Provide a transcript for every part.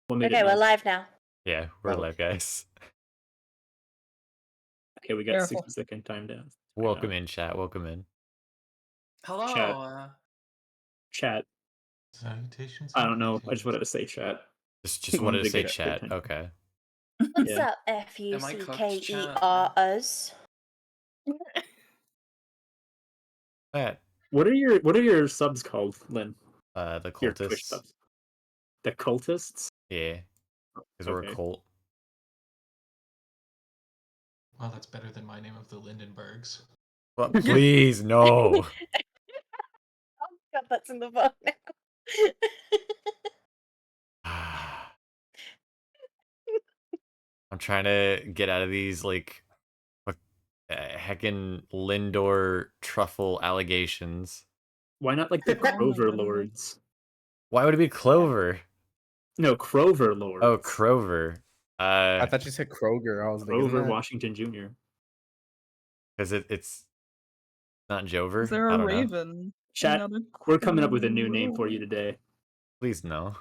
What made it Okay, we're null? live now. Yeah, we're Oh. live, guys. Okay, we got Careful. 60-second time down. Welcome in, chat. Welcome in. Hello. Chat. Chat. Salutations. I don't know. I just wanted to say chat. Just wanted to say get a chat. good time. Okay. What's Yeah. up, Am I cooked, chat? FUCKERs? Chat. What are your subs called, Lynn? The Your Twitch cultists. subs. The cultists? Yeah. Because we're a Okay. cult. Well, that's better than my name of the Lindenbergs. But please, no. Oh god, that's in the phone now. I'm trying to get out of these, like, heckin' Lindor truffle allegations. Why not like the Oh my Crover goodness. Lords? Why would it be Clover? No, Crover Lords. Oh, Crover. I thought you said Kroger. I was like, isn't Grover that... Washington Jr. Because it's not Jover. Is there I a don't know. raven? Chat, Another we're coming up with a new name for you today. Please no.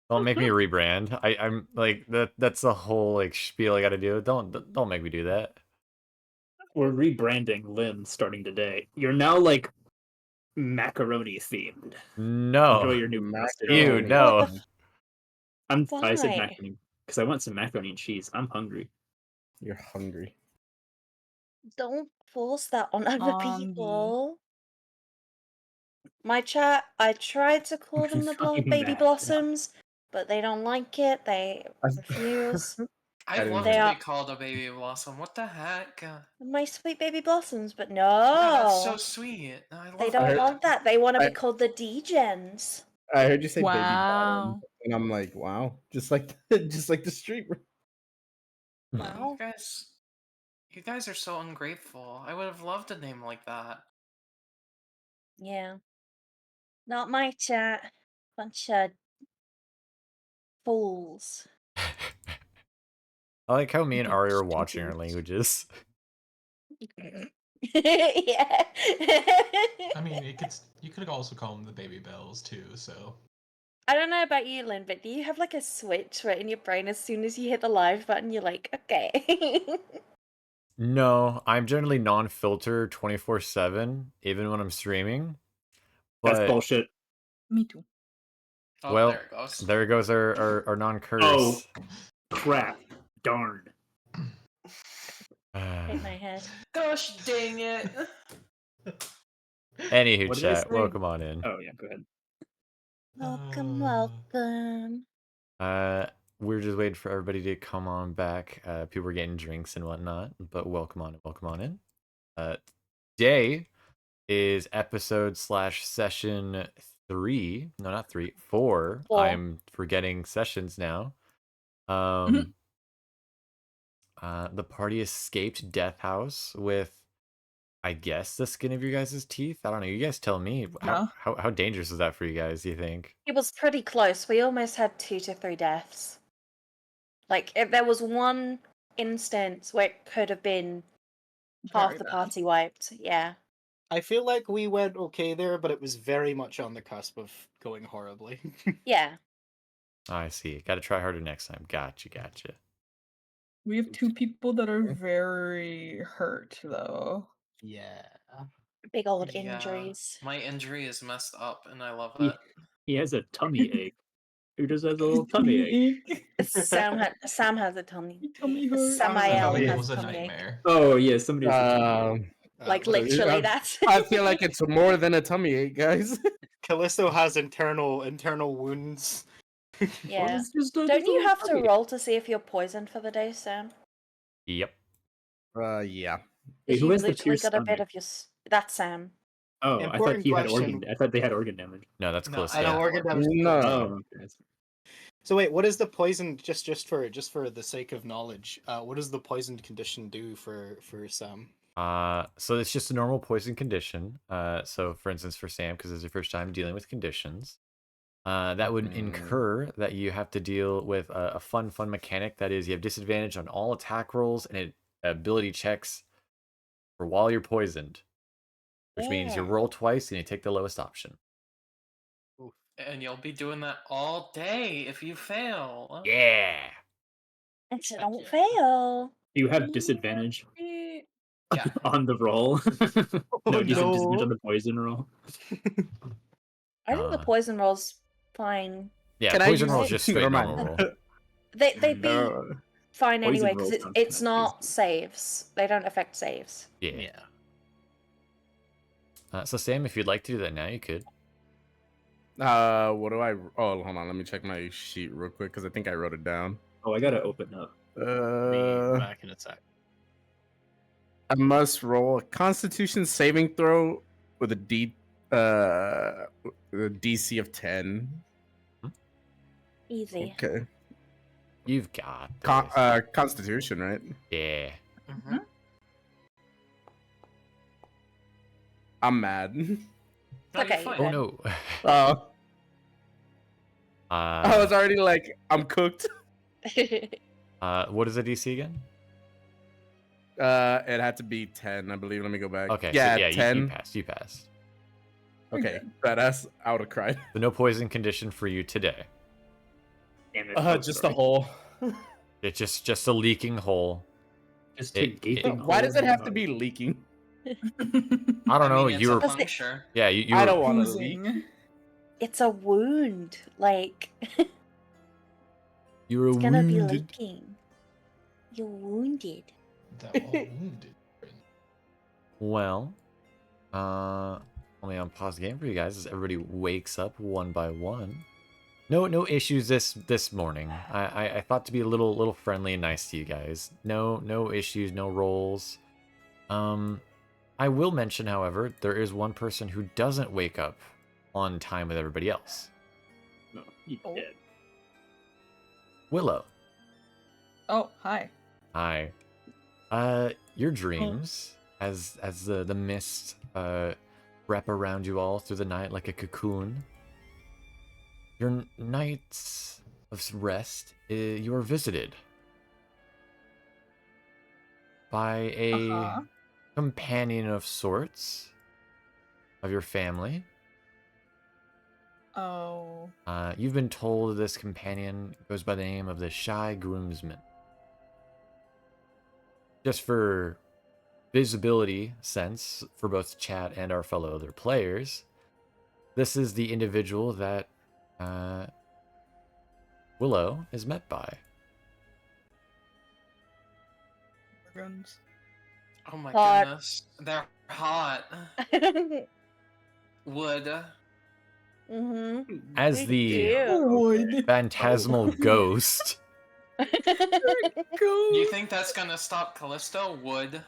Don't make me rebrand. I'm like that's the whole like spiel I gotta do. Don't make me do that. We're rebranding Lynn starting today. You're now like macaroni themed. No. Enjoy your new Macaroni. Ew, no. What I said Why? macaroni because I want some macaroni and cheese. I'm hungry. You're hungry. Don't force that on other Hungry. people. My chat, I tried to call them the Fucking baby mad. blossoms, but they don't like it. They refuse. I didn't love know. to They be are- called a baby blossom. What the heck? My sweet baby blossoms, but no. Yeah, that's so sweet. I love They don't that. want that. They want to I- be called the D-gens. I heard you say baby Wow. bottom, and I'm like, wow, just like just like the street. Wow. You guys are so ungrateful. I would have loved a name like that. Yeah. Not my chat. Bunch of fools. I like how me and Ari are Stupid. watching our languages. Yeah. I mean, you could also call them the baby bells too. So I don't know about you, Lynn, but do you have like a switch where in your brain as soon as you hit the live button, you're like, okay. No, I'm generally non-filter 24/7, even when I'm streaming. That's But bullshit. Me too. Oh, well, there it goes. there goes our non-curse. Oh, crap. Darn. Hit my head. Gosh dang it. Anywho, What did I chat, say? welcome on in. Oh yeah, go ahead. Welcome, Uh, welcome. We're just waiting for everybody to come on back. People are getting drinks and whatnot, but welcome on in. Today is episode / session 3. No, not 3, 4. Four. I'm forgetting sessions now. Mhm. The party escaped Death House with, I guess, the skin of your guys' teeth. I don't know. You guys tell me. Yeah. How dangerous is that for you guys? Do you think? It was pretty close. We almost had 2 to 3 deaths. Like, if there was one instance where it could have been half Very the bad. party wiped. Yeah. I feel like we went okay there, but it was very much on the cusp of going horribly. Yeah. I see. Got to try harder next time. Gotcha. We have 2 people that are very hurt though. Yeah. Big old Yeah, injuries. my injury is messed up, and I love He, it. he has a tummy ache. Who just has a little tummy ache? Sam has a tummy. Tummy hurt. Samael tummy has was a a tummy ache. nightmare. Oh yeah, somebody has a tummy ache. Like, But literally, I- that's... I feel like it's more than a tummy ache, guys. Callisto has internal wounds. Yeah. Well, it's just a- Don't just a you little have to tummy ache. roll to see if you're poisoned for the day, Sam? Yep. Yeah. Wait, Because who you has the literally pierced got a bit stomach? of your... That's Sam. Oh, I thought Important he had question. organ. I thought they had organ damage. No, that's No, close. I No, don't. organ damage. No. Oh, okay. So wait, what is the poison? Just for the sake of knowledge, what does the poisoned condition do for Sam? So it's just a normal poison condition. So for instance, for Sam, because it's your first time dealing with conditions, that would incur that you have to deal with a fun mechanic. That is, you have disadvantage on all attack rolls and ability checks for while you're poisoned, which means you Yeah. roll twice and you take the lowest option. Oof. And you'll be doing that all day if you fail. Yeah. And so Heck don't yeah. fail. You have disadvantage Yeah. on the roll. No, do you have disadvantage on the poison roll? I think the poison roll's fine. Yeah, Can I poison use- roll is just straight Never normal mind. roll. They'd be fine Poison anyway roll because sounds it's kinda not tasty. saves. They don't affect saves. Yeah. So Sam, if you'd like to do that now, you could. What do I? Oh, hold on. Let me check my sheet real quick because I think I wrote it down. Oh, I gotta open up. Be back in a sec. I must roll a Constitution saving throw with a DC of 10. Easy. Okay. You've got this. Constitution, right? Yeah. Mm-hmm. I'm mad. No, Okay, you're fine. Oh no. Oh, I was already like, I'm cooked. What is the DC again? It had to be 10, I believe. Let me go back. Okay. Yeah, so yeah, 10. you passed. You passed. Okay, badass. I would have cried. The no poison condition for you today. Damn it. Just a hole. It's just a leaking hole. Just It- a gaping Why does hole it in have the to be leaking? I don't know. mean, You it's were a puncture. yeah. You I were, don't want to leak. Oozing. It's a wound. Like, you were it's gonna be wounded. leaking. You're wounded. That all wounded. Well, let me unpause the game for you guys as everybody wakes up one by one. No issues this morning. I thought to be a little friendly and nice to you guys. No issues, no rolls. I will mention, however, there is one person who doesn't wake up on time with everybody else. No, you Oh. did. Willow. Oh, hi. Hi. Your dreams, as the mist wrap around you all through the night like a cocoon. Your nights of rest, you are visited by a Uh-huh. companion of sorts of your family. Oh. You've been told this companion goes by the name of the Shy Groomsman. Just for visibility sense for both chat and our fellow other players, this is the individual that Willow is met by. Organs. Oh my Hot. goodness. They're hot. Wood. Mm-hmm. As the Wood. phantasmal ghost, You think that's gonna stop Callisto? Wood.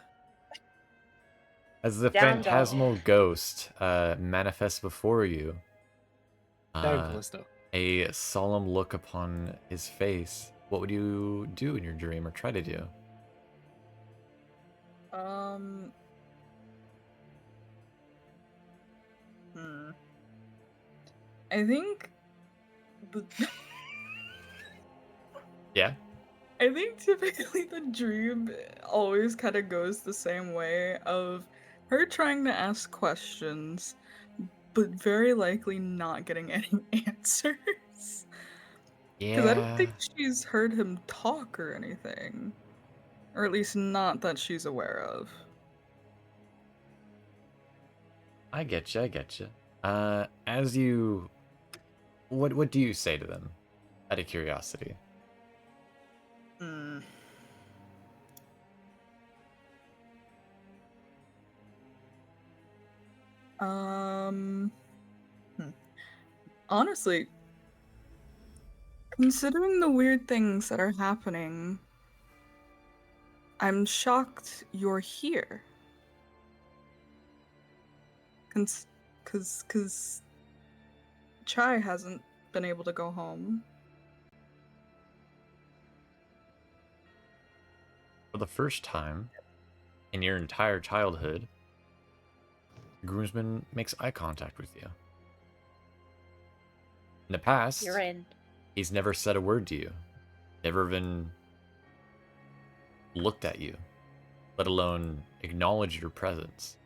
as the Down dog. phantasmal ghost manifests before you, Down Callisto. a solemn look upon his face. What would you do in your dream or try to do? I think the Yeah? I think typically the dream always kind of goes the same way of her trying to ask questions, but very likely not getting any answers. Because I don't think she's heard him talk or anything. Or at least not that she's aware of. I get you. As you... What do you say to them? Out of curiosity. Hmm. Honestly, considering the weird things that are happening, I'm shocked you're here. Cause Chai hasn't been able to go home. For the first time in your entire childhood, the groomsman makes eye contact with you. In the past, You're in. he's never said a word to you, never even looked at you, let alone acknowledged your presence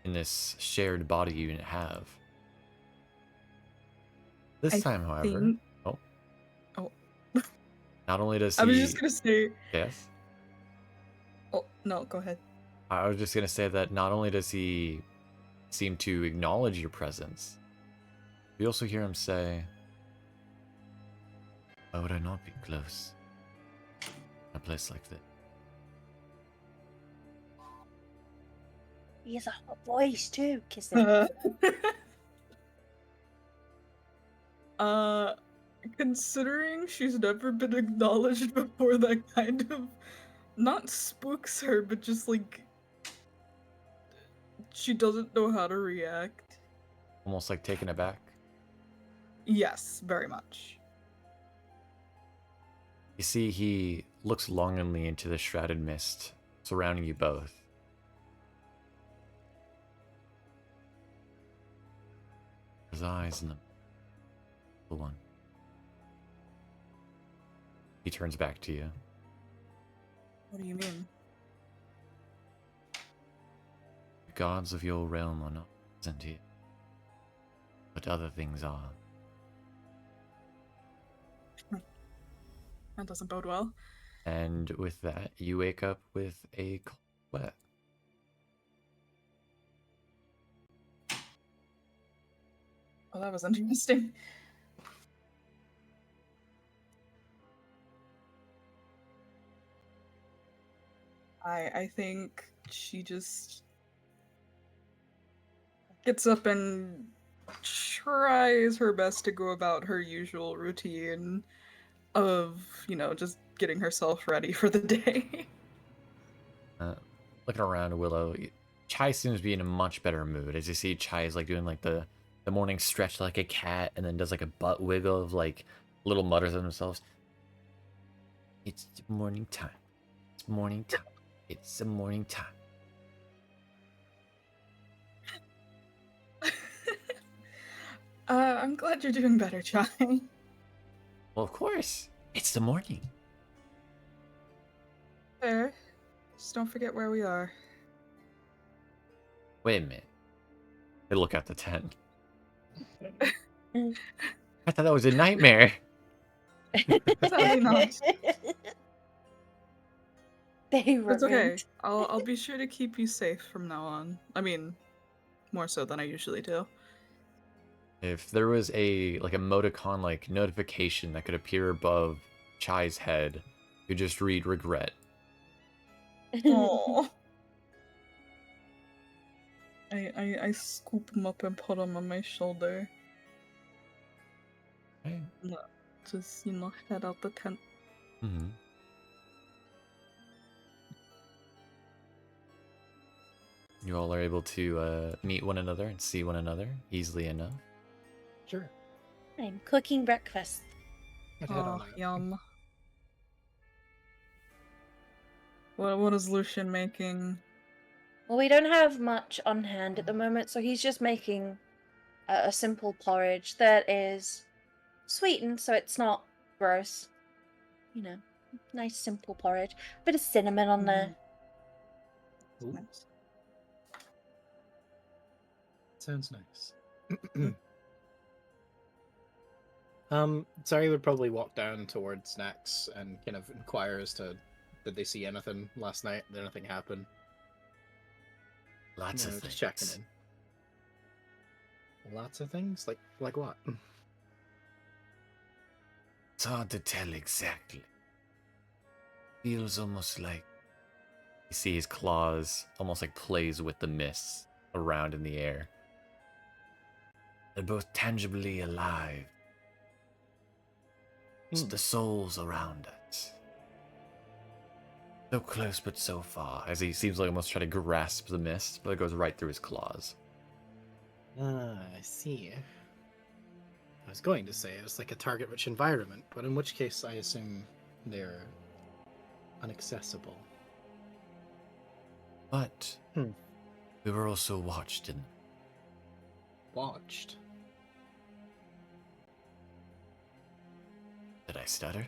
in this shared body you have. This I time, however, think- oh, Oh. not only does he, I was just gonna say. yes, Oh no, go ahead. I was just gonna say that not only does he seem to acknowledge your presence, we also hear him say, "Why would I not be close? A place like this." He has a hot voice too, Kiso. Considering she's never been acknowledged before, that kind of not spooks her, but just like she doesn't know how to react. Almost like taken aback. Yes, very much. You see, he looks longingly into the shrouded mist surrounding you both. His eyes in the one. He turns back to you. What do you mean? The gods of your realm are not present here, but other things are. That doesn't bode well. And with that, you wake up with a cold sweat. Oh, that was interesting. I think she just gets up and tries her best to go about her usual routine of, just getting herself ready for the day. Looking around, Willow, Chai seems to be in a much better mood. As you see, Chai is like doing like the morning stretch like a cat, and then does like a butt wiggle of like little mutters of themselves. It's morning time. It's morning time. It's a morning time. I'm glad you're doing better, Chai. Well, of course. It's the morning. Fair. Just don't forget where we are. Wait a minute. They look at the tent. I thought that was a nightmare. Sadly not. They It's okay. ruined. I'll be sure to keep you safe from now on. I mean, more so than I usually do. If there was a like emoticon like notification that could appear above Chai's head, you just read regret. Aww. I scoop him up and put him on my shoulder. Okay. Just, head out the tent. Mm-hmm. You all are able to meet one another and see one another easily enough. Sure. I'm cooking breakfast. I'd head on Oh, out. yum. What is Lucian making? Well, we don't have much on hand at the moment, so he's just making a simple porridge that is sweetened, so it's not gross. Nice simple porridge. Bit of cinnamon on there. Ooh, sounds nice. Cere would probably walk down towards Nax and kind of inquire as to did they see anything last night? Did anything happen? Lots of Just things. checking in. Lots of things? Like what? It's hard to tell exactly. Feels almost like you see his claws almost like plays with the mists around in the air. They're both tangibly alive. It's the souls around us. So close but so far, as he seems like almost trying to grasp the mist, but it goes right through his claws. Ah, I see. I was going to say it was like a target-rich environment, but in which case I assume they're inaccessible. But we were also watched and Watched? did I stutter?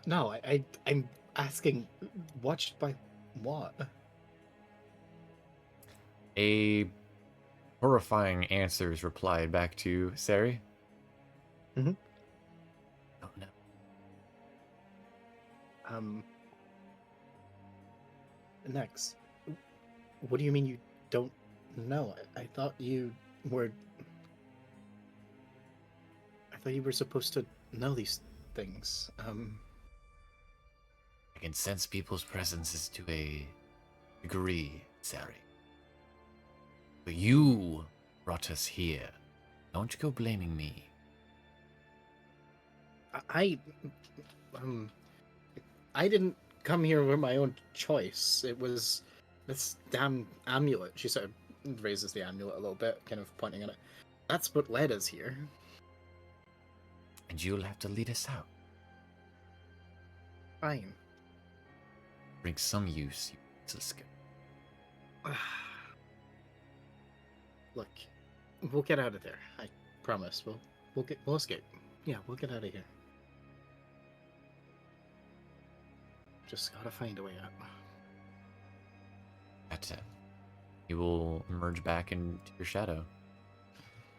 No, I'm asking, watched by what? A horrifying answers replied back to Cere. Mhm. Oh no. Next. What do you mean you don't know? I thought you were. I thought you were supposed to know these things. I can sense people's presences to a degree, Cere. But you brought us here. Don't go blaming me. I I didn't come here with my own choice. It was this damn amulet. She sort of raises the amulet a little bit, kind of pointing at it. That's what led us here. And you'll have to lead us out. Fine. Bring some use, you useless guy. Look, we'll get out of there. I promise. We'll escape. Yeah, we'll get out of here. Just gotta find a way out. That's it. You will merge back into your shadow.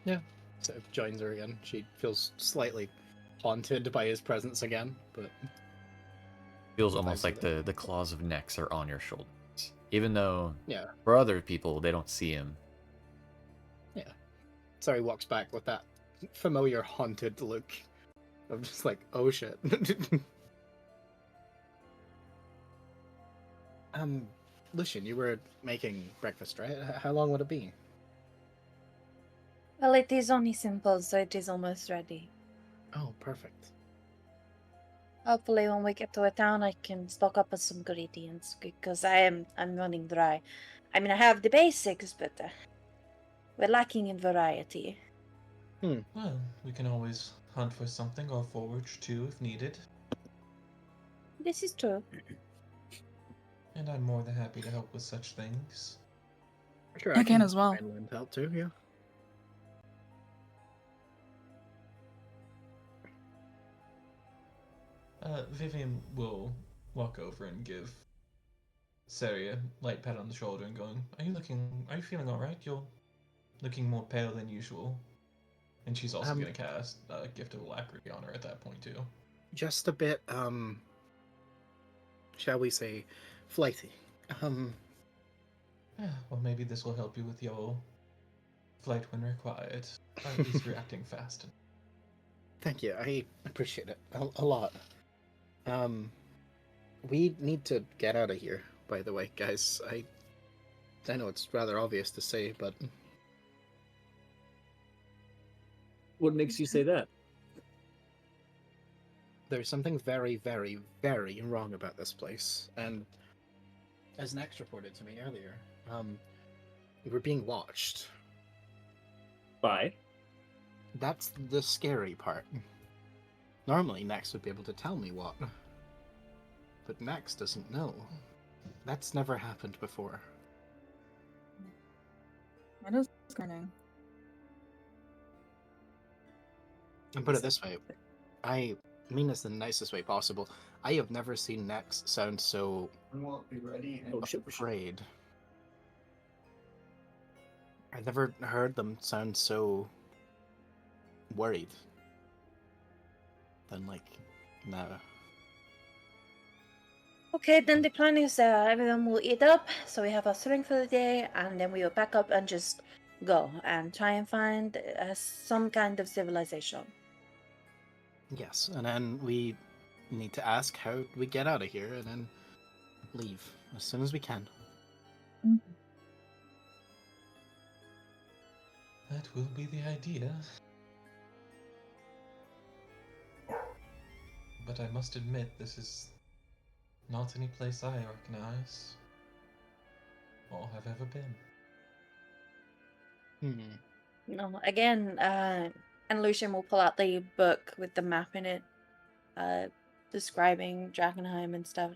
Yeah. So joins her again. She feels slightly haunted by his presence again, but Feels almost Sometimes like the claws of Nex are on your shoulders. Even though yeah. for other people they don't see him. Yeah. Sorry, walks back with that familiar haunted look. I'm just like, oh shit. Lucian, you were making breakfast, right? How long would it be? Well, it is only simple, so it is almost ready. Oh, perfect. Hopefully, when we get to a town, I can stock up on some ingredients because I'm running dry. I mean, I have the basics, but we're lacking in variety. Well, we can always hunt for something or forage too if needed. This is true. And I'm more than happy to help with such things. Sure, I can as well. try and lend help too, yeah. Vivienne will walk over and give Cere a light pat on the shoulder and going, are you feeling alright? You're looking more pale than usual. And she's also gonna cast Gift of Alacrity on her at that point too. Just a bit, shall we say, flighty. Yeah, well maybe this will help you with your flight when required. Or at least reacting fast. Thank you, I appreciate it a lot. We need to get out of here, by the way, guys. I know it's rather obvious to say, but What makes you say that? there's something very, very, very wrong about this place. And as Nex reported to me earlier, we're being watched. By? That's the scary part. Normally, Nex would be able to tell me what. But Nex doesn't know. That's never happened before. That is concerning. And put it this way, I mean this the nicest way possible. I have never seen Nex sound so afraid. I've never heard them sound so worried than like now. Okay, then the plan is everyone will eat up, so we have our strength for the day, and then we will pack up and just go and try and find some kind of civilization. Yes, and then we need to ask how we get out of here and then leave as soon as we can. That will be the idea. But I must admit, this is not any place I recognize or have ever been. No, again, and Lucian will pull out the book with the map in it, describing Drakenheim and stuff.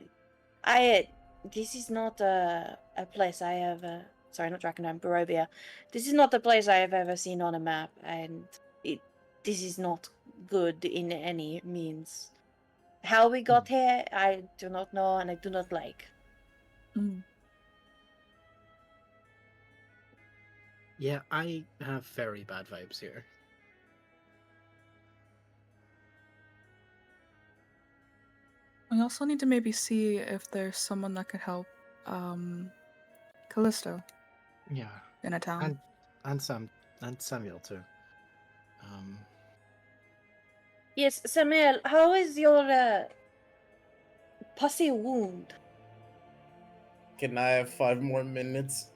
This is not a place I have, sorry, not Drakenheim, Barovia. This is not a place I have ever seen on a map, and this is not good in any means. How we got here, I do not know, and I do not like. Yeah, I have very bad vibes here. We also need to maybe see if there's someone that could help Callisto Yeah, in a town. and Samuel too. Yes, Samuel, how is your pussy wound? Can I have 5 more minutes?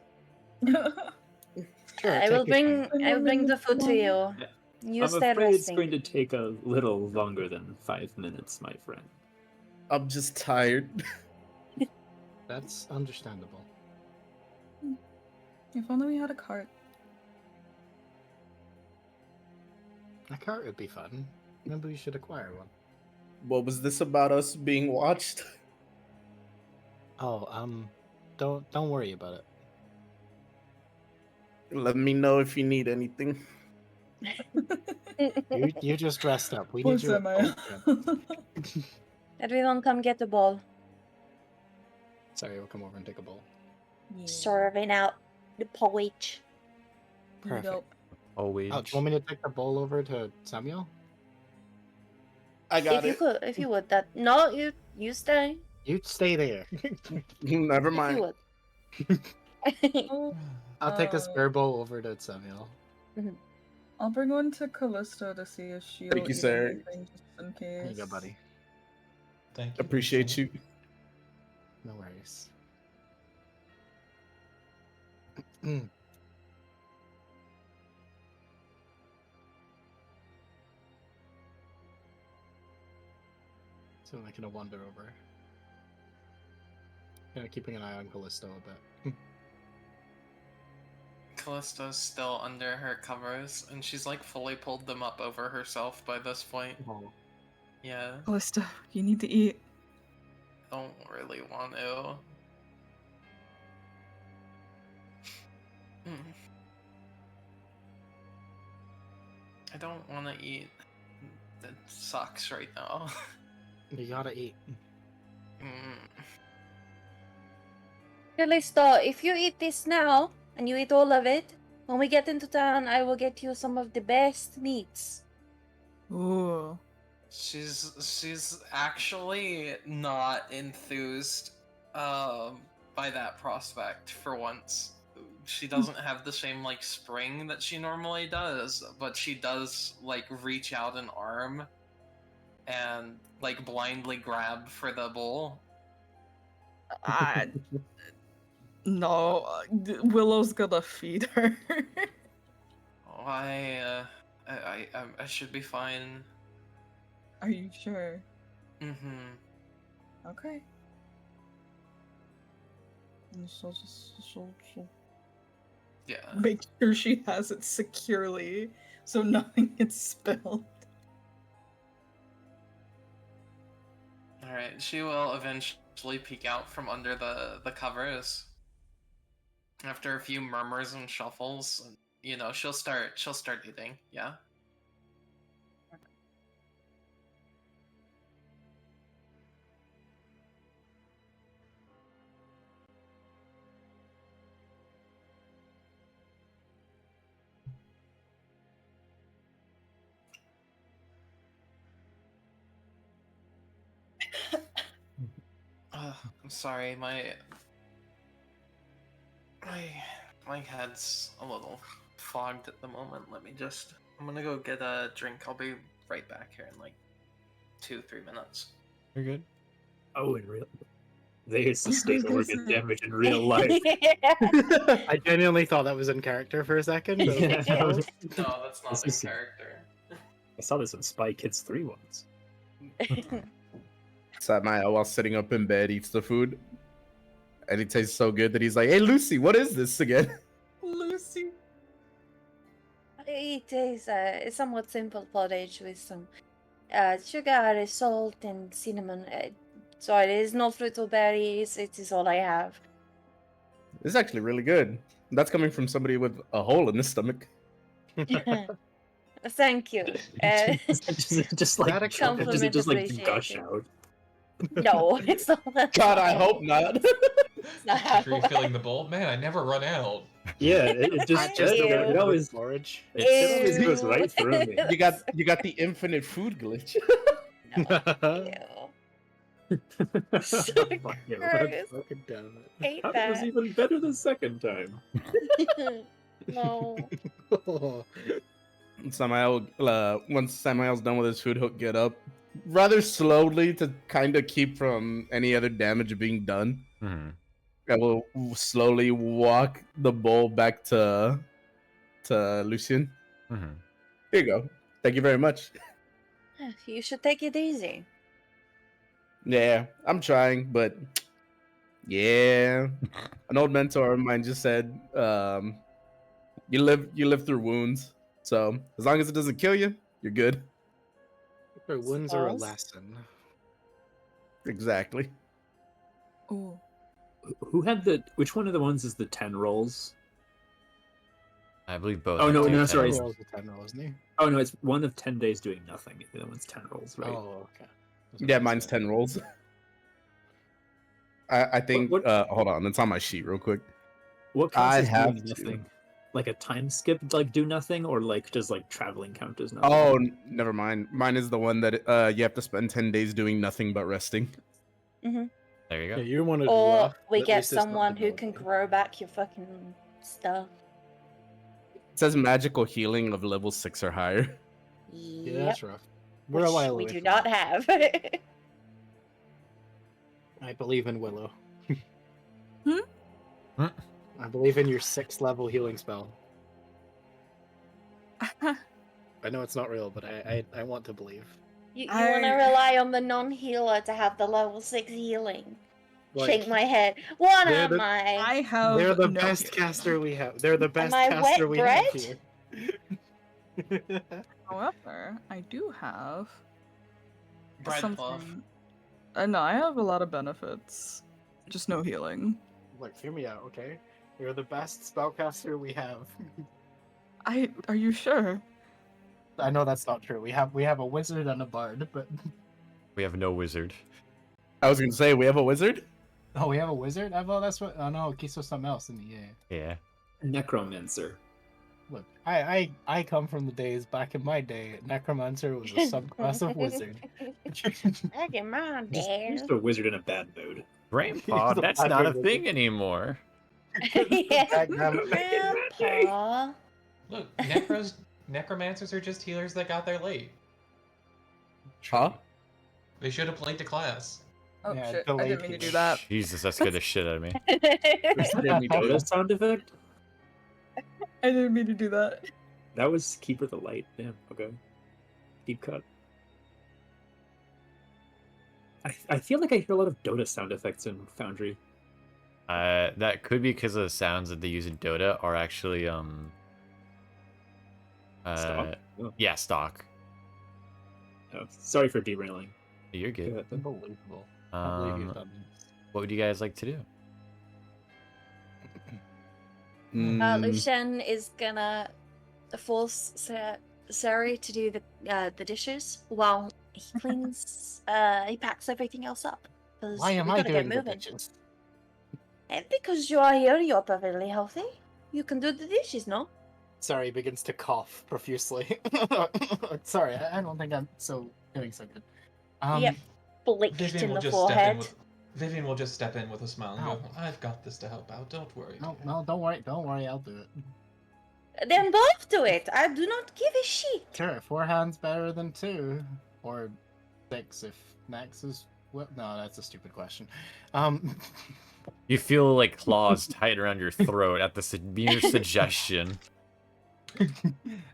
Sure, I will take your time. bring the food to you. You I'm stay afraid it's resting. going to take a little longer than 5 minutes, my friend. I'm just tired. That's understandable. If only we had a cart. A cart would be fun. Maybe we should acquire one. What was this about us being watched? Oh, don't worry about it. Let me know if you need anything. You just rest up. We Poor need you. Samuel. Everyone come get the ball. Sorry, we'll come over and take a bowl. Serving out the porridge. Perfect. Oh, wait. Oh, do you want me to take the bowl over to Samuel? I got If you it. could, if you would, that no, you stay. You stay there. Never If you mind. would. I'll take a spare bowl over to Samuel. I'll bring one to Callisto to see if she'll Thank you, eat Cere. anything just in case. There you go, buddy. Thank you. Appreciate you. No worries. So I'm gonna wander over. Kind of keeping an eye on Callisto a bit. Callisto's still under her covers, and she's like fully pulled them up over herself by this point. Oh. Yeah, Callisto, you need to eat. don't really want to. Mm. I don't want to eat. That sucks right now. You gotta eat. Mm. Callisto, if you eat this now and you eat all of it, when we get into town, I will get you some of the best meats. Ooh. She's actually not enthused by that prospect for once. She doesn't have the same like spring that she normally does, but she does like reach out an arm and like blindly grab for the bowl. No, Willow's gonna feed her. Oh, I should be fine. Are you sure? Mm-hmm. Okay. Yeah. Make sure she has it securely so nothing gets spilled. Alright, she will eventually peek out from under the covers. After a few murmurs and shuffles, you know, she'll start eating, yeah? I'm sorry, my head's a little fogged at the moment. I'm gonna go get a drink. I'll be right back here in like 2-3 minutes. You're good. Oh, in real. They sustain organ damage in real life. I genuinely thought that was in character for a second. but- Yeah. No, that's not This in is- character. I saw this in Spy Kids 3 once. Satmaya, while sitting up in bed, eats the food. And it tastes so good that he's like, hey, Lucy, what is this again? Lucy. It is a somewhat simple porridge with some sugar, salt, and cinnamon. So it is no fruit or berries. It is all I have. This is actually really good. That's coming from somebody with a hole in the stomach. Thank you. just like, That a does it compliment just like gush appreciated. out? No, it's not. God, I hope not. After refilling the bowl, man, I never run out. Yeah, it just Thank you. it always forage. it always goes right through me. You got the infinite food glitch. Ew. So Fuck you. gross. Fucking damn Hate That was that. even better the second time. No. it. Samael, once Samael's done with his food, he'll get up rather slowly to kind of keep from any other damage being done. Mhm. And we'll slowly walk the bowl back to Lucian. Mhm. Here you go. Thank you very much. You should take it easy. Yeah, I'm trying, but yeah, an old mentor of mine just said, you live through wounds, so as long as it doesn't kill you, you're good. Their wounds are a Suppose. lesson. Exactly. Ooh. Who had which one of the ones is the 10 rolls? I believe both. Oh, have no, two no, ten sorry. rolls. Rolls with 10 rolls, isn't he? Oh no, it's one of 10 days doing nothing. The other one's 10 rolls, right? Oh, okay. Yeah, mine's 10 rolls. I think. What- Hold on, it's on my sheet real quick. What counts I as have doing to. nothing? Like a time skip, like do nothing, or like does like traveling count as nothing? Oh, never mind. Mine is the one that you have to spend 10 days doing nothing but resting. There you Yeah, go. you wanted Or rough, we at get least it's not someone who can developing. grow back your fucking stuff. It says magical healing of level 6 or higher. Yeah, Yep. that's rough. We're a Which while we away do from not that. have. I believe in Willow. Hmm? I believe in your 6th level healing spell. I know it's not real, but I want to believe. You want to I- rely on the non-healer to have the level 6 healing. Like, Shake my head. What they're am the- I? I have they're the no best healing. caster we have. They're the best I caster wet we bread? have here. However, I do have Bread buff. something. No, I have a lot of benefits. Just no healing. Look, hear me out, okay? You're the best spellcaster we have. Are you sure? I know that's not true. We have a wizard and a bard, but We have no wizard. I was gonna say, we have a wizard? oh, we have a wizard. Well, that's what. Oh no, Kiso's something else, isn't he? Yeah. Yeah. Necromancer. Look, I come from the days back in my day. Necromancer was a subclass of wizard. Back in my Just day. a wizard in a bad mood. Grandpa, He's a that's bad not a wizard. thing anymore. Yeah. Backgammon. Grandpa. Look, necromancers are just healers that got there late. Huh? They should have played to class. Oh Yeah, shit! I delayed didn't mean to do healing. that. Jesus, that scared the shit out of me. Was that a Dota sound effect? I didn't mean to do that. That was Keeper the Light. Damn, okay. Deep cut. I feel like I hear a lot of Dota sound effects in Foundry. That could be because of the sounds that they use in Dota are actually Stock? Oh, yeah, stock. oh, sorry for derailing. You're Go good. ahead, then. Unbelievable. Can't believe you've done this. What would you guys like to do? Mm, Lucien is gonna force Cere to do the dishes while he cleans. He packs everything else up. 'Cause Why am we I gotta doing get the moving. dishes? And because you are here, you're perfectly healthy. You can do the dishes, no? Sorry, begins to cough profusely. Sorry, I don't think I'm doing so good. Yep. Bleached Vivienne in will the just step in forehead. with. Vivienne will just step in with a smile and Ow. go, "I've got this to help out. Don't worry." No, dear." no, don't worry, I'll do it. Then both do it. I do not give a shit. Sure, 4 hands better than 2, or 6 if Max is. Well, no, that's a stupid question. You feel like claws tight around your throat at the mere suggestion.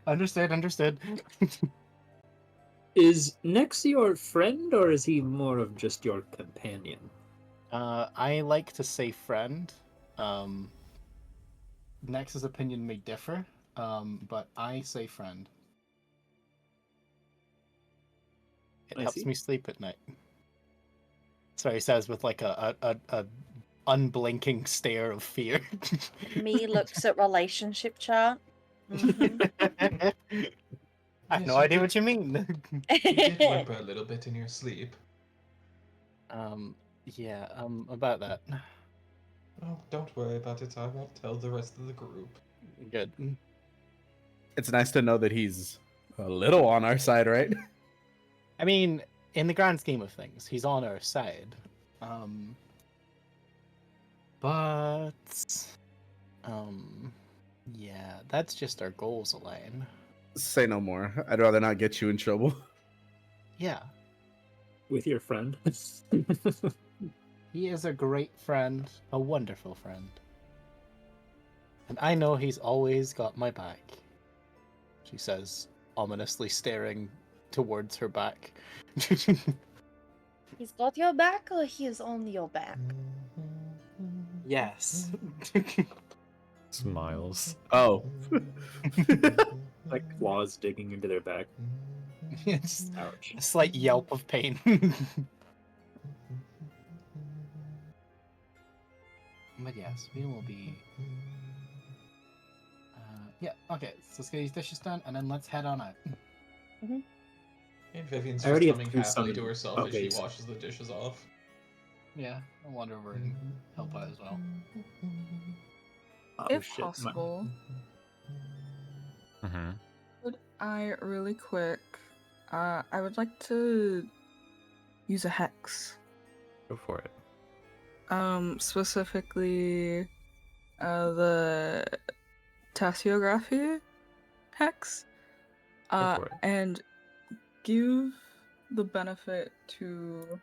Understood. Is Nex your friend, or is he more of just your companion? I like to say friend. Nex's opinion may differ, but I say friend. It I helps see. me sleep at night. So he says with like a unblinking stare of fear. Me looks at relationship chart. Mhm. I have Yes, no you idea did- what you mean. You did whimper a little bit in your sleep. Yeah, about that. Oh, don't worry about it. I won't tell the rest of the group. Good. It's nice to know that he's a little on our side, right? I mean, in the grand scheme of things, he's on our side. But yeah, that's just our goals align. Say no more. I'd rather not get you in trouble. Yeah, With your friend. he is a great friend, a wonderful friend. And I know he's always got my back, she says, ominously staring towards her back. He's got your back, or he is on your back? Yes. Smiles. Oh. Like claws digging into their back. It's Ouch. a slight yelp of pain. But yes, we will be. Yeah, okay, so let's get these dishes done, and then let's head on out. And Vivienne's I already just have humming two happily to summoned herself as she updates. washes the dishes off. Yeah, I'll wander over and help out as well. Oh, If shit, my- possible, Mm-hmm. would I really quick? I would like to use a hex. Go for it. Specifically, the tasseography hex. Go for it. And give the benefit to.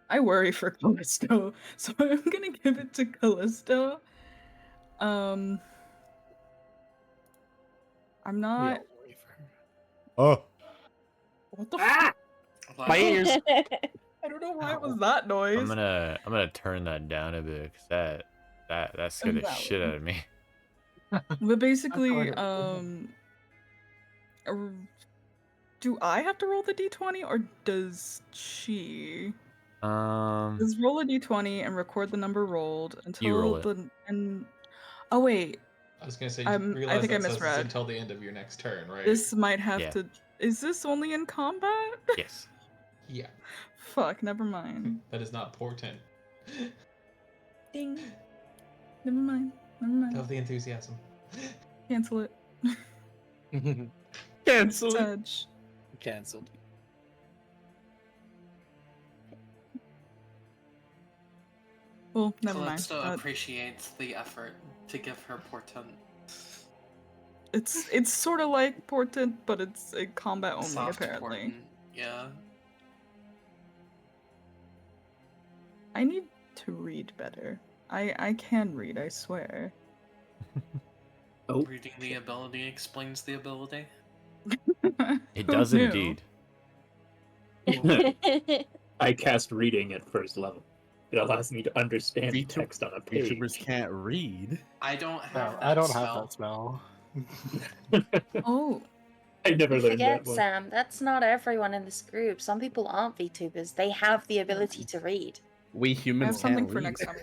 I worry for Callisto, so I'm gonna give it to Callisto. I'm We not. all worry for her. Oh. What the Ah! fuck? My ears. I don't know why it was that noise. I'm gonna turn that down a bit because that scared the That shit one. out of me. But basically, Of do I have to roll the d20 or does she? Um, Just roll a d20 and record the number rolled until roll it. the and. Oh wait, I was gonna say, you I realize think I that says it's misread. until the end of your next turn, right? This might have Yeah. to. Is this only in combat? yes. Yeah, Fuck, never mind. that is not portent. Ding. Never mind. Never mind. Of the enthusiasm. Cancel it. Cancel it. Sedge. Cancelled. Well, never mind. Callisto appreciates the effort to give her portent. It's sort of like portent, but it's a combat only Soft apparently. portent. Yeah. I need to read better. I can read, I swear. Oh, Reading the ability explains the ability. It Who does knew? indeed. I cast reading at first level. It allows me to understand VTuber- text on a page. VTubers can't read. I don't have No, that I don't spell. have that spell. Oh, I never You learned forget, that one. Sam, that's not everyone in this group. Some people aren't VTubers. They have the ability to read. We I humans have something can't for read. next time.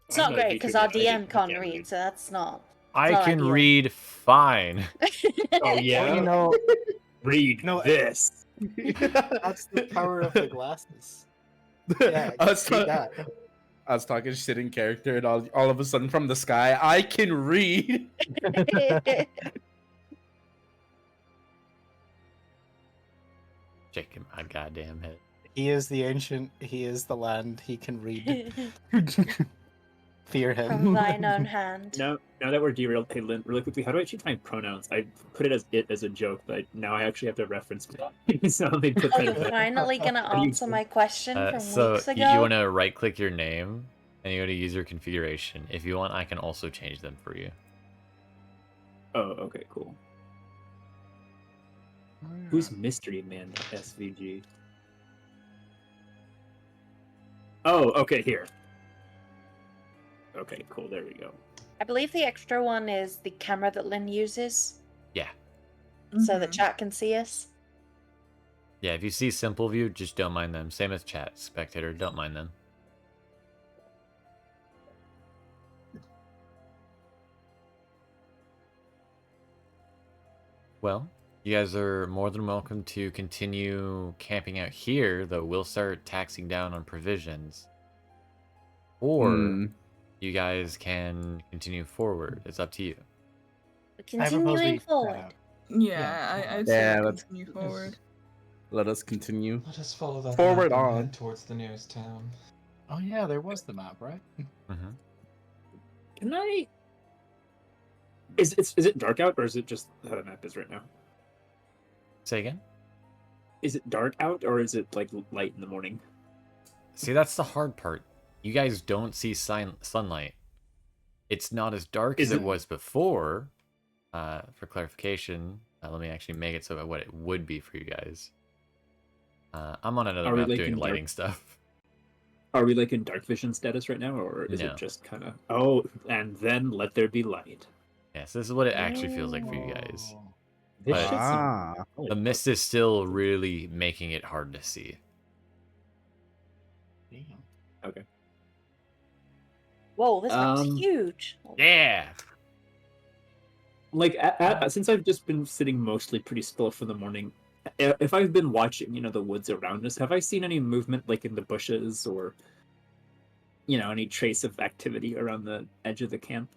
It's I'm not a great because VTuber, our I think DM I can't can read, so that's not. I not can ideal. read fine. Oh yeah, Well, you know, read No, this. that's the power of the glasses. Yeah, I was, see that. I was talking shit in character, and all of a sudden from the sky, I can read. Shaking my goddamn head. He is the ancient, he is the land, he can read. Fear From him. thine own hand. Now that we're derailed, hey Lynn, really quickly, how do I actually find pronouns? I put it as a joke, but now I actually have to reference it. So let me put Oh, that you're in there. finally gonna do you answer my question from So weeks you ago? want to right click your name and you want to use your configuration. If you want, I can also change them for you. Oh, okay, cool. Who's Mystery Man SVG? Oh, okay, here. Okay, cool, there we go. I believe the extra one is the camera that Lynn uses, Yeah. so that chat can see us. Yeah, if you see simple view, just don't mind them. Same with chat, spectator, don't mind them. Well, You guys are more than welcome to continue camping out here, though we'll start taxing down on provisions. Or Hmm. you guys can continue forward. It's up to you. We're I propose we continuing set forward. out. Yeah, I'd say Yeah, we let's- continue forward. Let us continue. Let us follow that Forward map and on. head towards the nearest town. Oh yeah, there was the map, right? Mm-hmm. Can I? Is it dark out or is it just how the map is right now? Say again? Is it dark out or is it like light in the morning? See, that's the hard part. You guys don't see sunlight. It's not as dark as Is it it- was before. For clarification, let me actually make it so what it would be for you guys. I'm on another Are we, map like, doing in dark- lighting stuff. Are we like in dark vision status right now, or is No. it just kind of? Oh, and then let there be light. Yes, this is what it actually feels like for you guys. Oh. This But- shit's Ah. holy The fuck. mist is still really making it hard to see. Damn. Okay. Whoa, this map's Um, huge. Yeah. Like since I've just been sitting mostly pretty still for the morning, if I've been watching, the woods around us, have I seen any movement like in the bushes or, any trace of activity around the edge of the camp?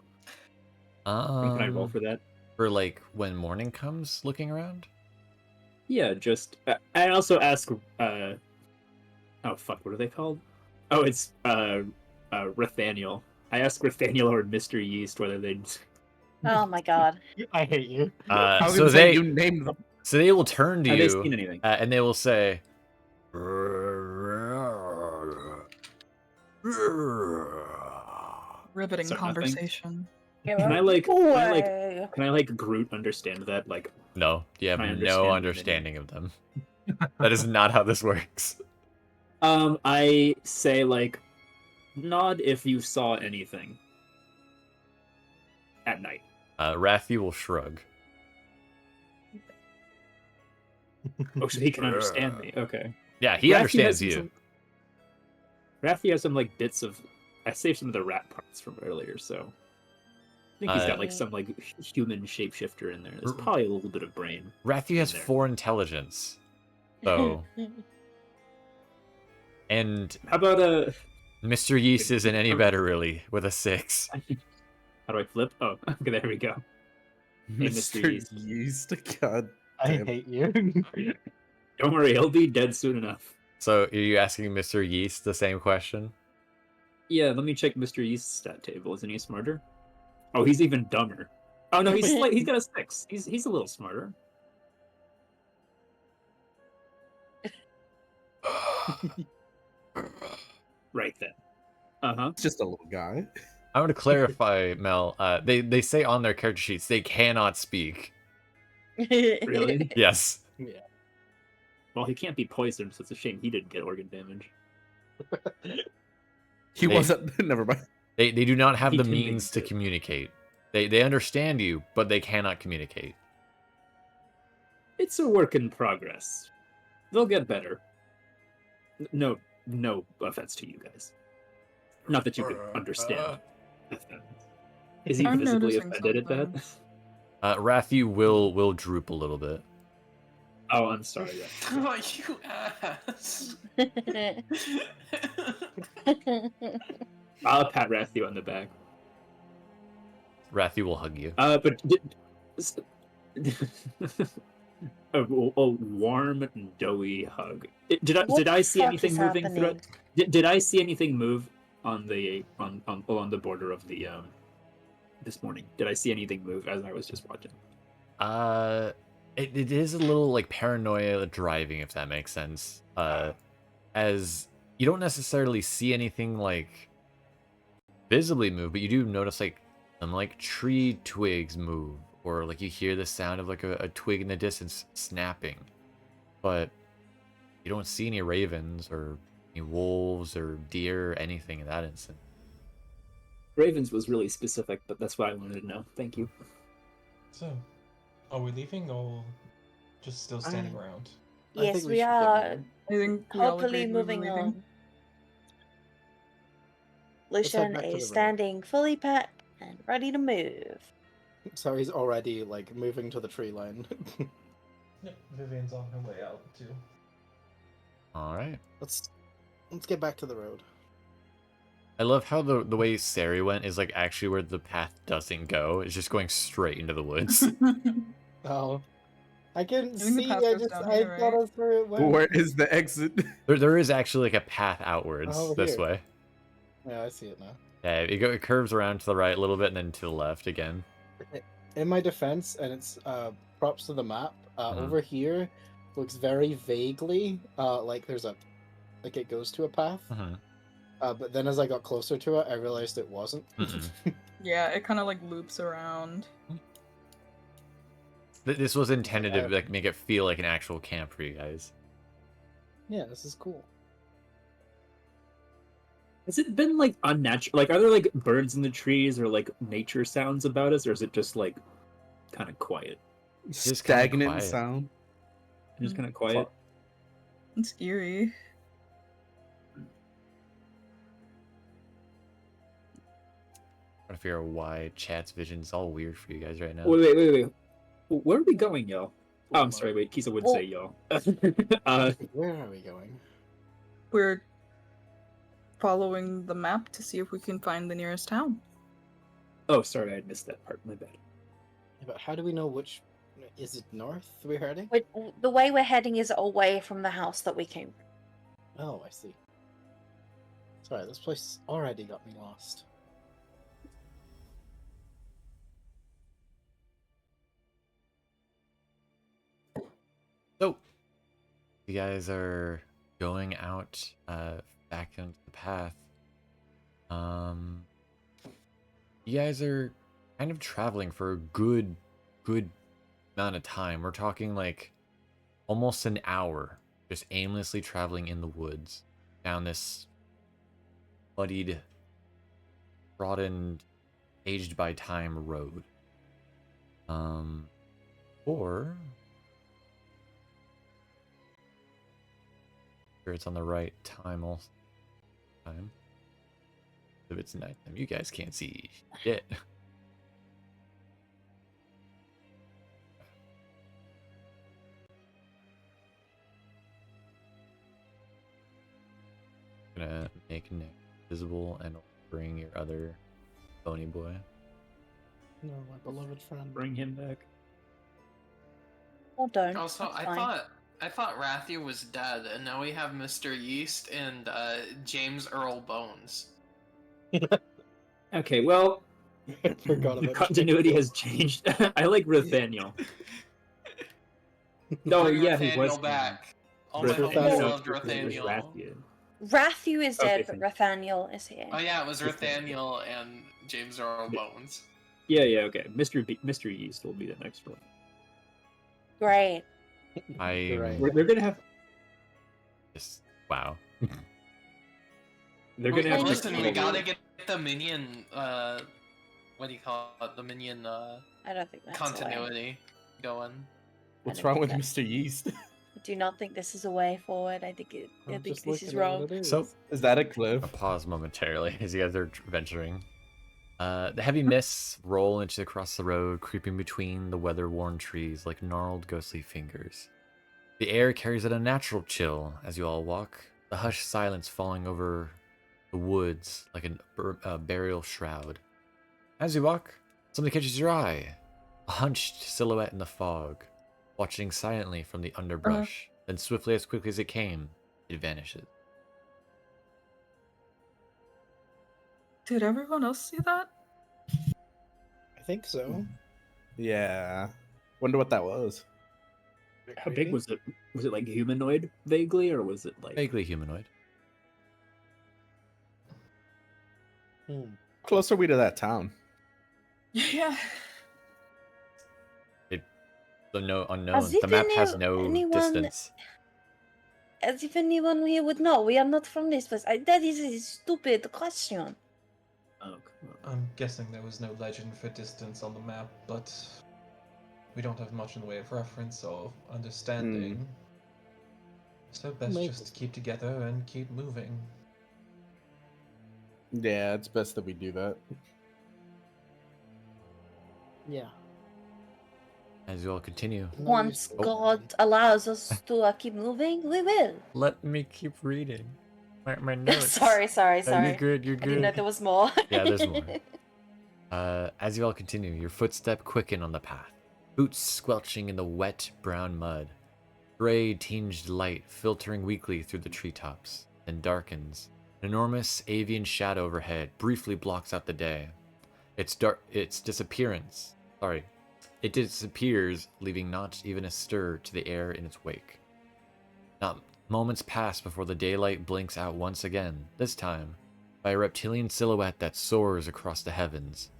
And can I roll for that? For like when morning comes, looking around. Yeah, just I also ask. Oh fuck, what are they called? Oh, it's Rathaniel. I asked Rathaniel or Mr. Yeast whether they'd. Oh my god. I hate you. I was So gonna say they you named them. so they will turn to Have they you seen anything? and they will say, Riveting So nothing? conversation. Can I like Groot understand that? Like, "No, you have I no understand understanding of them. That is not how this works." I say like, nod if you saw anything at night. Rathy will shrug. Oh, so he can understand me. Okay. Yeah, he Rathy understands has you. some- Rathy has some like bits of. I saved some of the rat parts from earlier, so I think he's got like some like human shapeshifter in there. There's probably a little bit of brain. Rathy has there. 4 intelligence. So, and How about a? Mr. Yeast isn't any better really with a 6. How do I flip? Oh, okay, there we go. Hey, Mr. Yeast. Yeast. God I damn. hate you. Don't worry, he'll be dead soon enough. So, are you asking Mr. Yeast the same question? Yeah, let me check Mr. Yeast's stat table. Isn't he smarter? Oh, he's even dumber. Oh no, he's got a 6. He's a little smarter. Right then. Uh-huh. It's just a little guy. I want to clarify, Mel. They say on their character sheets they cannot speak. Really? Yes. Well, he can't be poisoned, so it's a shame he didn't get organ damage. He Hey. wasn't. Never mind. They do not have He the can be means to good. communicate. They understand you, but they cannot communicate. It's a work in progress. They'll get better. No offense to you guys. Not that you could understand. Is he I'm physically noticing offended at that? something. Rathy will droop a little bit. Oh, I'm sorry. Yeah. Oh, you ass. I'll pat Rathu on the back. Rathy will hug you. But a warm, doughy hug. What Did I the see fuck anything is moving happening? through it? Did I see anything move on along the border of the this morning? Did I see anything move as I was just watching? It is a little like paranoia driving, if that makes sense. As you don't necessarily see anything like visibly move, but you do notice like some like tree twigs move, or like you hear the sound of like a twig in the distance snapping, but you don't see any ravens or any wolves or deer or anything in that instant. Ravens was really specific, but that's what I wanted to know. Thank you. So, are we leaving or just still standing around? I Yes, think we should get are moving. I think we all hopefully agreed we were moving leaving. on. Let's head Lucian back to the is road. standing fully packed and ready to move. So he's already like moving to the tree line. Yep, Vivienne's on her way out too. All right. Let's get back to the road. I love how the way Cere went is like actually where the path doesn't go. It's just going straight into the woods. Oh, I couldn't think the see. path goes down here, thought right? that's where it went. Where is the exit? There is actually like a path outwards Oh, this here. way. Yeah, I see it now. Yeah, it curves around to the right a little bit and then to the left again. In my defense, and it's props to the map. Mhm. Over here, looks very vaguely like there's a like it goes to a path. Mhm. But then as I got closer to it, I realized it wasn't. Mm-mm. Yeah, it kind of like loops around. This was intended to I- like make it feel like an actual camp for you guys. Yeah, this is cool. Has it been like unnatural? Like, are there like birds in the trees or like nature sounds about us, or is it just like kind of quiet? Just kinda Stagnant quiet. sound. Just kind of quiet. It's eerie. Trying to figure out why chat's vision's all weird for you guys right now. Wait. Where are we going, y'all? Oh, I'm Well, sorry. Wait, Kiso would Well- say y'all. Where are we going? We're following the map to see if we can find the nearest town. Oh, sorry, I missed that part. My bad. Yeah, but how do we know which? Is it north we're heading? The way we're heading is away from the house that we came from. Oh, I see. Sorry, this place already got me lost. So, you guys are going out back into the path. You guys are kind of traveling for a good amount of time. We're talking like almost an hour, just aimlessly traveling in the woods down this muddied, trodden, aged by time road. Or sure it's on the right time also. Time. If it's nighttime, you guys can't see shit. Gonna make Nick visible and bring your other bony boy. No, my beloved friend. Bring him back. Or don't. Also, that's I fine. thought Rathiu was dead, and now we have Mr. Yeast and James Earl Bones. Okay, well, Forgot the about continuity Jacob. has changed. I like Nathaniel. No, Bring yeah, he Nathaniel was back. Oh my Nathaniel. goodness, I No, loved It was Nathaniel. Rathian. Rathu is dead, Okay, but Rathaniel is here. Oh yeah, it was Nathaniel and James Earl Bones. Yeah, okay. Mr. Yeast will be the next one. Great. I Right. They're gonna have. just wow. They're gonna have. Listen, we to gotta get the minion. What do you call it? The minion I don't think that's a way. continuity going. What's don't wrong think with that- Mr. Yeast? I do not think this is a way forward. I think I'm this just is looking at wrong. what it So Is that a cliff? I'll pause momentarily as you guys are venturing. The heavy mists roll into across the road, creeping between the weather-worn trees like gnarled, ghostly fingers. The air carries an unnatural chill as you all walk, the hushed silence falling over the woods like a burial shroud. As you walk, something catches your eye. A hunched silhouette in the fog, watching silently from the underbrush. Then swiftly as quickly as it came, it vanishes. Did everyone else see that? I think so. Yeah. Wonder what that was. How big was it? Was it like humanoid vaguely, or was it like? Vaguely humanoid. Hmm. How close are we to that town? Yeah. The no unknown. As if The map has any- no anyone- distance. As if anyone here would know. We are not from this place. That is a stupid question. Oh, come on. I'm guessing there was no legend for distance on the map, but we don't have much in the way of reference or understanding. So best Maybe. just keep together and keep moving. Yeah, it's best that we do that. Yeah. As you all continue, No, Once you're still God allows us to keep moving, we will. let me keep reading my notes. sorry. You're good. You're I didn't know good. there was more. Yeah, there's more. As you all continue, your footstep quicken on the path, boots squelching in the wet brown mud. Gray tinged light filtering weakly through the treetops, then darkens. An enormous avian shadow overhead briefly blocks out the day. It disappears, leaving not even a stir to the air in its wake. Not moments pass before the daylight blinks out once again, this time by a reptilian silhouette that soars across the heavens.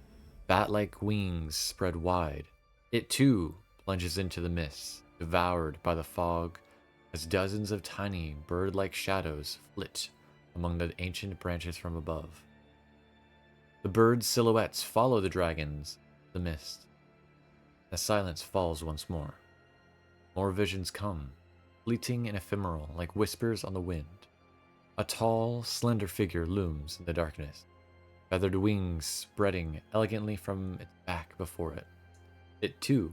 Bat-like wings spread wide. It too plunges into the mist, devoured by the fog, as dozens of tiny bird-like shadows flit among the ancient branches from above. The birds' silhouettes follow the dragons, the mist. As silence falls once more, more visions come, fleeting and ephemeral like whispers on the wind. A tall, slender figure looms in the darkness, feathered wings spreading elegantly from its back before it. It, too,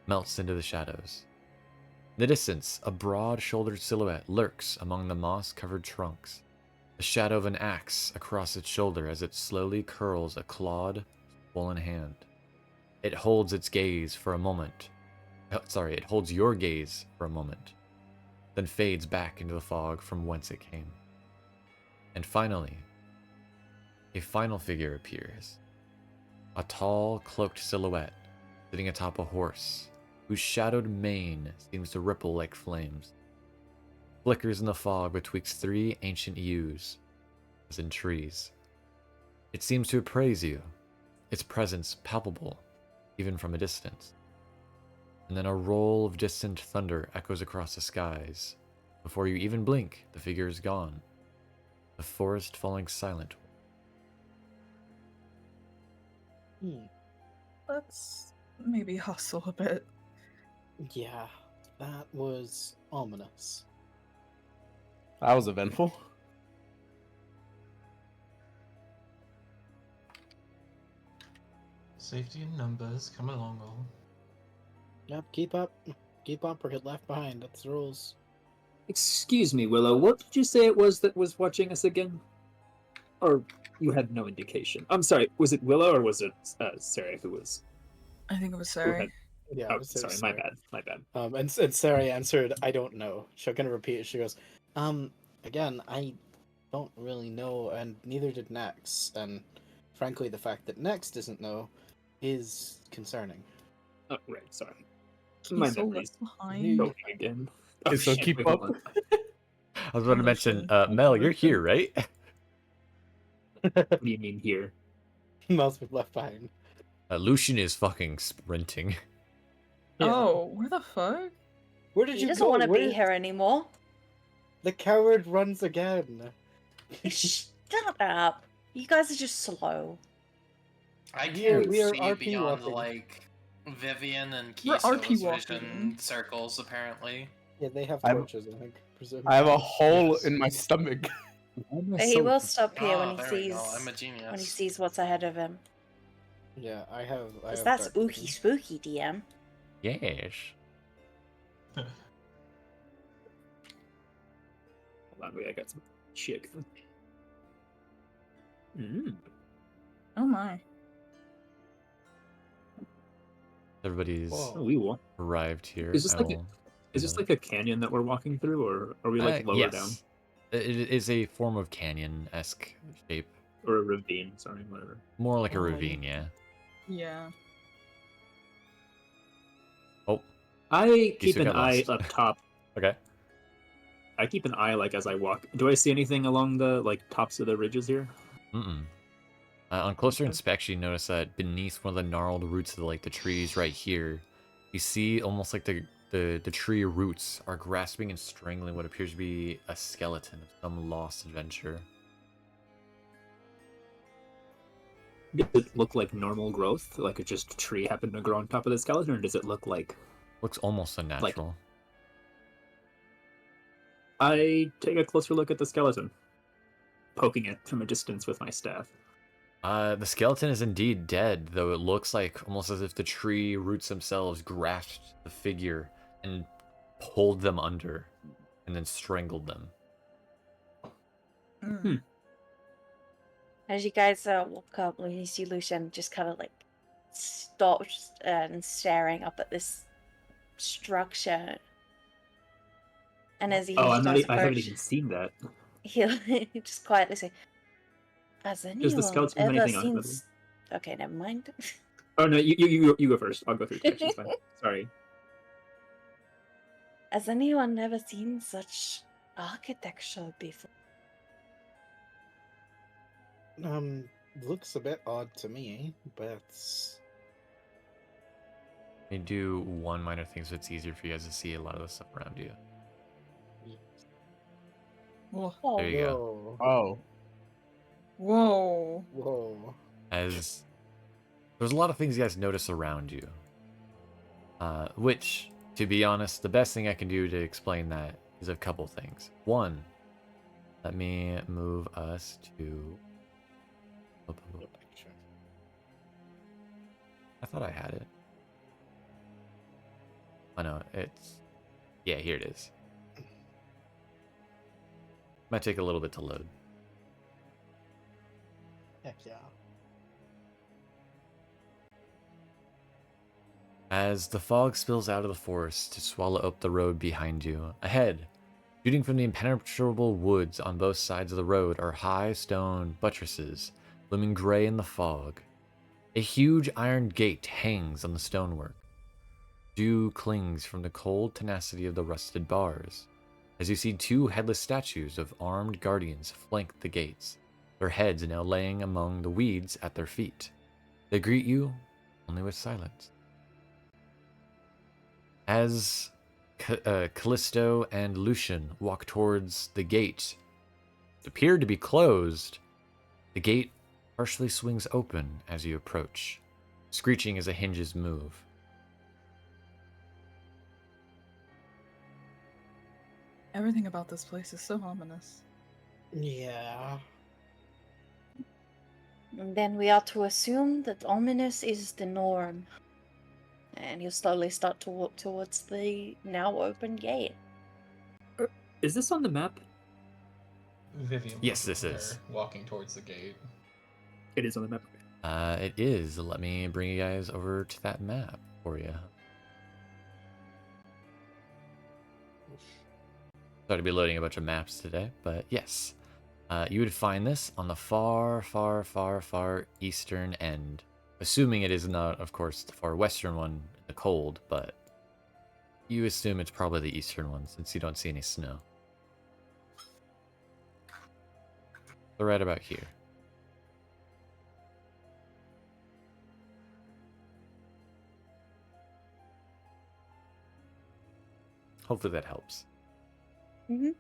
melts into the shadows. In the distance, a broad-shouldered silhouette lurks among the moss-covered trunks, the shadow of an axe across its shoulder as it slowly curls a clawed, swollen hand. It holds its gaze for a moment. It holds your gaze for a moment, then fades back into the fog from whence it came. And finally, a final figure appears. A tall, cloaked silhouette sitting atop a horse, whose shadowed mane seems to ripple like flames. Flickers in the fog betwixt three ancient yews, as in trees. It seems to appraise you, its presence palpable, even from a distance. And then a roll of distant thunder echoes across the skies. Before you even blink, the figure is gone, the forest falling silent. Let's maybe hustle a bit. Yeah, that was ominous. That was eventful. Safety in numbers. Come along, all. Yep, keep up or get left behind. That's the rules. Excuse me, Willow, what did you say it was that was watching us again? Or you had no indication? I'm sorry, was it Willow or was it Cere who was... I think it was who Cere. had... Yeah, Oh, it was sorry, Sarah. my bad. And Cere answered, "I don't know." She'll kind of repeat it. She goes, again, I don't really know, and neither did Nex. And frankly, the fact that Nex doesn't know is concerning. Oh, right, sorry. My Kiso memory's left behind. broken again. Okay, so shit, keep wait, up. hold on. I was about to mention, Mel, you're here, right? What do you mean here? Mel's been left behind. Lucian is fucking sprinting. Yeah. Oh, where the fuck? Where did He you doesn't go? want to Where be did- here anymore. The coward runs again. Shut up. You guys are just slow. I We are- can't we are see RP beyond walking. like Vivienne and We're RP Kiso's walking. vision circles, apparently. Yeah, they have I'm- torches, I think. I have a hole Yes. in my stomach. He will stop here when Oh, he there we sees go. I'm a genius. when he sees what's ahead of him. Yeah, I have. Because that's dark ooky vision. spooky, DM. Yes. Hold on, wait, I got some shit. Oh my. Everybody's Whoa. Oh, we will. arrived here. Is this I like a- will Is this do like a canyon that we're walking through, or are we that. like lower yes. down? It is a form of canyon-esque shape. Or a ravine, sorry, whatever. More like a Um, ravine, yeah. Yeah. Oh, I keep Kiso an got eye lost. up top. okay. I keep an eye like as I walk. Do I see anything along the like tops of the ridges here? Mm-mm. On closer Okay. inspection, you notice that beneath one of the gnarled roots of the trees right here, you see almost like the tree roots are grasping and strangling what appears to be a skeleton of some lost adventure. Does it look like normal growth? Like it just a tree happened to grow on top of the skeleton, or does it look like... Looks almost unnatural. I take a closer look at the skeleton, poking it from a distance with my staff. The skeleton is indeed dead, though it looks like almost as if the tree roots themselves grasped the figure and pulled them under and then strangled them. As you guys walk up, you see Lucian just kind of like stops and staring up at this structure. And as he Oh, does I haven't approach, even seen that. he'll just quietly say, "Has Does the anyone skeleton have ever anything on it, seen?" by the way? Okay, never mind. Oh no, you go first. I'll go through text. It's fine. Sorry. Has anyone ever seen such architecture before? Looks a bit odd to me, but You do one minor thing so it's easier for you guys to see a lot of the stuff around you. Whoa. There you go. whoa, Whoa. whoa. As there's a lot of things you guys notice around you. Which, to be honest, the best thing I can do to explain that is a couple things. One, let me move us to... I thought I had it. Oh no, it's... Yeah, here it is. Might take a little bit to load. Heck yeah. As the fog spills out of the forest to swallow up the road behind you, ahead, shooting from the impenetrable woods on both sides of the road, are high stone buttresses, looming gray in the fog. A huge iron gate hangs on the stonework. Dew clings from the cold tenacity of the rusted bars, as you see two headless statues of armed guardians flank the gates, their heads now laying among the weeds at their feet. They greet you only with silence. As Callisto and Lucian walk towards the gate, it appeared to be closed. The gate partially swings open as you approach, screeching as the hinges move. Everything about this place is so ominous. Yeah. And then we are to assume that ominous is the norm. And you slowly start to walk towards the now open gate. Is this on the map? Vivienne. Yes, looks this at is. her, walking towards the gate. It is on the map. It is. Let me bring you guys over to that map for you. Sorry to be loading a bunch of maps today, but yes. You would find this on the far, far, far, far eastern end. Assuming it is not, of course, the far western one, the cold, but you assume it's probably the eastern one since you don't see any snow. So right about here. Hopefully that helps. Mm-hmm.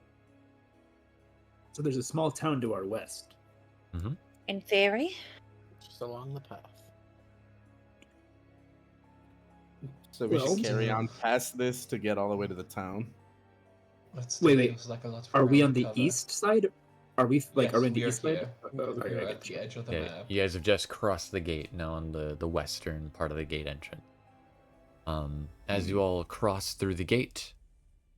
So there's a small town to our west. Mm-hmm. In theory. Just along the path. So we Well, should carry on past this to get all the way to the town. That Wait, still wait. feels like a lot Are for we road on the cover. east side? Are we like Yes, are we on we the are east side? here. Okay, We're I at get the you. edge of the Yeah, map. you guys have just crossed the gate now on the western part of the gate entrance. As you all cross through the gate,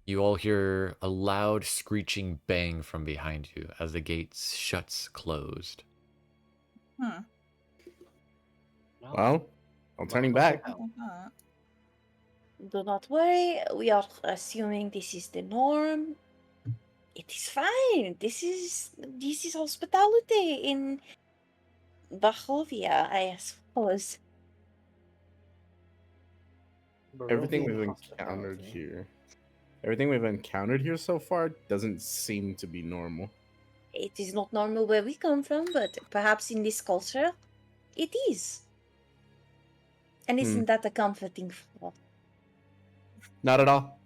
you all hear a loud screeching bang from behind you as the gate shuts closed. Well, I'm turning back. Do not worry, we are assuming this is the norm. It is fine. This is hospitality in Barovia, I suppose. Everything we've Barovian encountered hospitality. here. Everything we've encountered here so far doesn't seem to be normal. It is not normal where we come from, but perhaps in this culture, it is. And isn't that a comforting thought? Not at all.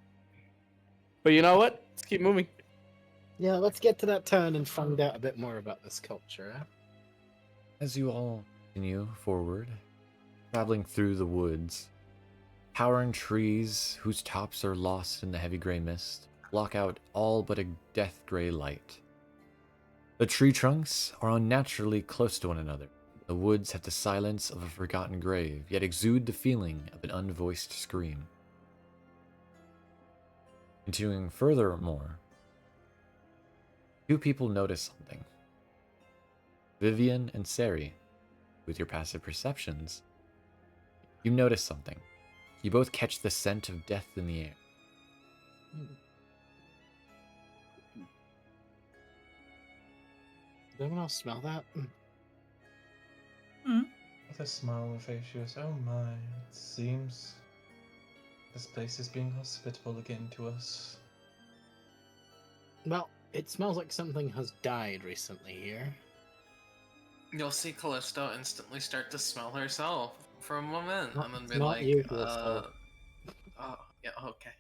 But you know what? Let's keep moving. Yeah, let's get to that town and find out a bit more about this culture. Eh? As you all continue forward, traveling through the woods, towering trees whose tops are lost in the heavy gray mist block out all but a death gray light. The tree trunks are unnaturally close to one another, The woods have the silence of a forgotten grave, yet exude the feeling of an unvoiced scream. Continuing furthermore, two people notice something. Vivienne and Cere, with your passive perceptions, you notice something. You both catch the scent of death in the air. Did anyone else smell that? With a smile on her face, she goes, "Oh my, it seems this place is being hospitable again to us." Well, it smells like something has died recently here. You'll see Callisto instantly start to smell herself for a moment, Not- and then it's be not like, you, Callisto. oh, yeah, okay.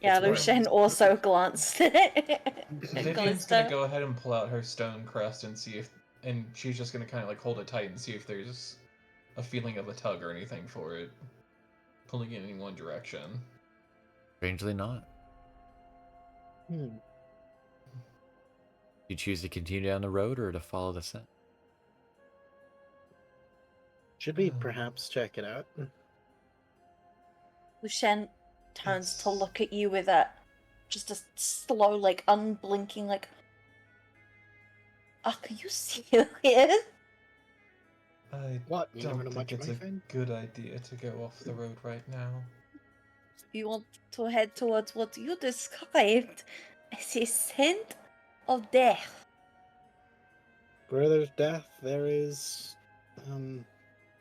Yeah, It's Lucien also glanced at Vivienne's gonna Callisto. go ahead and pull out her stone crest and see if, and she's just gonna kind of like hold it tight and see if there's a feeling of a tug or anything for it, pulling it in one direction. Strangely not. Hmm. You choose to continue down the road or to follow the scent? Should we perhaps check it out? Lucien turns to It's- look at you with just a slow, like, unblinking, like, are you serious? I What? You never don't know think much it's about a Finn? good idea to go off the road right now. You want to head towards what you described as a scent of death. Where there's death, there is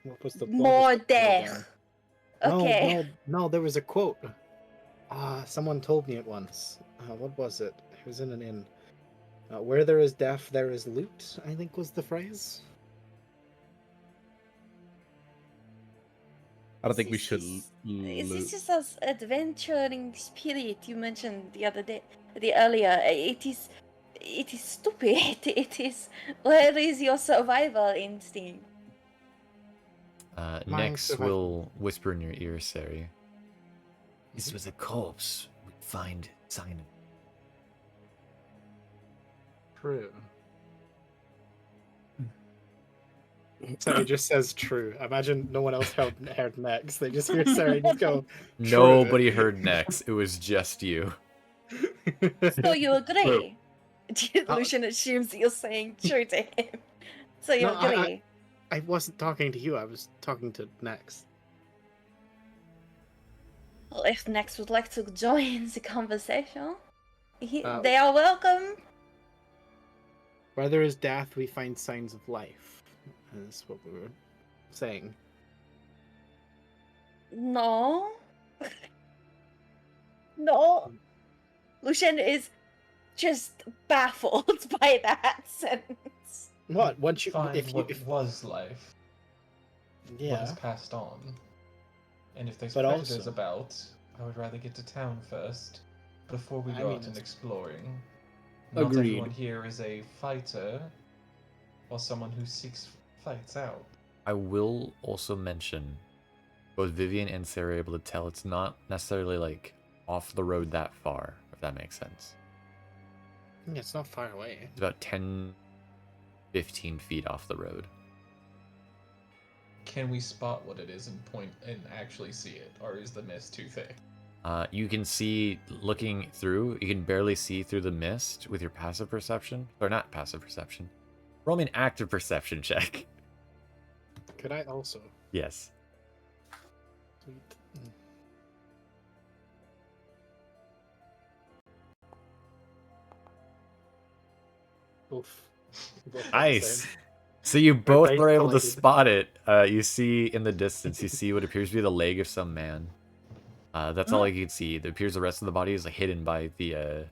what was the More quote again? death. Okay. No, there was a quote. Someone told me it once. What was it? It was in an inn. Where there is death, there is loot, I think was the phrase. I don't think we should Is loot. this is as adventuring spirit you mentioned earlier? It is stupid. It is. Where is your survival instinct? My Next survival. will whisper in your ear, Cere. This was a corpse. We find sign of. True. So he just says true. Imagine no one else heard next. They just hear Sarah just go, true. Nobody heard next. It was just you. So you agree? Oh. Lucian assumes that you're saying true to him. So you No, I- agree? I wasn't talking to you, I was talking to Nex. Well, if Nex would like to join the conversation, Uh, they are welcome. Where there is death, we find signs of life. That's what we were saying. No. No. Lucian is just baffled by that sentence. What? Once you, Find if you, what if, was life, what yeah, has passed on. And if there's But predators also- about, I would rather get to town first, before we I go mean, out and it's- exploring. Not Agreed. everyone here is a fighter, or someone who seeks fights out. I will also mention both Vivienne and Cere are able to tell it's not necessarily like off the road that far, if that makes sense. yeah, it's not far away. It's about 10, 15 feet off the road. Can we spot what it is and point and actually see it, or is the mist too thick? You can see, looking through, you can barely see through the mist with your passive perception. Or not passive perception. Roll me an active perception check. Could I also? Yes. Sweet. Oof. Both got the Nice. same. So you both both were able to collided. spot it. You see in the distance, you see what appears to be the leg of some man. That's all you can see. It appears the rest of the body is like, hidden by the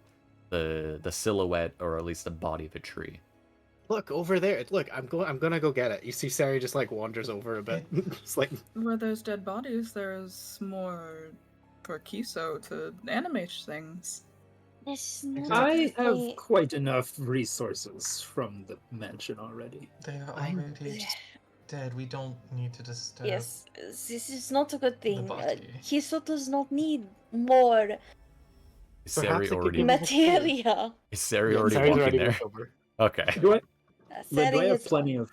silhouette, or at least the body of a tree. Look over there. Look, I'm gonna go get it. You see, Sarah just like wanders over a bit. It's like, Where there's dead bodies, there's more for Kiso to animate things. This is not I have the- quite enough resources from the mansion already. They are I'm- already dead. We don't need to disturb. Yes, this is not a good thing. body. Kiso does not need more Is Perhaps Cere it could already, be material. is Cere yeah, already Sarah's walking already there? moved over. Okay. Do I Setting have is- plenty of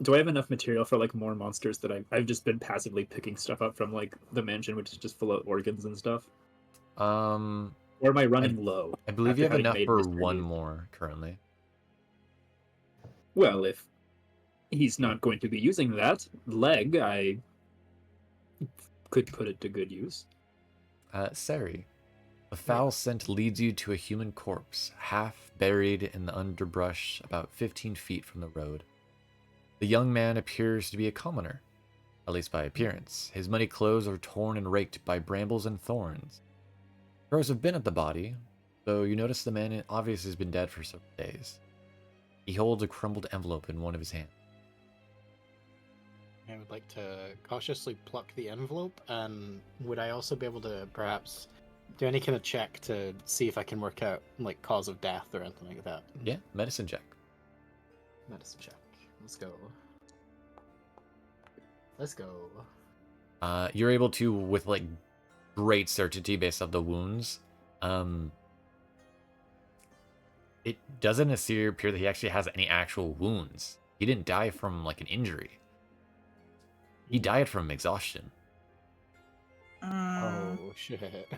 do I have enough material for like more monsters that I've just been passively picking stuff up from like the mansion, which is just full of organs and stuff? Um, Or am I running low? I believe you after have having enough made for this one many? more currently. Well, if he's not going to be using that leg, I could put it to good use. Cere, a foul scent leads you to a human corpse, half buried in the underbrush about 15 feet from the road. The young man appears to be a commoner, at least by appearance. His muddy clothes are torn and raked by brambles and thorns. Crows have been at the body, though you notice the man obviously has been dead for several days. He holds a crumbled envelope in one of his hands. I would like to cautiously pluck the envelope, and would I also be able to perhaps do any kind of check to see if I can work out like cause of death or anything like that? Yeah, medicine check. Medicine check. Let's go. Let's go. You're able to, with like great certainty based off the wounds, it doesn't appear that he actually has any actual wounds. He didn't die from like an injury. He died from exhaustion. Oh shit.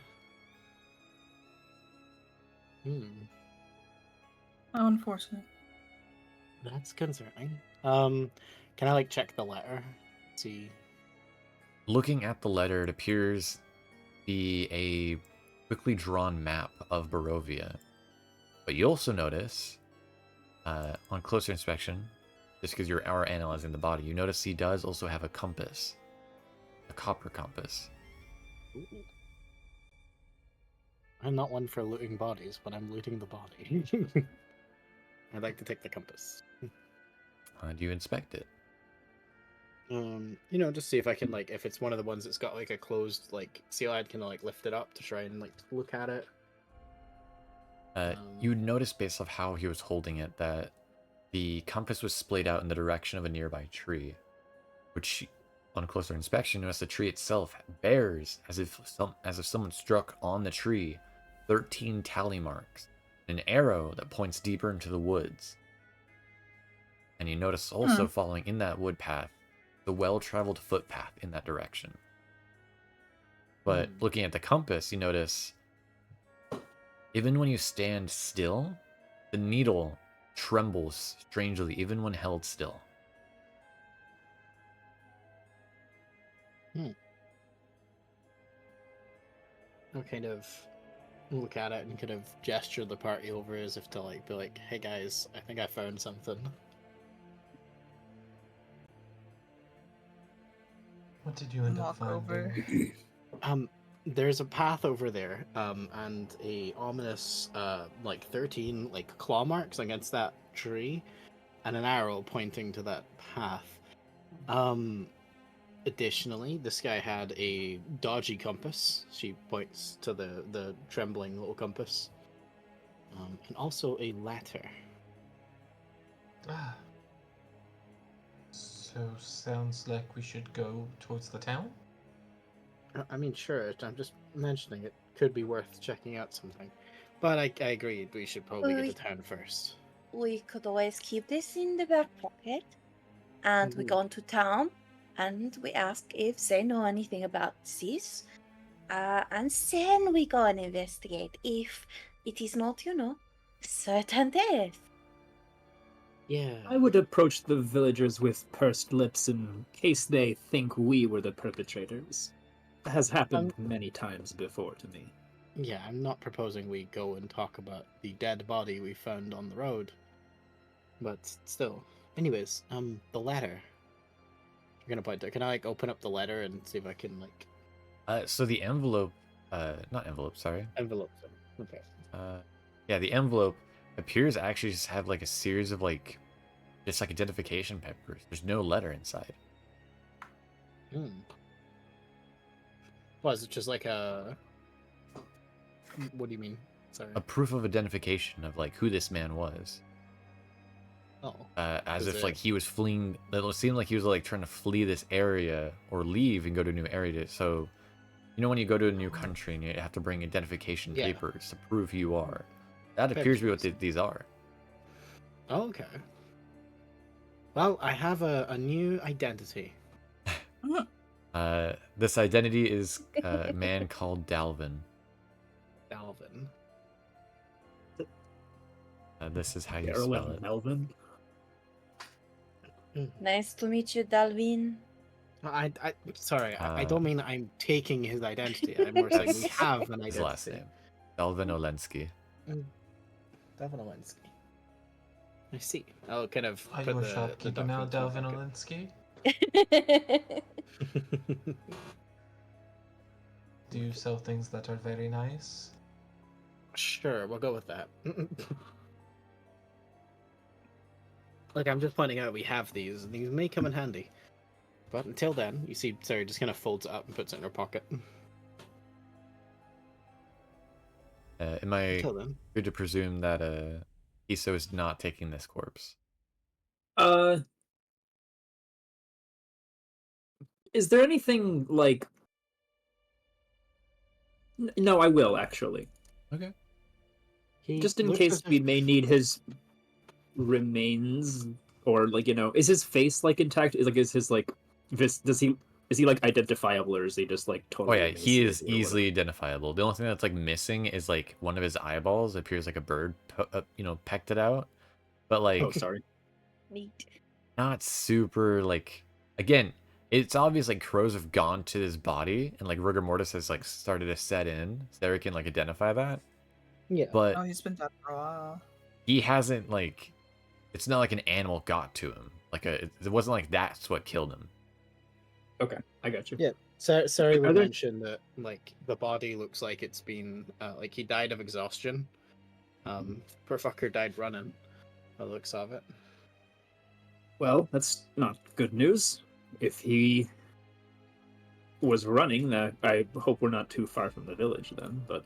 How unfortunate. That's concerning. Can I like check the letter? See. Looking at the letter, it appears to be a quickly drawn map of Barovia. But you also notice, on closer inspection, just because you're analyzing the body, you notice he does also have a compass. A copper compass. Ooh. I'm not one for looting bodies, but I'm looting the body. I'd like to take the compass. Do you inspect it? Just see if I can like, if it's one of the ones that's got like a closed like seal, I'd kind of like lift it up to try and like look at it. You would notice based off how he was holding it that the compass was splayed out in the direction of a nearby tree, which, on closer inspection, you notice the tree itself bears as if someone struck on the tree 13 tally marks, an arrow that points deeper into the woods. And you notice also following in that wood path the well-traveled footpath in that direction. But looking at the compass, you notice even when you stand still, the needle trembles strangely even when held still. I'll kind of look at it and kind of gesture the party over as if to like be like, hey guys, I think I found something. What did you end up Walk over. finding? There's a path over there, and a ominous, like 13 like claw marks against that tree, and an arrow pointing to that path. Additionally, this guy had a dodgy compass. She points to the trembling little compass, and also a letter. Ah. So sounds like we should go towards the town? I mean, sure. I'm just mentioning it could be worth checking out something, but I agreed we should probably get to town first. We could always keep this in the back pocket, and we go into town, and we ask if they know anything about this, and then we go and investigate if it is not, certain death. Yeah. I would approach the villagers with pursed lips in case they think we were the perpetrators. Has happened many times before to me. Yeah, I'm not proposing we go and talk about the dead body we found on the road. But still. Anyways, the letter. You're gonna point to, can I like open up the letter and see if I can like So the envelope not envelope, sorry. envelope. Okay. Yeah, the envelope appears to actually just have like a series of like just like identification papers. There's no letter inside. Well, is it just like a... What do you mean? Sorry. A proof of identification of like who this man was. Oh. As Is if it- like he was fleeing. It seemed like he was like trying to flee this area or leave and go to a new area. So, when you go to a new country and you have to bring identification Yeah. papers to prove who you are. That appears to be what these are. Oh, okay. Well, I have a new identity. This identity is a man called Dalvin. Dalvin. This is how you Carolyn spell it. Melvin. Nice to meet you, Dalvin. Sorry, I don't mean I'm taking his identity. I'm more saying we That's have an identity. His last name. Dalvin Olensky. Dalvin Owensky. I see. I'll kind of Are put you a the shopkeeper now, document in Dalvin my Olinsky? pocket. Do you sell things that are very nice? Sure, we'll go with that. Like, I'm just pointing out we have these, and these may come in handy. But until then, you see Cere just kind of folds it up and puts it in her pocket. Am I Until then. good to presume that Kiso is not taking this corpse? Is there anything like? No, I will actually. Okay. He Just in looks case as if- we may need his remains, or like is his face like intact? Is his like this? Is he like identifiable, or is he just like Oh totally? yeah, he is emaciated or easily identifiable. The only thing that's like missing is like one of his eyeballs. It appears like a bird, pecked it out. But like, whatever? Oh, sorry. Neat. not super like. Again, it's obvious like crows have gone to his body and like rigor mortis has like started to set in, so they can like identify that. Yeah. But Oh, he's been dead for a while. he hasn't like. It's not like an animal got to him. Like it wasn't like that's what killed him. Okay, I got you. Yeah. Sorry, we Are there- mentioned that like the body looks like it's been like he died of exhaustion. Poor fucker died running. By the looks of it. Well, that's not good news. If he was running, I hope we're not too far from the village then. But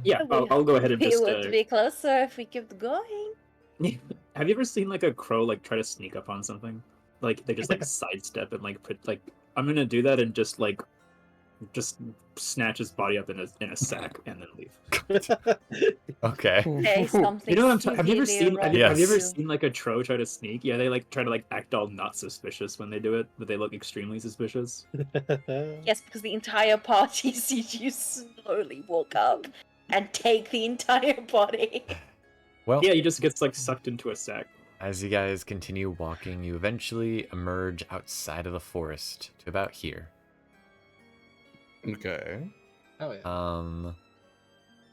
yeah, I'll go ahead and We just. would be closer if we kept going. Have you ever seen like a crow like try to sneak up on something? Like they just like sidestep and like put like I'm gonna do that and just snatch his body up in a sack and then leave. Okay. Say something. You know what have you ever severely seen wrong Yes. have you ever with seen like a crow try to sneak? Yeah, they like try to like act all not suspicious when they do it, but they look extremely suspicious. Yes, because the entire party sees you slowly walk up and take the entire body. Well, Yeah, he just gets like sucked into a sack. as you guys continue walking, you eventually emerge outside of the forest to about here. Okay. Oh yeah.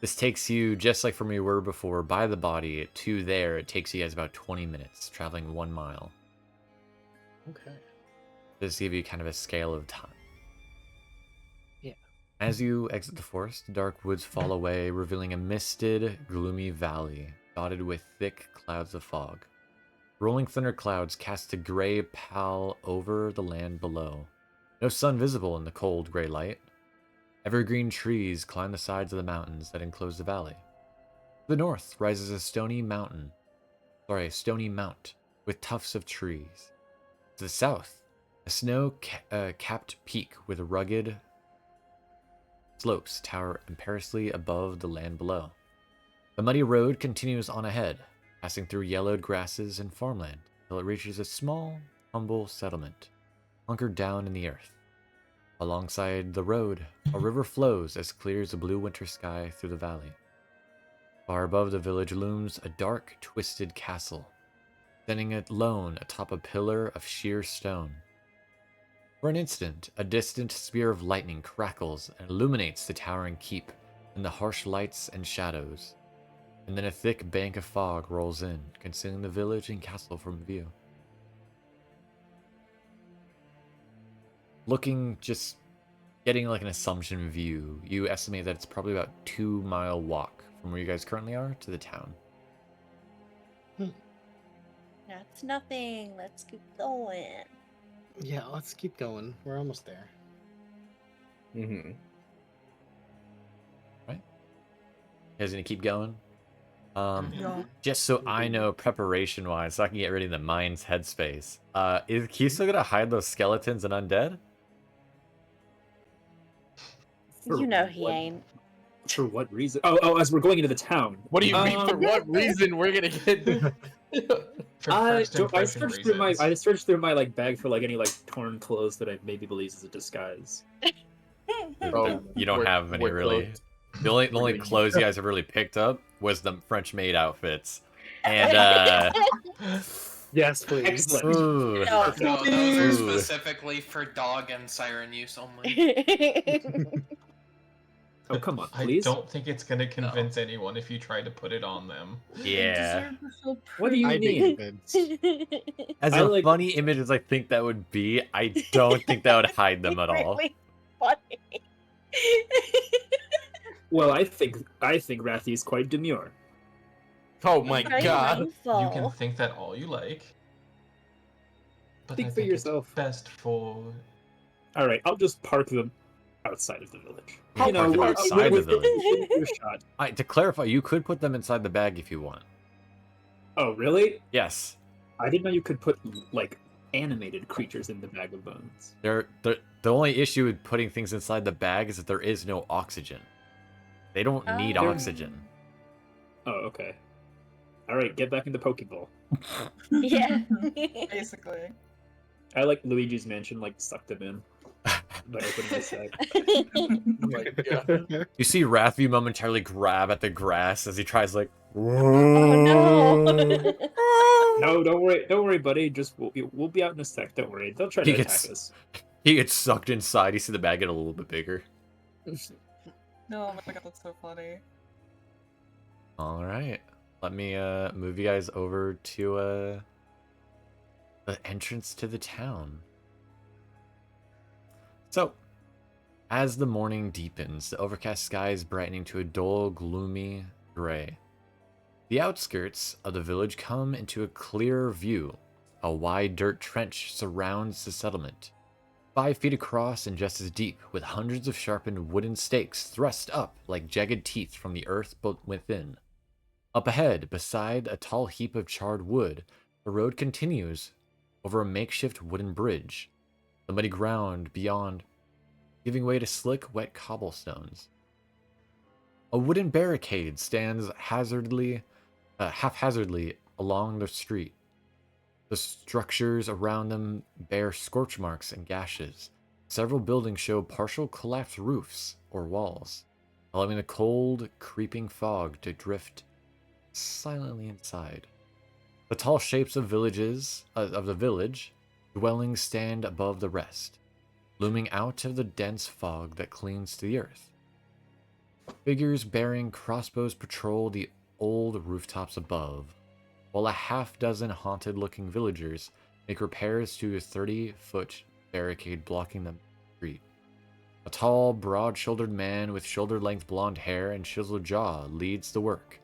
This takes you, just like from where you were before, by the body to there. It takes you guys about 20 minutes, traveling 1 mile. Okay. This give you kind of a scale of time. Yeah. As you exit the forest, the dark woods fall away, revealing a misted, gloomy valley, dotted with thick clouds of fog. Rolling thunder clouds cast a gray pall over the land below. No sun visible in the cold, gray light. Evergreen trees climb the sides of the mountains that enclose the valley. To the north rises a stony mount with tufts of trees. To the south, a snow-capped peak with rugged slopes tower imperiously above the land below. The muddy road continues on ahead, passing through yellowed grasses and farmland, till it reaches a small, humble settlement, hunkered down in the earth. Alongside the road, a river flows as clear as the blue winter sky through the valley. Far above the village looms a dark, twisted castle, standing alone atop a pillar of sheer stone. For an instant, a distant spear of lightning crackles and illuminates the towering keep in the harsh lights and shadows, and then a thick bank of fog rolls in, concealing the village and castle from view. Looking, just getting like an assumption view, you estimate that it's probably about 2 mile walk from where you guys currently are to the town. That's nothing. Let's keep going. Yeah, let's keep going. We're almost there. Mm-hmm. You guys gonna keep going? Yeah. Just so I know preparation wise, so I can get rid of the mind's headspace. Is Kiso gonna hide those skeletons and undead? You know he ain't. For what reason? Oh, as we're going into the town. What do you mean? For what reason we're gonna get? For I first impression searched through my like bag for like any like torn clothes that I maybe believes as a disguise. Oh, You don't work- have any work really. clothes. The only Work clothes you guys have really picked up was the French maid outfits. And Yes, please. Excellent. ooh, No. No, those are Ooh. specifically for dog and siren use only. Oh come on, I please. don't think it's gonna convince anyone if you try to put it on them. yeah. What do you I'd be mean? convinced. As I a like- funny image as I think that would be, I don't think that would hide them at all. Really funny. Well, I think Rathy is quite demure. Oh my Very god. You can mindful. think that all you like. But Speak I for think yourself. it's best for All right, I'll just park them outside of the village. You You know, park them we're- outside we're the village. within earshot. To clarify, you could put them inside the bag if you want. Oh, really? Yes. I didn't know you could put like animated creatures in the bag of bones. The only issue with putting things inside the bag is that there is no oxygen. They don't need Oh. oxygen. Oh, okay. All right, get back in the Pokeball. Yeah. Basically. I like Luigi's Mansion, like sucked them in by opening the sack. Oh my god. You see Rathview momentarily grab at the grass as he tries like. Oh no. No, don't worry, buddy. Just we'll be out in a sec. Don't worry. They'll try He to gets- attack us. He gets sucked inside. You see the bag get a little bit bigger. No, oh my god, that's so funny. All right. Let me move you guys over to the entrance to the town. So, as the morning deepens, the overcast sky is brightening to a dull, gloomy gray. The outskirts of the village come into a clearer view. A wide dirt trench surrounds the settlement, 5 feet across and just as deep, with hundreds of sharpened wooden stakes thrust up like jagged teeth from the earth within. Up ahead, beside a tall heap of charred wood, the road continues over a makeshift wooden bridge, the muddy ground beyond giving way to slick, wet cobblestones. A wooden barricade stands haphazardly along the street. The structures around them bear scorch marks and gashes. Several buildings show partial collapsed roofs or walls, allowing the cold, creeping fog to drift silently inside. The tall shapes of the village dwellings stand above the rest, looming out of the dense fog that clings to the earth. Figures bearing crossbows patrol the old rooftops above, while a half-dozen haunted-looking villagers make repairs to a 30-foot barricade blocking the street. A tall, broad-shouldered man with shoulder-length blonde hair and chiseled jaw leads the work,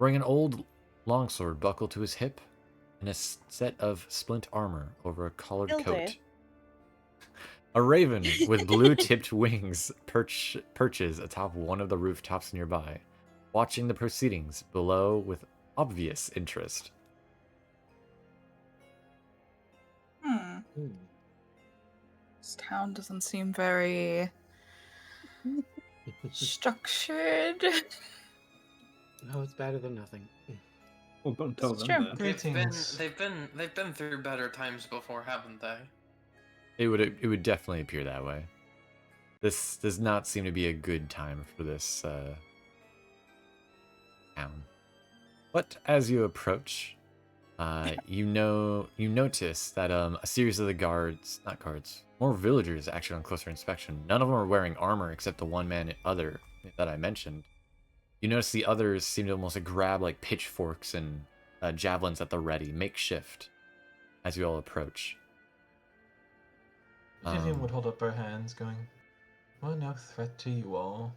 wearing an old longsword buckled to his hip and a set of splint armor over a collared Will do. coat. A raven with blue-tipped wings perches atop one of the rooftops nearby, watching the proceedings below with obvious interest. This town doesn't seem very structured. No, it's better than nothing. Well, don't tell It's them true. that. Greetings. They've been through better times before, haven't they? It would definitely appear that way. This does not seem to be a good time for this town. But as you approach, you notice that a series of the more villagers actually on closer inspection. None of them are wearing armor except the one man other that I mentioned. You notice the others seem to almost grab like pitchforks and javelins at the ready, makeshift, as you all approach. Vivienne would hold up her hands, going, "We're no threat to you all.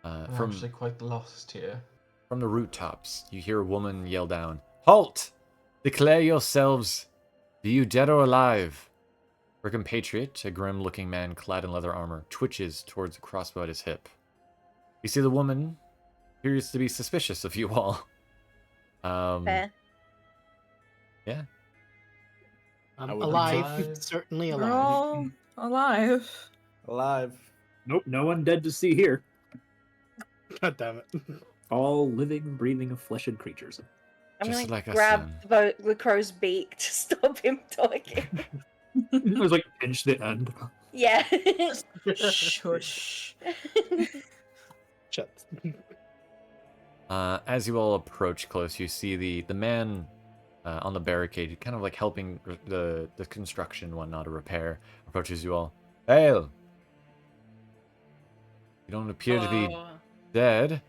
We're actually quite lost here." From the rooftops, you hear a woman yell down, "Halt! Declare yourselves! Be you dead or alive?" Her compatriot, a grim-looking man clad in leather armor, twitches towards a crossbow at his hip. You see the woman appears to be suspicious of you all. Fair. Yeah. I'm would alive. alive. Certainly We're alive. all alive. Alive. Nope, no one dead to see here. God damn it. All living, breathing, flesh-and creatures. I'm Just gonna like us, grab then. the crow's beak to stop him talking. It was like pinch the end. Yeah. Shush. Shut. As you all approach close, you see the man on the barricade, kind of like helping the construction and whatnot, to repair, approaches you all. Hail! You don't appear to be Hello. dead.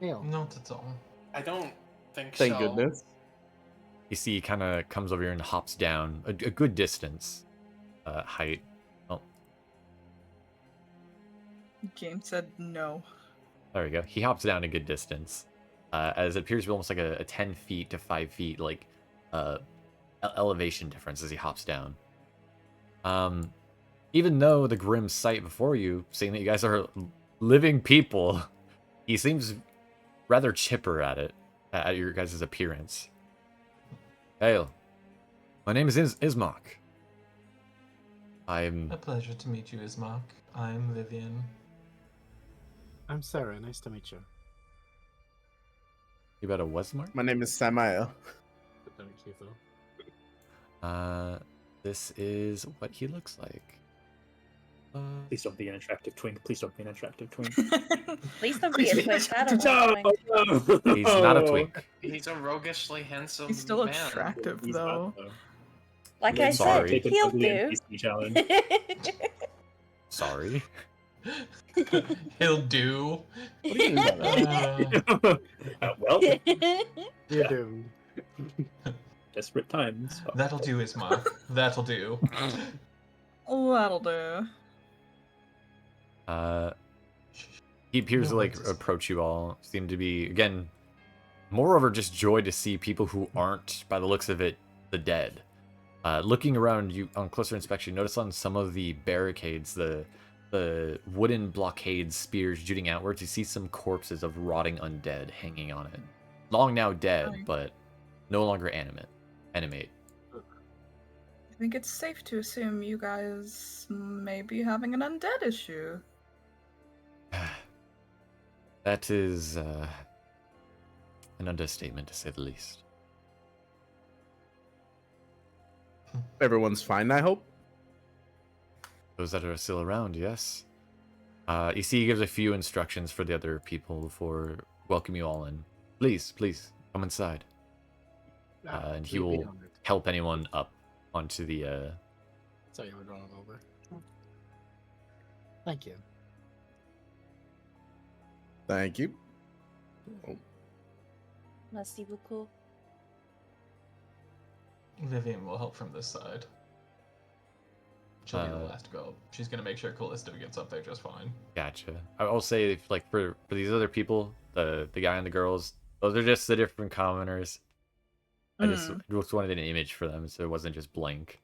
Not at all. I don't think Thank so. goodness. You see, he kind of comes over here and hops down a good distance, height. Oh, James said no. there we go. He hops down a good distance, as it appears to be almost like a 10 feet to 5 feet like elevation difference as he hops down. Even though the grim sight before you, seeing that you guys are living people, he seems rather chipper at your guys' appearance. Hail. My name is Ismark. I'm... A pleasure to meet you, Ismark. I'm Vivienne. I'm Cere. Nice to meet you. You about a Westmark? My name is Samael. This is what he looks like. Please don't be an attractive twink. Please don't be an attractive twink. Please don't be a twink. I don't No, want a twink. no. He's not a twink. He's a roguishly handsome He's still man. attractive He's though. not, though. Like Yeah, I sorry. said, Take an he'll ugly do. NPC challenge. Sorry. He'll do. What do you mean by that? Well, You're doomed. desperate times. That'll do, Ismark. That'll do. That'll do. He appears to No, like it's just- approach you all. Seem to be again, moreover, just joy to see people who aren't, by the looks of it, the dead. Looking around, you on closer inspection, notice on some of the barricades, the wooden blockades, spears shooting outwards. You see some corpses of rotting undead hanging on it. Long now dead, Right. but no longer animate. I think it's safe to assume you guys may be having an undead issue. That is an understatement, to say the least. Everyone's fine, I hope. Those that are still around, yes. You see, he gives a few instructions for the other people before welcoming you all in. Please, please, come inside. And he will help anyone up onto the... Sorry, we're going over. Thank you. Thank you. Merci beaucoup. Vivienne will help from this side. She'll be the Uh, last to go. She's gonna make sure Callisto gets up there just fine. Gotcha. I'll say, if, like, for these other people, the guy and the girls, those are just the different commoners. I just wanted an image for them, so it wasn't just blank.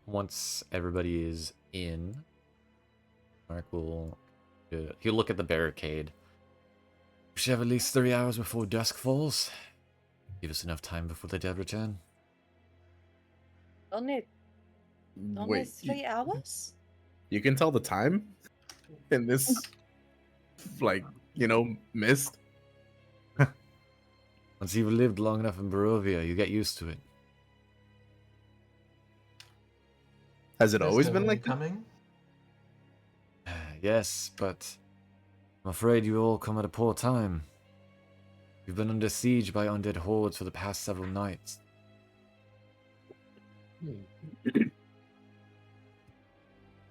Once everybody is in, Mark will he'll look at the barricade. We should have at least 3 hours before dusk falls. Give us enough time before the dead return. Only Wait, 3 hours? you can tell the time in this, like, mist? Once you've lived long enough in Barovia, you get used to it. Has it always been Callisto, like that? coming? Yes, but I'm afraid you all come at a poor time. You've been under siege by undead hordes for the past several nights.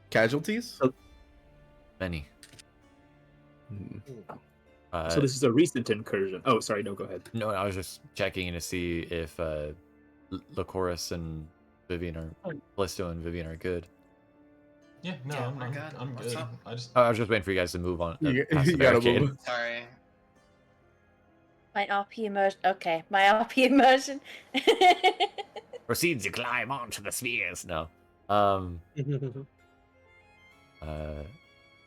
Casualties? Many. So this is a recent incursion. Oh, sorry. No, go ahead. No, I was just checking in to see if Lycoris and Vivienne are Callisto and Vivienne are good. Yeah, no, Yeah, I'm we're good. I'm What's good. up? I was just waiting for you guys to move on past the gotta barricade. move. Sorry. My RP immersion. Okay, my RP immersion. Proceed to climb onto the spheres. No.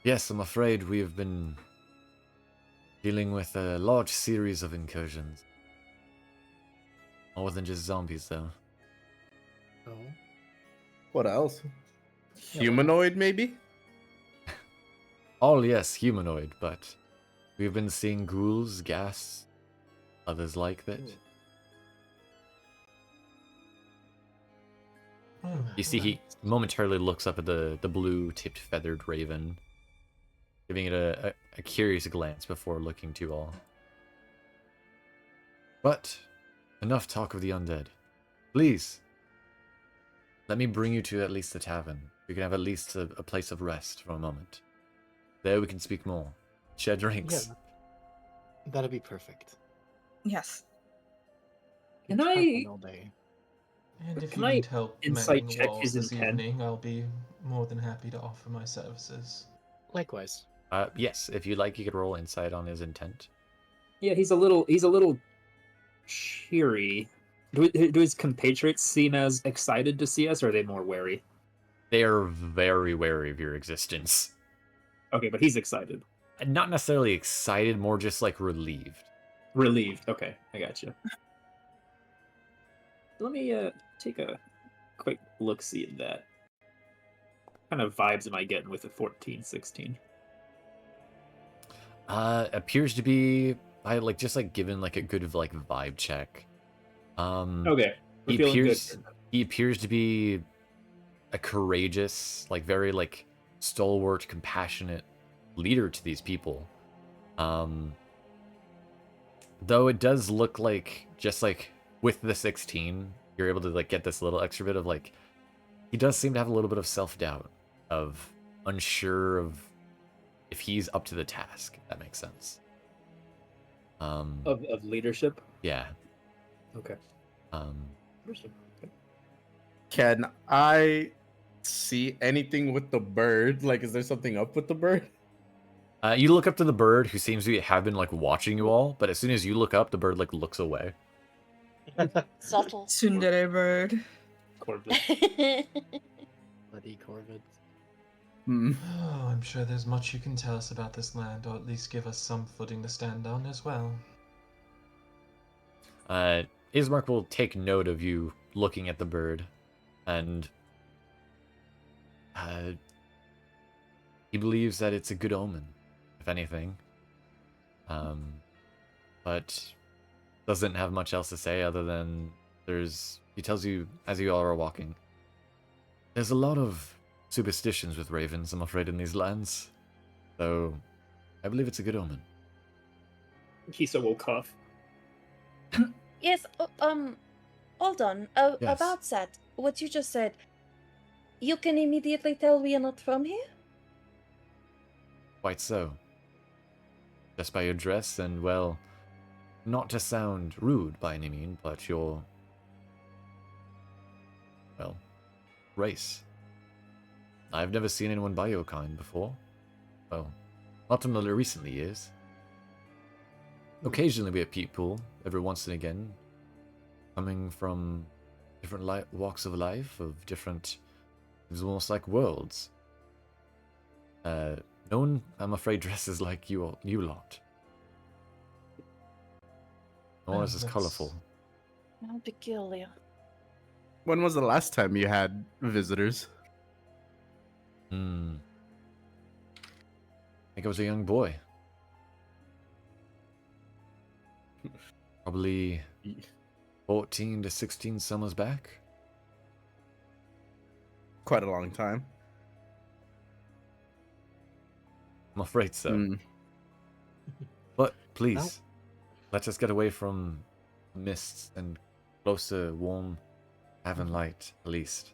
Yes, I'm afraid we've been dealing with a large series of incursions. More than just zombies, though. What else? Humanoid, maybe? All yes, humanoid, but we've been seeing ghouls, ghast, others like that. You see, he momentarily looks up at the blue-tipped feathered raven, giving it a curious glance before looking to all. But enough talk of the undead. Please, let me bring you to at least the tavern. We can have at least a place of rest for a moment. There we can speak more. Share drinks. Yeah, that'd be perfect. Yes. Can It's I- happened all day. And if Can you I need help insight mending check walls his this intent? evening, I'll be more than happy to offer my services. Likewise. Yes, if you'd like, you could roll insight on his intent. Yeah, he's a little cheery. Do his compatriots seem as excited to see us, or are they more wary? They are very wary of your existence. Okay, but he's excited. Not necessarily excited, more just like relieved. Relieved. Okay, I gotcha. Let me take a quick look-see at that. What kind of vibes am I getting with a 14, 16? Appears to be just given like a good vibe check. Okay, we're He feeling appears good. he appears to be a courageous, very stalwart, compassionate leader to these people. Though it does look like just with the 16, you're able to get this little extra bit of he does seem to have a little bit of self-doubt, of unsure of if he's up to the task, if that makes sense. Of leadership? Yeah. Okay. Interesting. Okay. Can I see anything with the bird? Is there something up with the bird? You look up to the bird, who seems to have been watching you all, but as soon as you look up, the bird looks away. Subtle. Tsundere bird. Corbett. Bloody Corvid. Oh, I'm sure there's much you can tell us about this land, or at least give us some footing to stand on as well. Ismark will take note of you looking at the bird, and he believes that it's a good omen, if anything. But doesn't have much else to say other than he tells you as you all are walking, there's a lot of superstitions with ravens, I'm afraid, in these lands. So I believe it's a good omen. Kiso will cough. Yes, hold on. Yes. About that, what you just said, you can immediately tell we are not from here? Quite so. Just by your dress and, well, not to sound rude by any means, but your, well, race. I've never seen anyone by your kind before. Well, not in the recent years. Occasionally we have people, every once and again, coming from different walks of life, of different, it's almost like worlds. No one, I'm afraid, dresses like you lot. No one is as That's- colourful. How peculiar. When was the last time you had visitors? I think I was a young boy. Probably 14 to 16 summers back. Quite a long time. I'm afraid so. Mm. But please, let us get away from mists and close to warm heaven light, at least.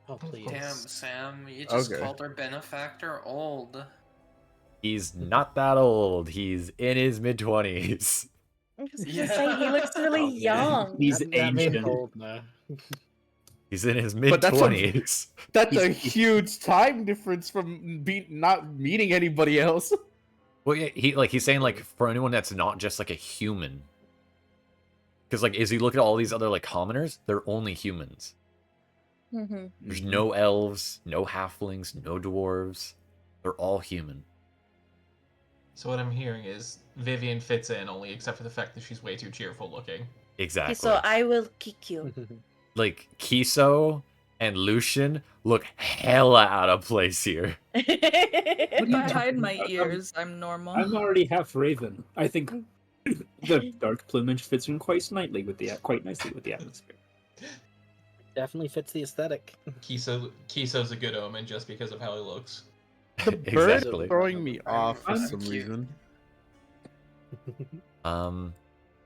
Oh, please. Damn, Sam, you just Okay. called our benefactor old. He's not that old. He's in his mid-20s. I was gonna Yeah. say, he looks really young. He's That made ancient. old now. He's in his But that's a- mid-20s. That's a huge time difference from not meeting anybody else. Well, yeah, he's saying for anyone that's not just a human. Because as you look at all these other commoners, they're only humans. Mm-hmm. There's no elves, no halflings, no dwarves. They're all human. So what I'm hearing is Vivienne fits in, only except for the fact that she's way too cheerful looking. Exactly. So I will kick you. Kiso and Lucian look hella out of place here. What are If you I hide talking my about? ears, I'm normal. I'm already half raven. I think the dark plumage fits in quite nicely with the atmosphere. Definitely fits the aesthetic. Kiso's a good omen just because of how he looks. The bird's Exactly. throwing me off for I'm some cute. reason.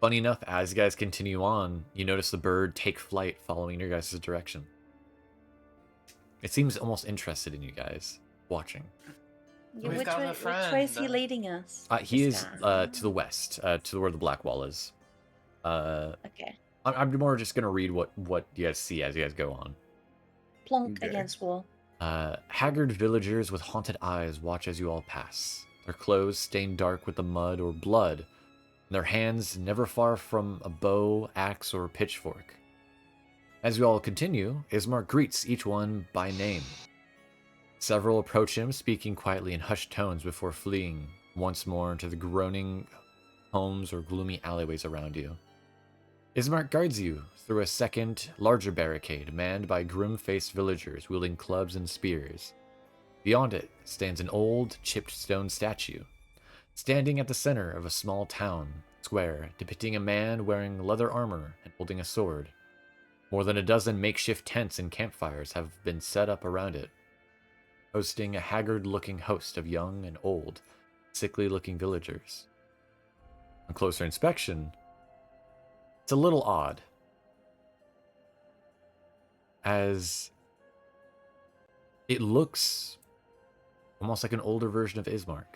Funny enough, as you guys continue on, you notice the bird take flight following your guys' direction. It seems almost interested in you guys, watching. Yeah, We've which got a way, which way is he friend. leading us? He This is guy? to the west, to where the black wall is. Okay. I'm more just gonna read what you guys see as you guys go on. Plonk Okay. against wall. Haggard villagers with haunted eyes watch as you all pass. Their clothes stained dark with the mud or blood, and their hands never far from a bow, axe, or pitchfork. As you all continue, Ismark greets each one by name. Several approach him, speaking quietly in hushed tones before fleeing once more into the groaning homes or gloomy alleyways around you. Ismark guides you through a second, larger barricade manned by grim-faced villagers wielding clubs and spears. Beyond it stands an old, chipped stone statue, standing at the center of a small town square, depicting a man wearing leather armor and holding a sword. More than a dozen makeshift tents and campfires have been set up around it, hosting a haggard-looking host of young and old, sickly-looking villagers. On closer inspection, it's a little odd, as it looks almost like an older version of Ismark.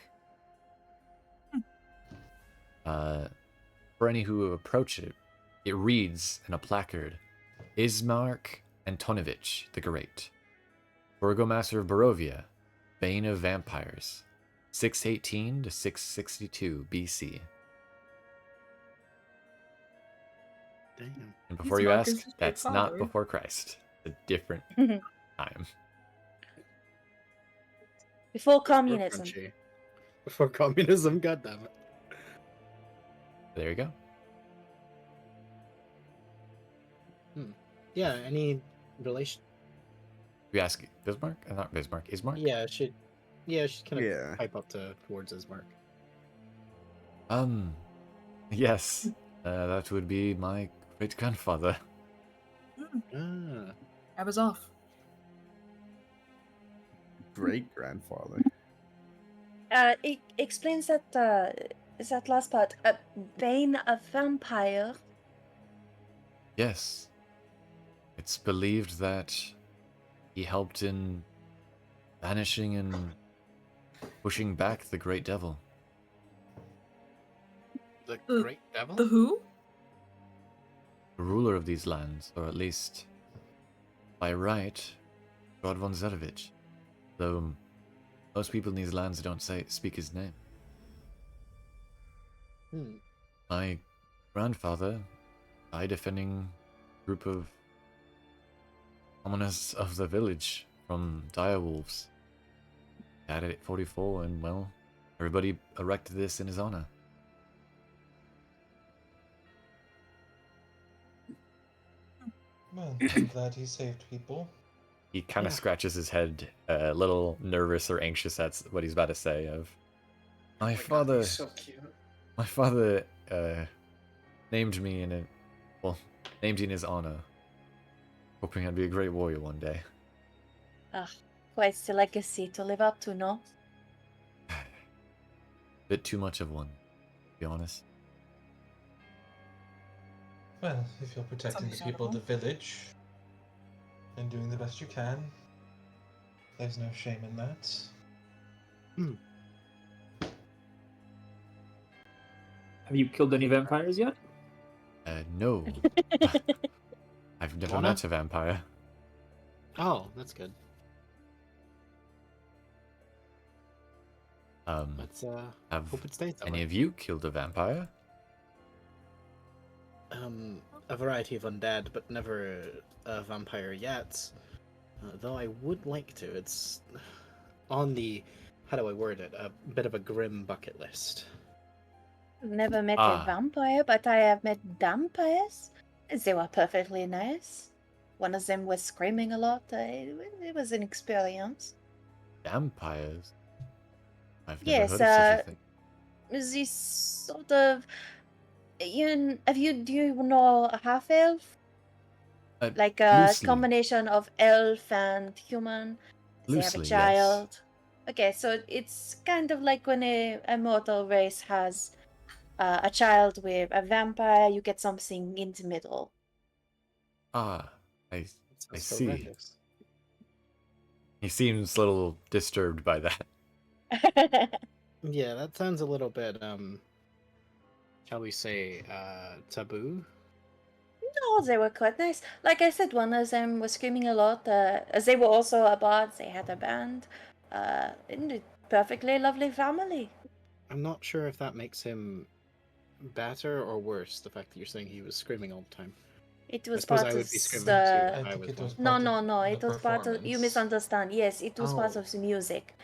For any who approach it, it reads in a placard, Ismark Antonovich the Great, Burgomaster of Barovia, Bane of Vampires, 618 to 662 BC. Damn. And before Ismark you is ask, his great that's not father. before Christ. It's a different time. Before communism. Crunchy. Before communism, goddammit. There you go. Yeah, any relation? You ask Bismarck? Not Bismarck. Ismark? Yeah, should kind of Yeah. pipe up towards Ismark. Yes. That would be my great grandfather. Ah, I was off. Great grandfather. It explains that that last part. Bane of vampire. Yes. It's believed that he helped in banishing and pushing back the great devil. the The- Great Devil. The who? The ruler of these lands, or at least, by right, Strahd von Zerevich. Though most people in these lands don't speak his name. My grandfather died defending a group of commoners of the village from direwolves. Died at 44, and well, everybody erected this in his honor. Well, I'm glad he saved people. He kind of Yeah. scratches his head, a little nervous or anxious. That's what he's about to say. Of my Oh my God, father, he's so cute. my father named me in it. Well, named in his honor, hoping I'd be a great warrior one day. Ah, quite the legacy to live up to, no? Bit too much of one, to be honest. Well, if you're protecting the people of the village and doing the best you can, there's no shame in that. Have you killed any vampires yet? No. I've never Wanna? met a vampire. Oh, that's good. Let's Have hope it stays that any way. of you killed a vampire? A variety of undead, but never a vampire yet. Though I would like to. It's on the, how do I word it? A bit of a grim bucket list. Never met Ah. a vampire, but I have met vampires. They were perfectly nice. one of them was screaming a lot. It was an experience. Vampires? I've never Yes, heard of such a thing. this sort of. Do you know a half elf? Like a Loosely. combination of elf and human. They have a Loosely, yes. child. Okay, so it's kind of like when a mortal race has a child with a vampire, you get something in the middle. Ah, I Sounds see. horrendous. He seems a little disturbed by that. Yeah, that sounds a little bit, shall we say, taboo? No, they were quite nice. Like I said, one of them was screaming a lot. As they were also a bard, they had a band. And a perfectly lovely family. I'm not sure if that makes him better or worse, the fact that you're saying he was screaming all the time. It I was suppose part I of would be screaming the. too if I I think was it one. was No, part no, of no. the It was part of. You performance. misunderstand. Yes, it was part Oh. of the music.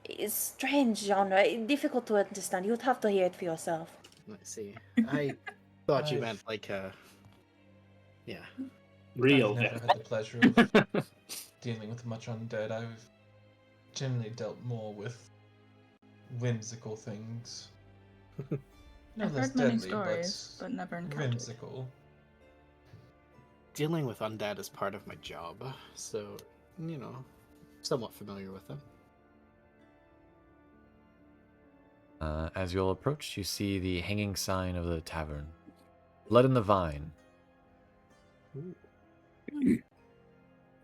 It's strange genre. Difficult to understand. You'd have to hear it for yourself. Let's see. I thought you I've- meant like yeah. Real I've never death. had the pleasure of dealing with much undead. I've generally dealt more with whimsical things. No I've less heard many deadly, stories, but never encountered. whimsical. Dealing with undead is part of my job, so you know, somewhat familiar with them. As you'll approach, you see the hanging sign of the tavern. Blood in the Vine.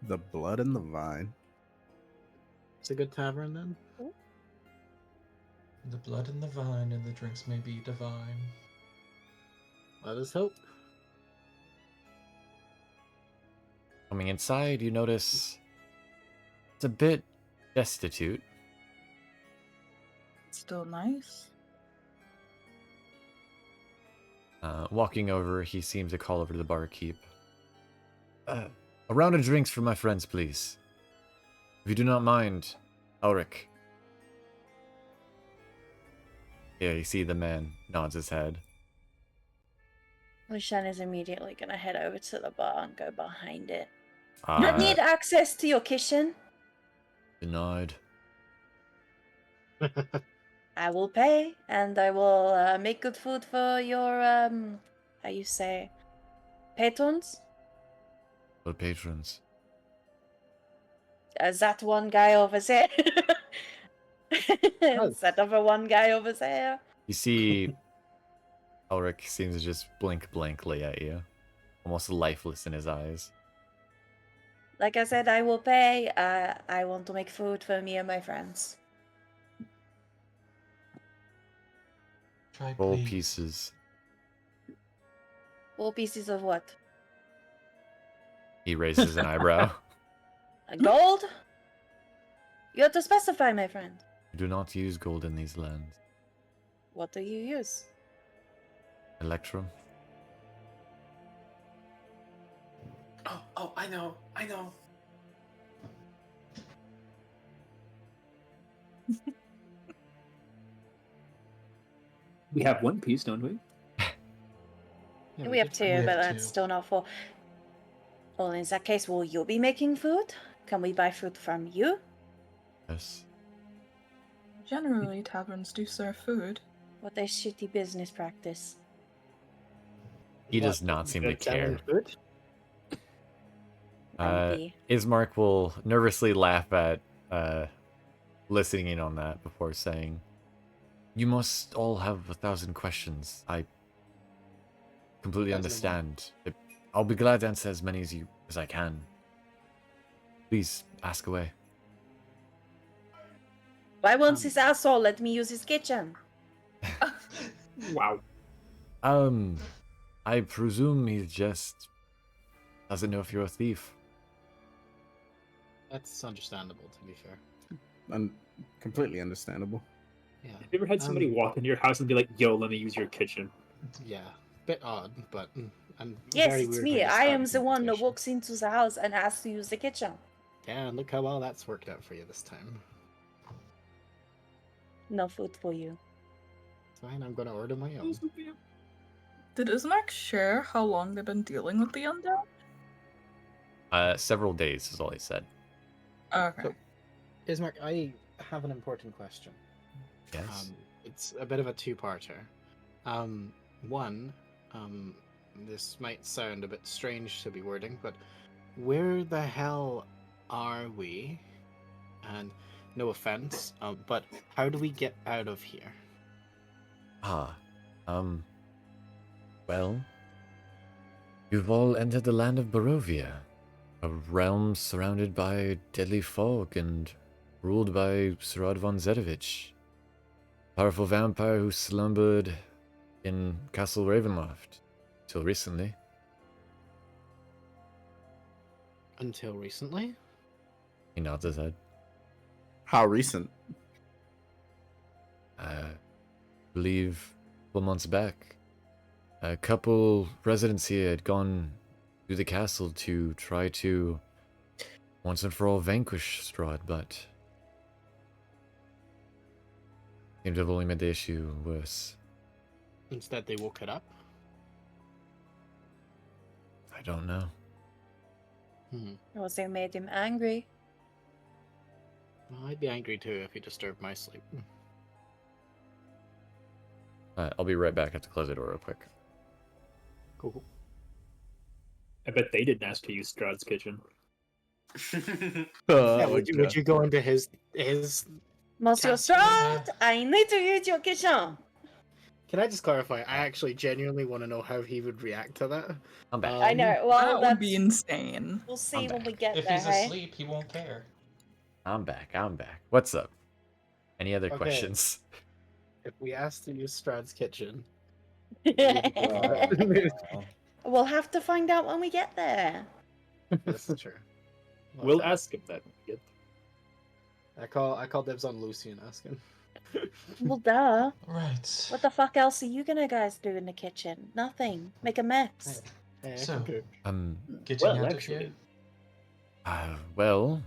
The blood and the vine. It's a good tavern then. The blood in the vine and the drinks may be divine. Let us hope. Coming inside, you notice it's a bit destitute. Still nice. Walking over, he seems to call over to the barkeep. A round of drinks for my friends, please. If you do not mind, Ulrich. Yeah, you see the man nods his head. Lucian is immediately gonna head over to the bar and go behind it. Uh, Need access to your kitchen? Denied. I will pay, and I will make good food for your how you say, patrons. For patrons. That one guy over there. That other one guy over there. You see, Ulrich seems to just blink blankly at you, almost lifeless in his eyes. Like I said, I will pay. I want to make food for me and my friends. Try Full please. pieces. 4 pieces of what? He raises an eyebrow. Gold? You have to specify, my friend. You do not use gold in these lands. What do you use? Electrum. Oh, I know. We have one piece, don't we? Yeah, We have did 2, We have but 2. that's still not 4. Well, in that case, will you be making food? Can we buy food from you? Yes. Generally, taverns do serve food. What a shitty business practice. He What, does not seem to good selling care. food? Maybe. Ismark will nervously laugh at listening in on that before saying, "You must all have 1,000 questions. I completely That's normal. understand. I'll be glad to answer as many as I can. Please ask away." Why won't this asshole let me use his kitchen? Wow. I presume he just doesn't know if you're a thief. That's understandable, to be fair. Completely understandable. Yeah. Have you ever had somebody walk into your house and be like, "Yo, let me use your kitchen"? Yeah. Bit odd, but and Yes, very it's weird me. way to I start am a the one that conversation. walks into the house and asks to use the kitchen. Yeah, and look how well that's worked out for you this time. No food for you. Fine, I'm gonna order my own. Did Ismark share how long they've been dealing with the undead? Several days is all he said. Okay. So, Ismark, I have an important question. Yes. It's a bit of a two-parter. One, this might sound a bit strange to be wording, but where the hell are we? And no offense, but how do we get out of here? Well, you've all entered the land of Barovia, a realm surrounded by deadly fog and ruled by Strahd von Zedovich, powerful vampire who slumbered in Castle Ravenloft till recently. Until recently? He nods his head. How recent? I believe a couple months back, a couple residents here had gone to the castle to try to once and for all vanquish Strahd, but seemed to have only made the issue worse. Instead, they woke it up? I don't know. Or they made him angry. Well, I'd be angry too if he disturbed my sleep. I'll be right back. I have to close the door real quick. Cool. I bet they didn't ask to use Strahd's kitchen. Yeah, would you go into his Monsieur Strahd, I need to use your kitchen. Can I just clarify? I actually genuinely want to know how he would react to that. I'm back. I know. Well, That would be insane. we'll see I'm when we back. get If there. he's Hey? asleep, he won't care. I'm back. What's up? Any other Okay. questions? If we ask to use Strahd's kitchen, We'll have to find out when we get there. this is true. We'll ask him that. I call dibs on Lucy and ask him. Well, duh. Right. What the fuck else are you gonna guys do in the kitchen? Nothing. Make a mess. Hey, I So- can cook. Getting Well, out of actually- here. Well,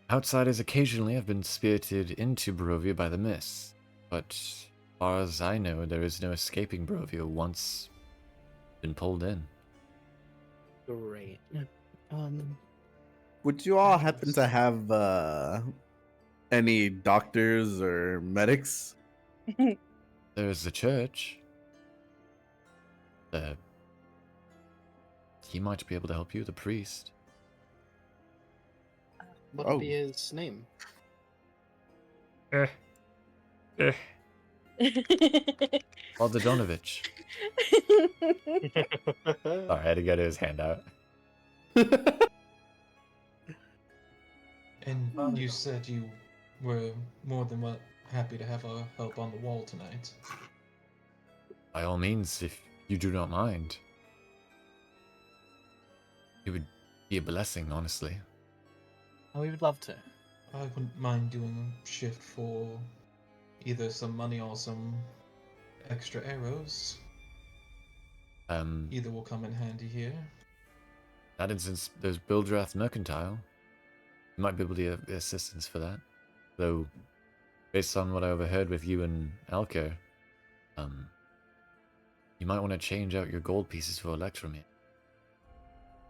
outsiders occasionally have been spirited into Barovia by the mist, but as far as I know, there is no escaping Barovia once been pulled in. Great. Would you all happen to have any doctors or medics? There is the church. He might be able to help you, the priest. What would be his name? Father Donovich. Sorry, I had to get his hand out. And you said you were more than happy to have our help on the wall tonight. By all means, if you do not mind. It would be a blessing, honestly. Oh, we would love to. I wouldn't mind doing a shift for either some money or some extra arrows. Either will come in handy here. In that instance, there's Bildrath Mercantile. You might be able to get assistance for that. Though, based on what I overheard with you and Alka, you might want to change out your gold pieces for Electromir.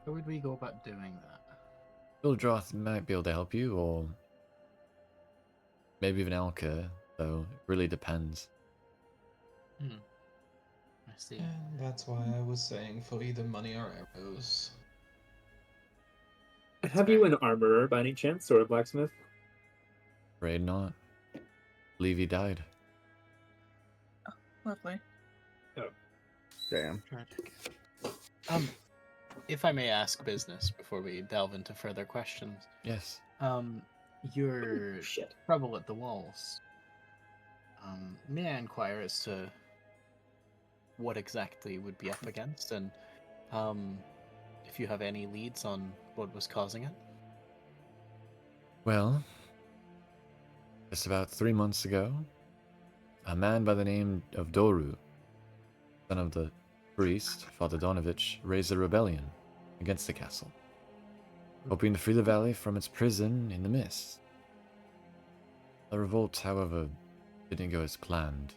How would we go about doing that? Bildrath might be able to help you, or maybe even Alka, though it really depends. I see. And that's why I was saying for either money or arrows. Have you an armorer by any chance, or a blacksmith? Afraid not. Believe he died. Lovely. Damn. Tragic. If I may ask business before we delve into further questions. Yes. Your Shit. trouble at the walls. May I inquire as to what exactly would be up against, and if you have any leads on what was causing it? Well, just about 3 months ago, a man by the name of Doru, son of the priest, Father Donovich, raised a rebellion against the castle, hoping to free the valley from its prison in the mist. The revolt, however, didn't go as planned.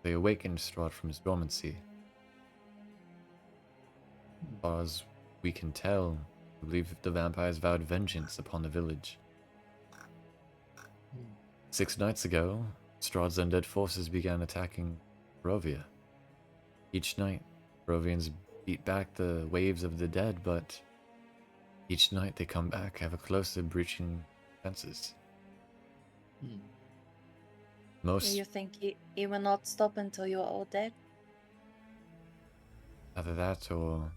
They awakened Strahd from his dormancy. As far as we can tell, I believe the vampires vowed vengeance upon the village. 6 nights ago, Strahd's undead forces began attacking Barovia. Each night, Barovians beat back the waves of the dead, but each night they come back ever closer, breaching fences. Hmm. Do Most, you think he will not stop until you are all dead? either that or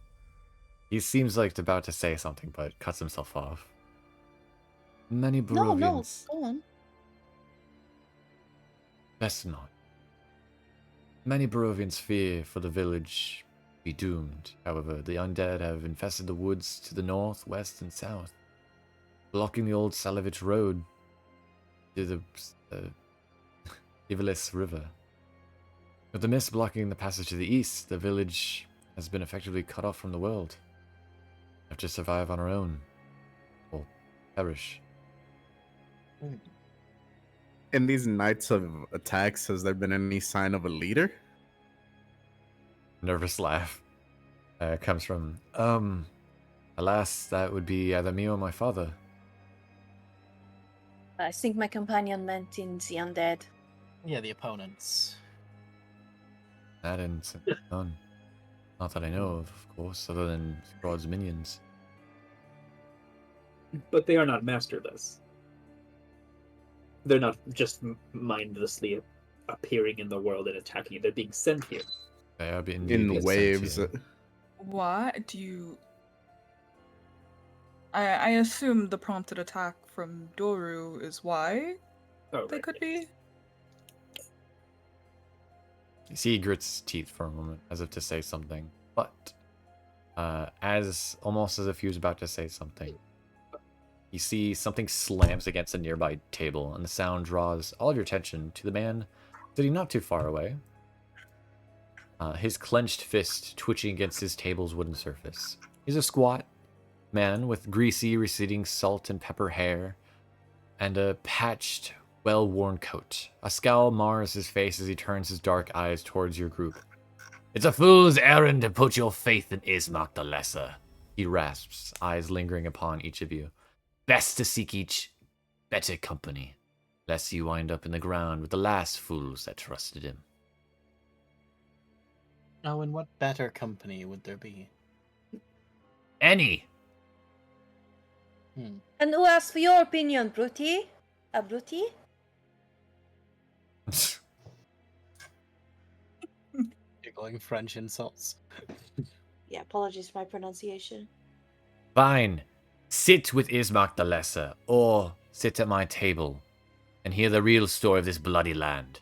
he seems like about to say something, but cuts himself off. Many No, Barovians, go on. best not. Many Barovians fear for the village be doomed. However, the undead have infested the woods to the north, west, and south, blocking the old Salovich road to the Ivalis River. With the mist blocking the passage to the east, the village has been effectively cut off from the world. We have to survive on our own, or perish. In these nights of attacks, has there been any sign of a leader? Nervous laugh comes from, alas, that would be either me or my father. I think my companion meant in the undead. Yeah, the opponents. That and none. Not that I know of course, other than Strahd's minions. But they are not masterless. They're not just mindlessly appearing in the world and attacking it. They're being sent here. They are being In waves. Why do you... I assume the prompted attack from Doru is why Oh, they right, could right. be? You see he grits his teeth for a moment, as if to say something, but almost as if he was about to say something, you see something slams against a nearby table, and the sound draws all of your attention to the man sitting not too far away. His clenched fist twitching against his table's wooden surface. He's a squat man with greasy, receding salt and pepper hair, and a patched, well-worn coat. A scowl mars his face as he turns his dark eyes towards your group. "It's a fool's errand to put your faith in Ismark the Lesser," he rasps, eyes lingering upon each of you. "Best to seek each better company, lest you wind up in the ground with the last fools that trusted him." Oh, and what better company would there be? Any! And who asked for your opinion, Bruti? Bruti? Giggling French insults. Yeah, apologies for my pronunciation. Fine. Sit with Ismark the Lesser, or sit at my table and hear the real story of this bloody land.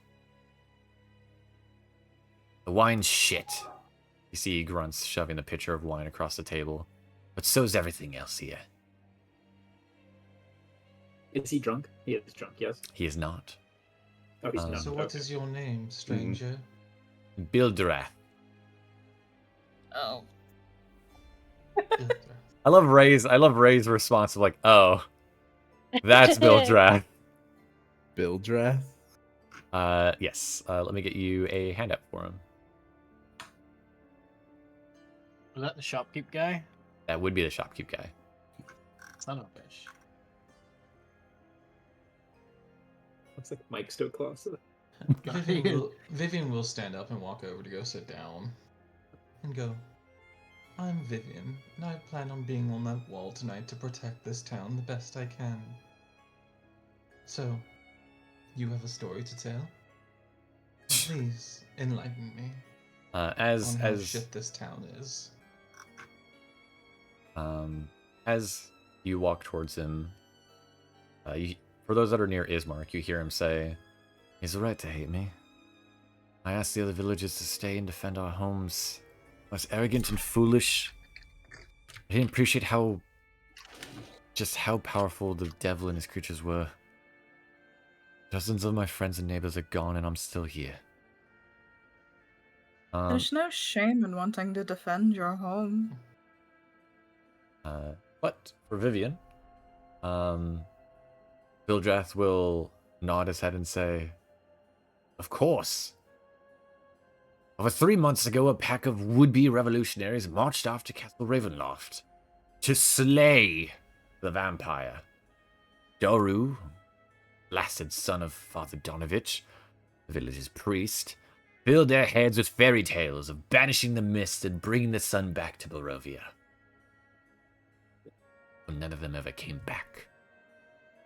The wine's shit. You see he grunts, shoving the pitcher of wine across the table. But so's everything else here. Is he drunk? He is drunk, yes. He is not. Oh, he's not. So what Okay. is your name, stranger? Bildrath. Oh. I love Ray's response of like, oh, that's Bildrath. Bildrath? Yes. Let me get you a handout for him. Was that the shopkeep guy? That would be the shopkeep guy. Son of a bitch. Looks like Mike Stokeclaw. Vivienne will stand up and walk over to go sit down. And go, "I'm Vivienne, and I plan on being on that wall tonight to protect this town the best I can. So, you have a story to tell? Please, enlighten me on how shit this town is." As you walk towards him, for those that are near Ismark, you hear him say, "He's right to hate me. I asked the other villagers to stay and defend our homes. I was arrogant and foolish. I didn't appreciate how powerful the devil and his creatures were. Dozens of my friends and neighbors are gone, and I'm still here." There's no shame in wanting to defend your home. But for Vivienne, Bildrath will nod his head and say, "Of course. Over 3 months ago, a pack of would-be revolutionaries marched off to Castle Ravenloft. to slay the vampire. Doru, blasted son of Father Donovich, the village's priest, filled their heads with fairy tales of banishing the mist and bringing the sun back to Barovia. But none of them ever came back.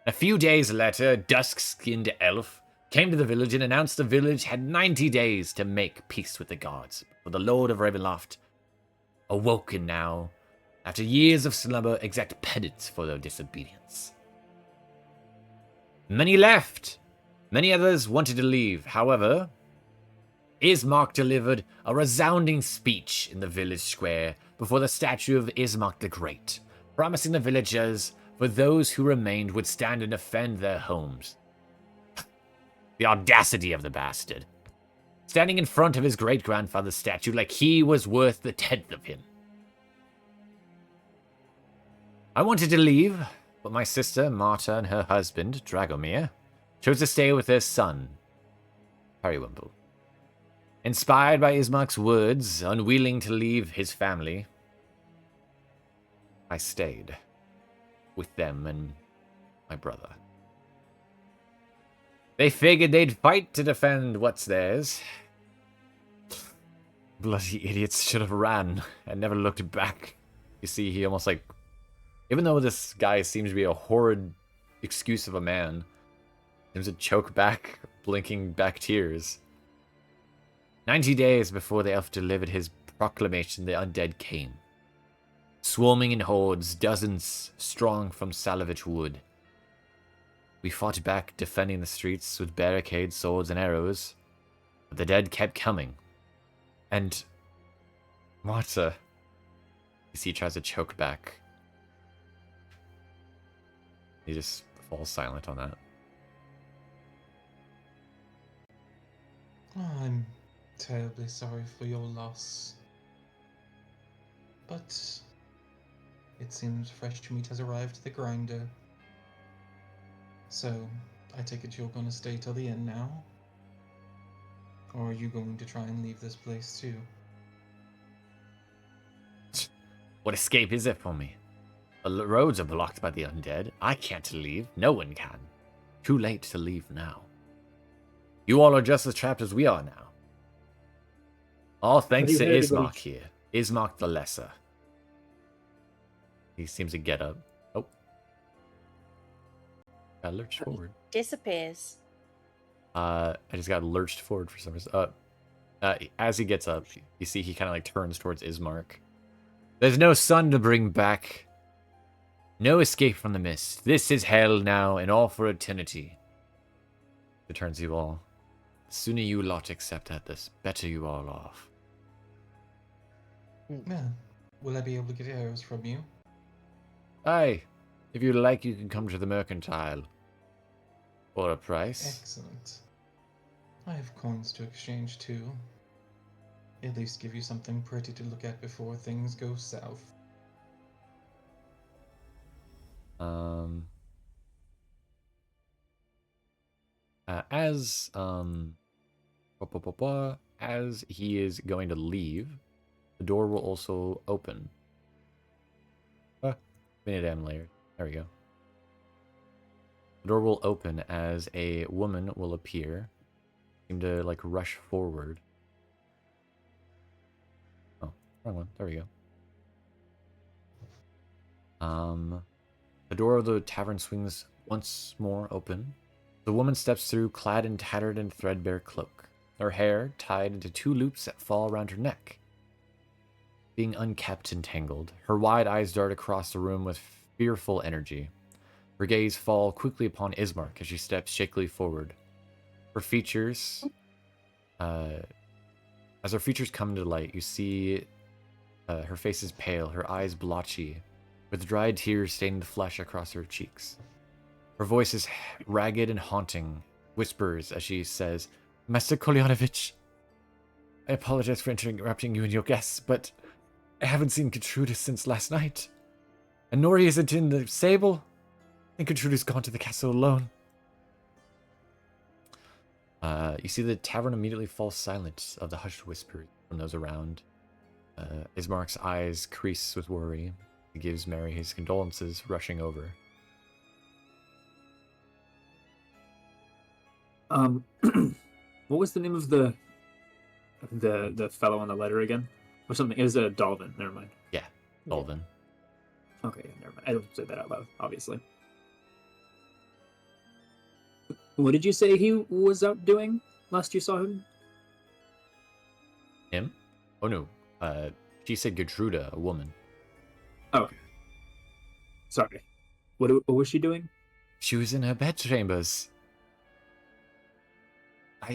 A few days later, a dusk-skinned elf came to the village and announced the village had 90 days to make peace with the gods. For the Lord of Ravenloft, awoken now, after years of slumber, exact penance for their disobedience. Many left. Many others wanted to leave. However, Ismark delivered a resounding speech in the village square before the statue of Ismark the Great, promising the villagers for those who remained would stand and defend their homes. The audacity of the bastard. Standing in front of his great-grandfather's statue like he was worth the tenth of him. I wanted to leave, but my sister, Marta, and her husband, Dragomir, chose to stay with their son, Periwinkle. Inspired by Ismark's words, unwilling to leave his family, I stayed with them and my brother. They figured they'd fight to defend what's theirs. Bloody idiots should have ran and never looked back. You see, he almost like... Even though this guy seems to be a horrid excuse of a man, seems to choke back, blinking back tears. 90 days before the elf delivered his proclamation, the undead came. Swarming in hordes, dozens strong from Salovich Wood. We fought back, defending the streets with barricades, swords, and arrows. But the dead kept coming. And... Marta... You see, he tries to choke back. He just falls silent on that. Oh, I'm terribly sorry for your loss. But it seems fresh meat has arrived at the grinder. So, I take it you're going to stay till the end now? Or are you going to try and leave this place too? What escape is there for me? The roads are blocked by the undead. I can't leave. No one can. Too late to leave now. You all are just as trapped as we are now. All thanks to Ismark here. Ismark the Lesser. He seems to get up. Oh. Got lurched forward. Disappears. I just got lurched forward for some reason. As he gets up, you see he kind of like turns towards Ismark. There's no sun to bring back. No escape from the mist. This is hell now, and all for eternity. It turns you all. The sooner you lot accept that, the better you all off. Yeah. Will I be able to get arrows from you? Aye. If you like, you can come to the mercantile. For a price. Excellent. I have coins to exchange too. At least give you something pretty to look at before things go south. As he is going to leave, the door will also open. Minute M later. There we go. The door will open as a woman will appear. Seem to like rush forward. Oh, wrong one. There we go. The door of the tavern swings once more open. The woman steps through, clad in tattered and threadbare cloak. Her hair tied into two loops that fall around her neck. Being unkept and tangled, her wide eyes dart across the room with fearful energy. Her gaze falls quickly upon Ismark as she steps shakily forward. Her features... as her features come to light, you see her face is pale, her eyes blotchy, with dried tears staining the flesh across her cheeks. Her voice is ragged and haunting, whispers as she says, Master Kolyanovich, I apologize for interrupting you and your guests, but I haven't seen Gertrudis since last night. And Nori isn't in the stable. I think Gertrudis gone to the castle alone. You see the tavern immediately falls silent of the hushed whispers from those around. Ismark's eyes crease with worry. He gives Mary his condolences, rushing over. What was the name of the fellow on the letter again? Or something? It was a Dolvin. Never mind. Yeah, Dolvin. Okay, never mind. I don't say that out loud, obviously. What did you say he was out doing last you saw him? Him? Oh no. She said Gertruda, a woman. Oh, okay. Sorry. What was she doing? She was in her bedchambers.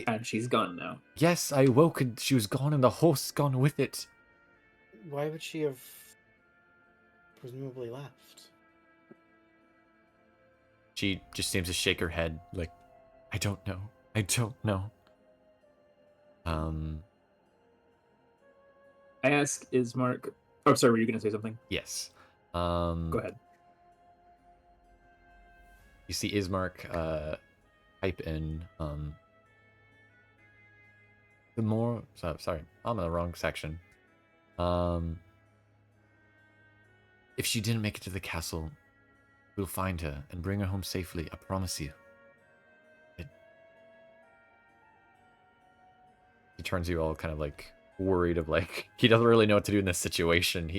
And she's gone now. Yes, I woke and she was gone and the horse gone with it. Why would she have presumably left? She just seems to shake her head like, I don't know. I don't know. I ask Ismark. Oh, sorry, were you going to say something? Yes. Go ahead. You see Ismark type in the more sorry, I'm in the wrong section. If she didn't make it to the castle, we'll find her and bring her home safely, I promise you. He turns you all kind of like worried of like he doesn't really know what to do in this situation.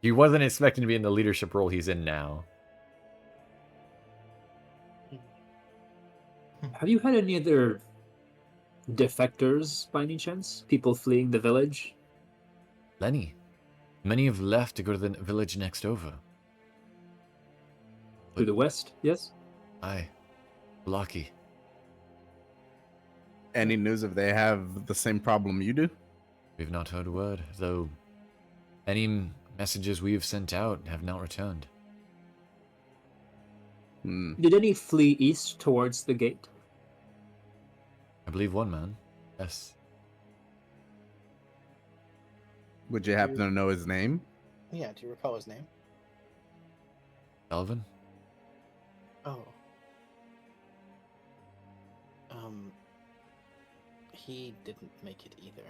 He wasn't expecting to be in the leadership role he's in now. Have you had any other defectors by any chance? People fleeing the village? Lenny, many have left to go to the village next over. To the west, yes? Aye. Blocky. Any news if they have the same problem you do? We've not heard a word, though any messages we have sent out have not returned. Did any flee east towards the gate? I believe one man. Yes. Would you happen to know his name? Yeah, do you recall his name? Alvin? Oh. He didn't make it either.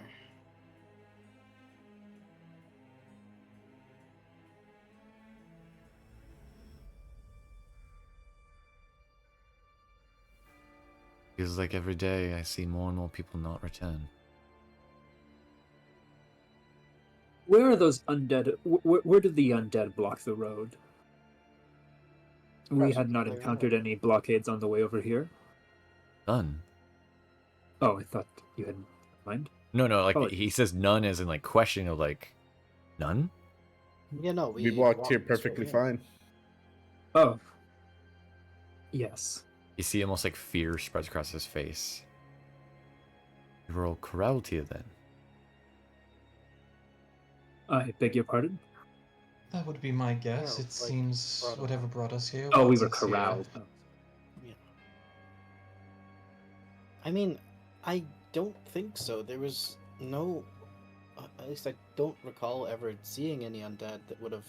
Feels like every day I see more and more people not return. Where are those undead? Where did the undead block the road? We had not encountered any blockades on the way over here. None. Oh, I thought you had mind. No, like Apologies. he says none as in like questioning of like none? Yeah, no, We walked here this road perfectly here. fine. Oh. Yes. You see almost like fear spreads across his face. You were all corralled here then. I beg your pardon? That would be my guess. No, It like, seems brought whatever brought us here. Oh, we brought were us here. corralled. Yeah. I mean, I don't think so. There was no... at least I don't recall ever seeing any undead that would have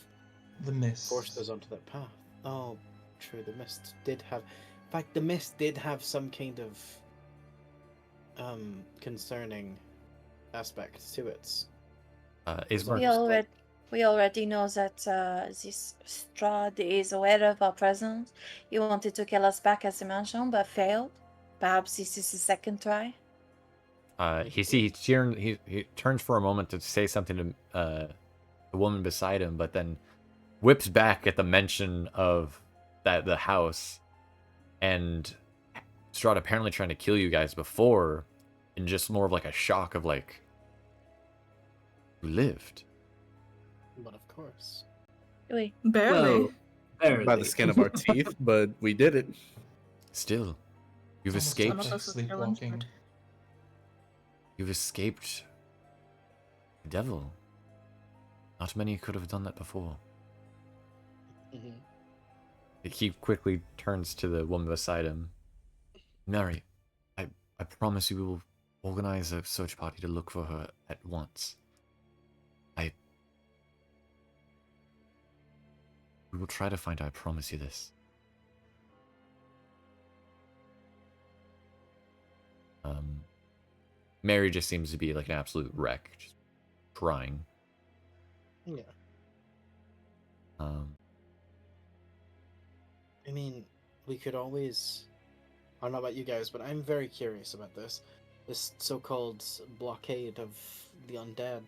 The mist. forced us onto that path. Oh, true, the mist did have... In fact, the mist did have some kind of concerning aspect to it. Ismark. We already know that this Strahd is aware of our presence. He wanted to kill us back, as I mentioned, but failed. Perhaps this is the second try. He turns for a moment to say something to the woman beside him, but then whips back at the mention of the house and Strahd apparently trying to kill you guys before, and just more of like a shock of like, you lived. But of course. Oui. Barely. Well, barely. By the skin of our teeth, but we did it. Still, you've Almost escaped. Some of us are still sleepwalking. injured. You've escaped the devil. Not many could have done that before. Mm-hmm. He quickly turns to the woman beside him. Mary, I promise you we will organize a search party to look for her at once. We will try to find her, I promise you this. Mary just seems to be like an absolute wreck, just crying. Yeah. I mean, we could always. I don't know about you guys, but I'm very curious about this. This so-called blockade of the undead.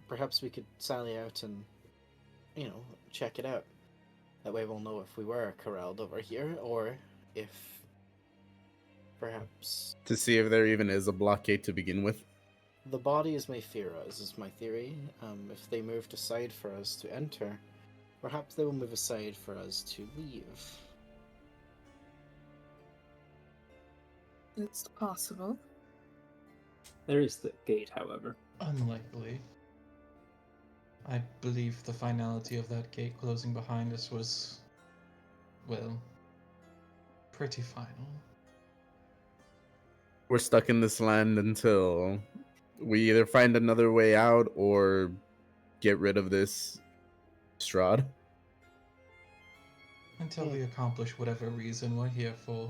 Perhaps we could sally out and, check it out. That way we'll know if we were corralled over here, or if perhaps To see if there even is a blockade to begin with. the bodies may fear us, is my theory. If they moved aside for us to enter, perhaps they will move aside for us to leave. It's possible. There is the gate, however. Unlikely. I believe the finality of that gate closing behind us was, well, pretty final. We're stuck in this land until we either find another way out or get rid of this Strahd. Until we accomplish whatever reason we're here for.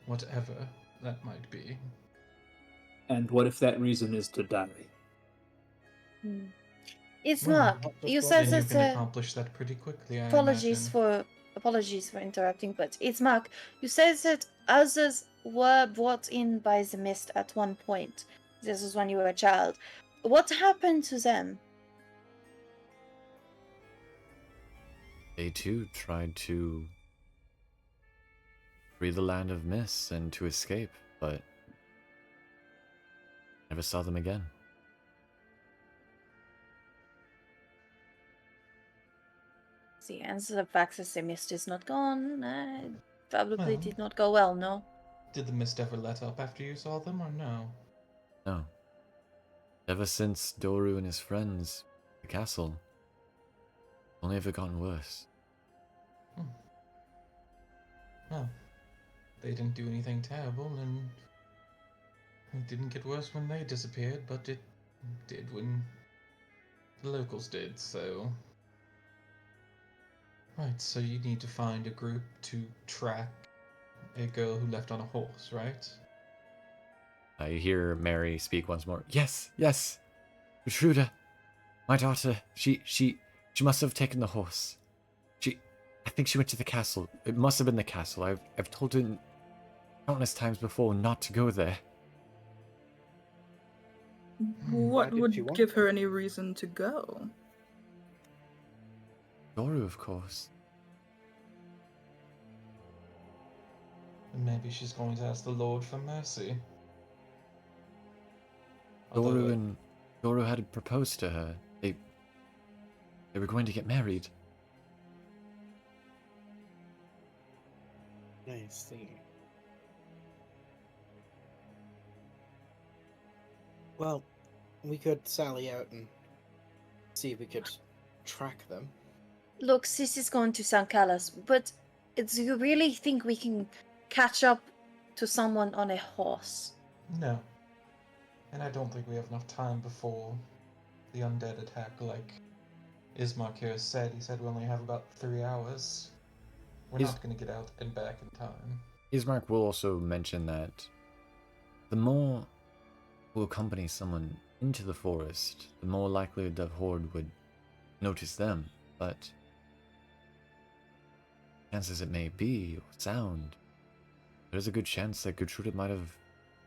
Whatever that might be. And what if that reason is to die? It's Well, not. You said Then you can that. accomplish that pretty quickly, I Apologies for interrupting, but it's Mark. You said that others were brought in by the mist at one point. This was when you were a child. What happened to them? They too tried to free the land of mist and to escape, but never saw them again. The answer the fact that the mist is not gone, probably Well. did not go well, no? Did the mist ever let up after you saw them, or no? No. Ever since Doru and his friends, the castle, only ever gotten worse. Well, they didn't do anything terrible, and it didn't get worse when they disappeared, but it did when the locals did, so... Right, so you need to find a group to track a girl who left on a horse, right? I hear Mary speak once more. Yes, yes, Gertruda, my daughter. She must have taken the horse. I think she went to the castle. It must have been the castle. I've told her countless times before not to go there. What did she would want give her any reason to go? Doru, of course. And maybe she's going to ask the Lord for mercy. Although, Doru had proposed to her. They were going to get married. I see. Well, we could sally out and see if we could track them. Look, this is going to sound callous, but do you really think we can catch up to someone on a horse? no. And I don't think we have enough time before the undead attack, like Ismark here said. He said we only have about 3 hours. We're not going to get out and back in time. Ismark will also mention that the more who accompany someone into the forest, the more likely the horde would notice them. But chances it may be, or sound, there's a good chance that Gertruda might have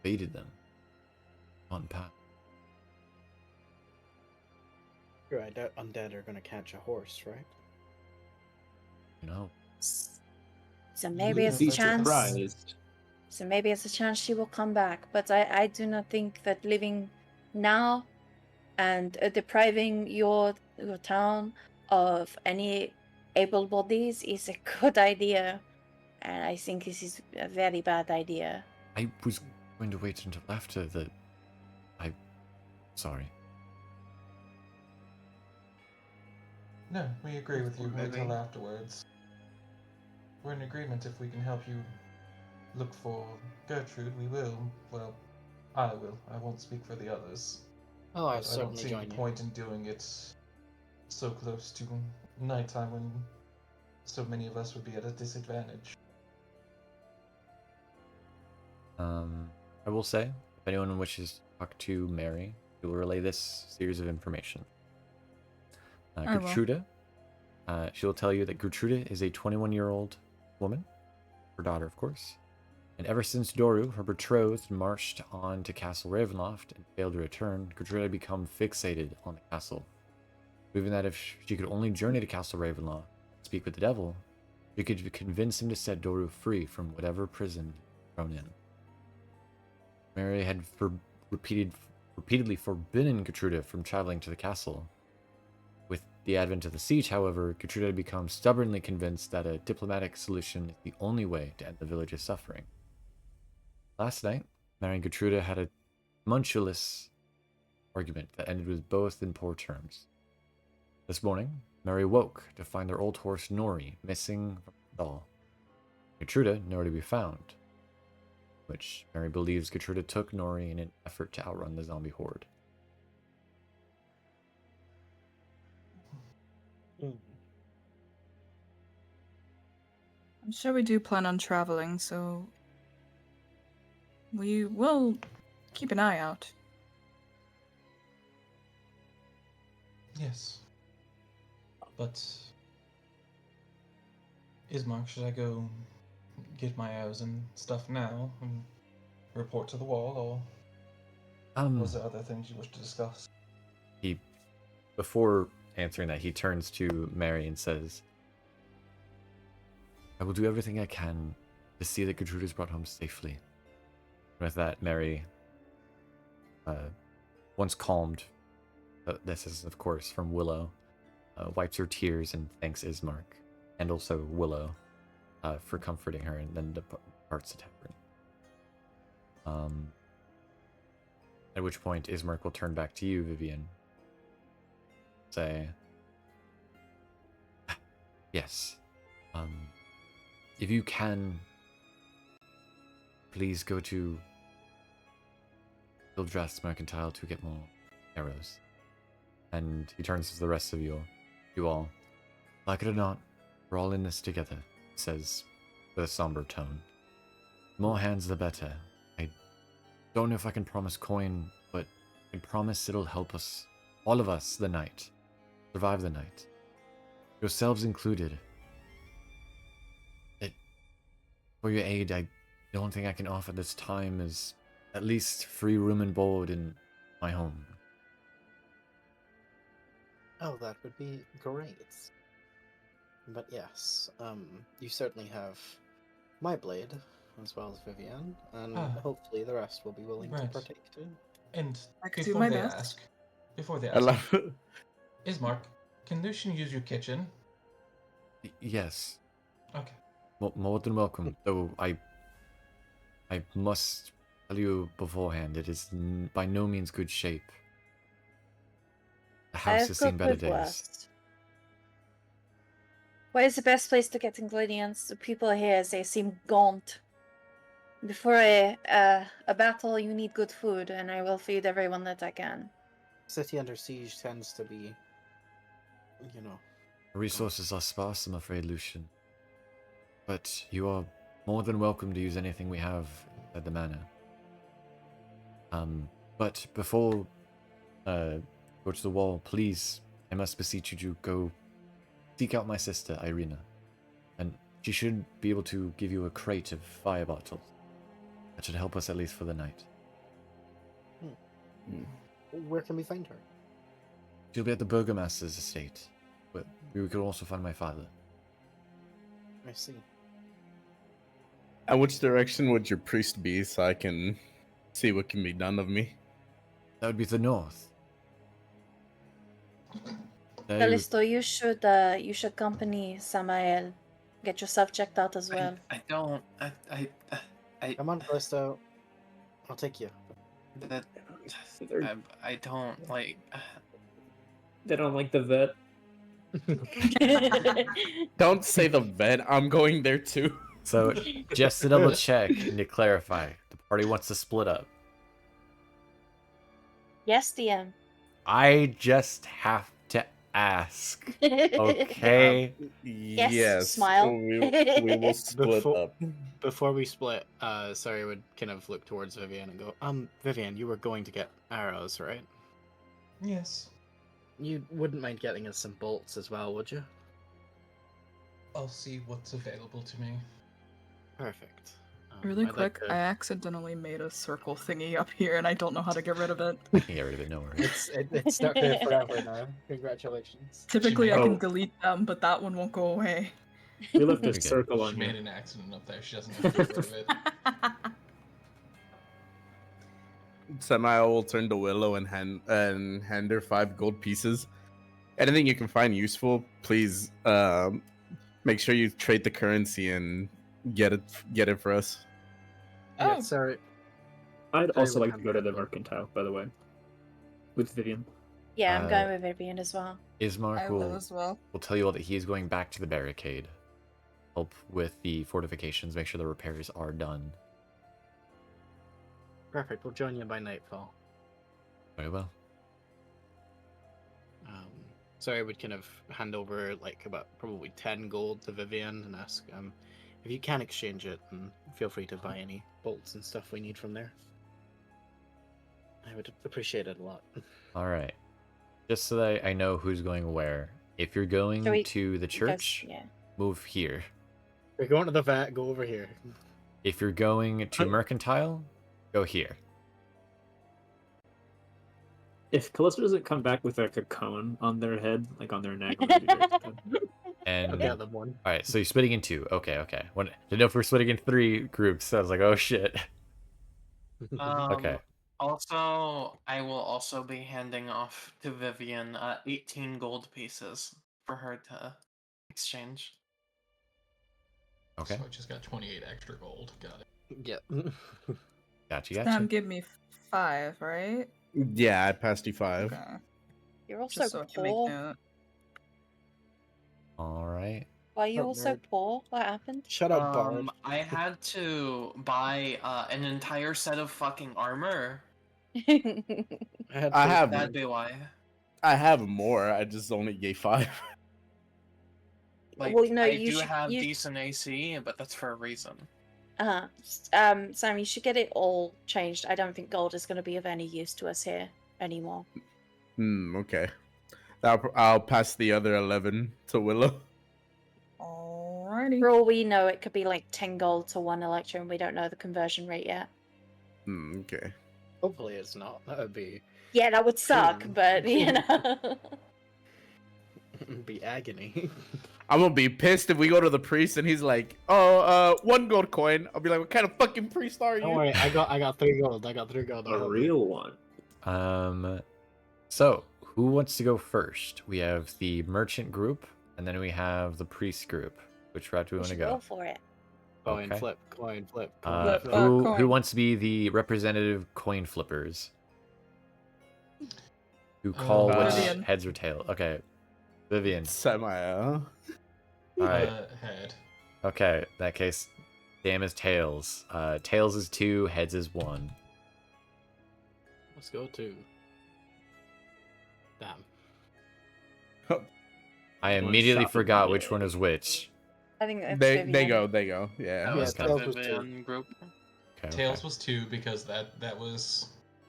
baited them on path. Sure, I doubt undead are going to catch a horse, right? You know, So maybe Yeah, it's a Be that's chance. surprised. So maybe it's a chance she will come back. But I do not think that living now and depriving your town of any able bodies is a good idea. And I think this is a very bad idea. I was going to wait until after the... Sorry. No, we agree with you. Wait Maybe. till afterwards. We're in agreement. If we can help you look for Gertrude, we will. Well, I will. I won't speak for the others. Oh, I But I don't certainly see any join you. point in doing it so close to nighttime when so many of us would be at a disadvantage. I will say, if anyone wishes to talk to Mary, we will relay this series of information. I will. Gertruda. She'll tell you that Gertruda is a 21-year-old woman, her daughter, of course. And ever since Doru, her betrothed, marched on to Castle Ravenloft and failed to return, Gertruda had become fixated on the castle, believing that if she could only journey to Castle Ravenloft and speak with the devil, she could convince him to set Doru free from whatever prison he'd thrown in. Mary had repeatedly forbidden Gertruda from traveling to the castle. With the advent of the siege, however, Gertruda had become stubbornly convinced that a diplomatic solution is the only way to end the village's suffering. Last night, Mary and Gertruda had a tumultuous argument that ended with both in poor terms. This morning, Mary woke to find their old horse Nori missing from the stall. Gertruda nowhere to be found, which Mary believes Gertruda took Nori in an effort to outrun the zombie horde. I'm sure we do plan on traveling, so we will keep an eye out. Yes. But Ismark, should I go get my arrows and stuff now and report to the wall, or was there other things you wish to discuss? Before answering that, he turns to Mary and says, I will do everything I can to see that Gertrude is brought home safely. With that, Mary, once calmed, this is of course from Willow, wipes her tears and thanks Ismark, and also Willow, for comforting her, and then departs the tavern. At which point Ismark will turn back to you, Vivienne. Say, yes, if you can, please go to Ildrath's Mercantile to get more arrows. And he turns to the rest of you all. Like it or not, we're all in this together, he says with a somber tone. The more hands, the better. I don't know if I can promise coin, but I promise it'll help us, all of us, survive the night. Yourselves included. For your aid, the only thing I can offer this time is at least free room and board in my home. Oh, that would be great. But yes, you certainly have my blade, as well as Vivienne, and hopefully the rest will be willing to partake too. And I could do my before best. they I ask, love it. Ismark, can Lucian use your kitchen? Yes. Okay. More than welcome, though I must tell you beforehand, it is by no means good shape. The house has seen better days. Where is the best place to get ingredients? The people here, they seem gaunt. Before a battle, you need good food, and I will feed everyone that I can. City under siege tends to be, Resources are sparse, I'm afraid, Lucian. But you are more than welcome to use anything we have at the manor. But before go to the wall, please, I must beseech you to go seek out my sister, Irina. And she should be able to give you a crate of fire bottles. That should help us at least for the night. Where can we find her? She'll be at the Burgomaster's estate. But we could also find my father. I see. And which direction would your priest be, so I can see what can be done of me? That would be the north. Callisto, you should accompany Samael. Get yourself checked out as well. I don't. Come on, Callisto. I'll take you. I don't like. They don't like the vet. Don't say the vet. I'm going there too. So, just to double check and to clarify, the party wants to split up. Yes, DM. I just have to ask. Okay. Yes, smile. We will split up. Before we split, Cere would kind of look towards Vivienne and go, Vivienne, you were going to get arrows, right? Yes. You wouldn't mind getting us some bolts as well, would you? I'll see what's available to me. Perfect. Really I'd like quick, to- I accidentally made a circle thingy up here and I don't know how to get rid of it. I can get rid of it, no worries. It's stuck there forever now. Congratulations. Typically I Oh. can delete them, but that one won't go away. We left a Okay. circle She on made you. an accident up there. She doesn't have to get rid of it. Semi will turn to Willow and hand her 5 gold pieces. Anything you can find useful, please make sure you trade the currency and get it for us. Yeah, Oh. sorry. I'd Sorry, also we like to can't go to get the them. mercantile, by the way, with Vivienne. Yeah, I'm Uh, going with Vivienne as well. Ismark I will as well. will tell you all that he is going back to the barricade. Help with the fortifications, make sure the repairs are done. Perfect. We'll join you by nightfall. Very well. Sorry, I would kind of hand over like about probably 10 gold to Vivienne and ask if you can exchange it, and feel free to buy any bolts and stuff we need from there. I would appreciate it a lot. All right. Just so that I know who's going where. If you're going Shall we to the Because- church, yeah. move here. We're going to the vat. Go over here. If you're going to I- mercantile, go here. If Callisto doesn't come back with like a cone on their head, like on their neck, I'm gonna be very upset. And I'll get them one. all right, so you're splitting in 2. Okay. Didn't know if we're splitting in 3 groups. So I was like, oh shit. Okay. Also, I will also be handing off to Vivienne 18 gold pieces for her to exchange. Okay. So I just got 28 extra gold. Got it. Yeah. Gotcha. Sam, give me 5, right? Yeah, I passed you 5. Okay. You're also Just so I can make poor. note. All right. Why are you Oh, also nerd. poor? What happened? Shut up, Bard. I had to buy an entire set of fucking armor. I I have That'd be why. I have more. I just only gave 5. Like, Well, no, I you do should- have you- decent AC, but that's for a reason. Sam, you should get it all changed. I don't think gold is going to be of any use to us here anymore. Okay. I'll pass the other 11 to Willow. Alrighty. For all we know, it could be like 10 gold to 1 Electro, and we don't know the conversion rate yet. Okay. Hopefully it's not. That would be Yeah, that would suck, True. but you know. be agony. I'm gonna be pissed if we go to the priest and he's like, "Oh, 1 gold coin." I'll be like, "What kind of fucking priest are you?" Don't worry, I got 3 gold. I got 3 gold. A real one. So who wants to go first? We have the merchant group, and then we have the priest group. Which route do we We want to should go? go for it. Coin Okay. flip, coin flip. Uh, Flip, who coin. wants to be the representative coin flippers? Who call which Vivienne. heads or tail? Okay, Vivienne. Semi. All right. Head. Okay, in that case, Sam is tails. Tails is 2, heads is 1. Let's go to. Damn. I One immediately shot with forgot the which one is which. I think that's They Vivienne. go. Yeah. That was okay. the Tails was 2. Vivienne group. Okay, Tails okay. was 2 because that was